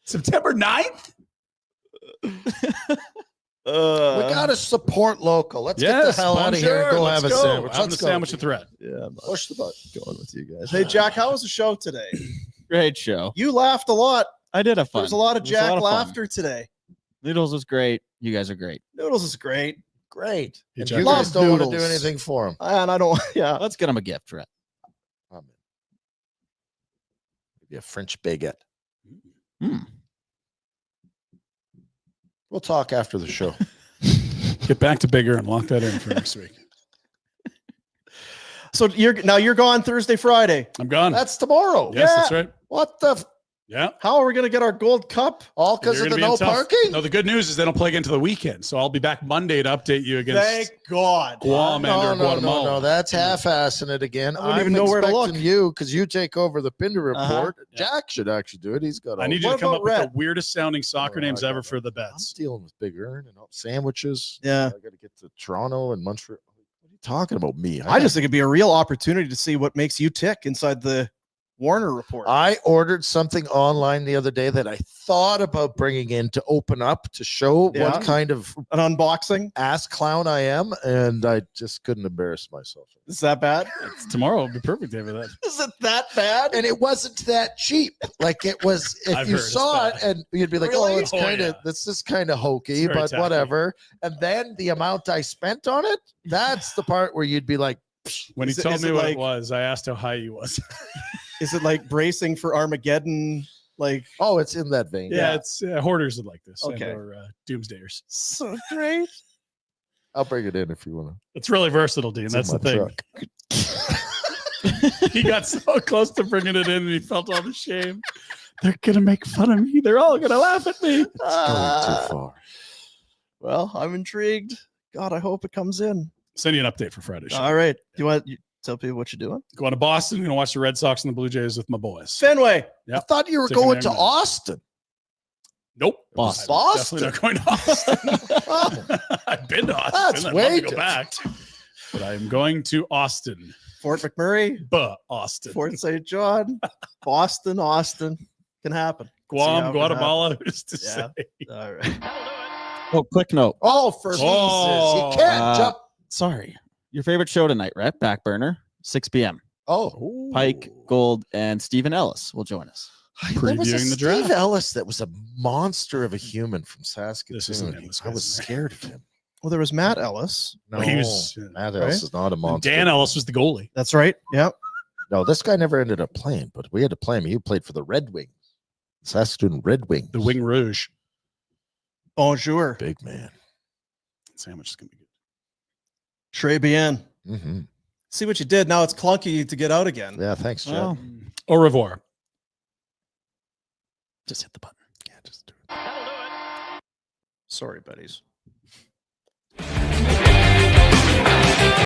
September 9th? We got to support local. Let's get the hell out of here and go have a sandwich. Have the Let's go. sandwich with Red. Yeah, I'm Push the button. going with you guys. Hey, Jack, how was the show today? Great show. You laughed a lot. I did have fun. There's a lot of It was Jack lot of fun. laughter today. Noodles was great. You guys are great. Noodles is great. Great. And Jack. you guys don't want to do Noodles. anything for him. And I don't. Yeah. Let's get him a gift, Rhett. Maybe a French baguette. Mm. We'll talk after the show. Get back to bigger and lock that in for next week. So you're gone Thursday, Friday. I'm gone. That's tomorrow. Yes, Yeah. that's right. What the? Yeah. How are we going to get our gold cup? All because You're of the gonna be no in tough- parking? No, the good news is they don't play again to the weekend. So I'll be back Monday to update you against Thank God. Guam and Guatemala. No, that's half-assing it again. I don't even know where to look. You, because you take over the Pinder Report. Uh-huh. Jack should actually do it. He's got all I need you What to come about up with Red? the weirdest sounding soccer Oh, names I ever got for the I'm bets. dealing with Big Earn and sandwiches. Yeah. I got to get to Toronto and Montreal. What are you talking about me? I just think it'd be a real opportunity to see what makes you tick inside the Warner Report. I ordered something online the other day that I thought about bringing in to open up to show Yeah. what kind of An unboxing. ass clown I am, and I just couldn't embarrass myself. Is that bad? Tomorrow would be perfect day for that. Is it that bad? And it wasn't that cheap. Like it was, if I've you heard it's saw it, bad. and you'd be like, Really? "Oh, it's Oh, kind of yeah. this is kind of hokey, It's very but tacky. whatever." And then the amount I spent on it—that's the part where you'd be like, When Is he it- told is me it what like- it was, I asked how high he was. Is it like bracing for Armageddon? Like, "Oh, it's in that vein." yeah, it's hoarders would like this. Okay. Or doomsdayers. so great. I'll bring it in if you want to. It's really versatile, Dean. That's the thing. He got so close to bringing it in and he felt all the shame. They're going to make fun of me. They're all going to laugh at me. Going too far. Well, I'm intrigued. God, I hope it comes in. Send you an update for Friday. All right. You want to tell people what you're doing? Going to Boston. Going to watch the Red Sox and the Blue Jays with my boys. Fenway. I thought you were Taking going their to man. Austin. Nope. Boston. I'm definitely not going to Austin. I've been to Austin. That's I'd way love to go different. back. But I'm going to Austin. Fort McMurray. Austin. Fort St. John. Boston. Austin. Can happen. See how Guam, it can Guatemala. Who's to Yeah. say? All right. Oh, quick note. Oh, for Jesus! Oh. You can't jump. Sorry. Your favorite show tonight, right? Backburner, 6 p.m. Oh, Pike, Gold, and Stephen Ellis will join us. there was a Previewing the Steve draft. Ellis that was a monster of a human from Saskatoon. This isn't him. This I was guy's in scared of him. Well, there was Matt Ellis. No, Well, he was- Matt Ellis is not a And monster. Dan Ellis was the goalie. That's right. Yep. No, this guy never ended up playing, but we had to play him. He played for the Red Wings, Saskatoon Red Wings. The Wing Rouge. Bonjour. Big man. Sandwich is going to be good. Très bien. Mm-hmm. See what you did. Now it's clunky to get out again. Yeah, thanks, Chad. Well, Au revoir. just hit the button. Yeah, just do it. Sorry, buddies.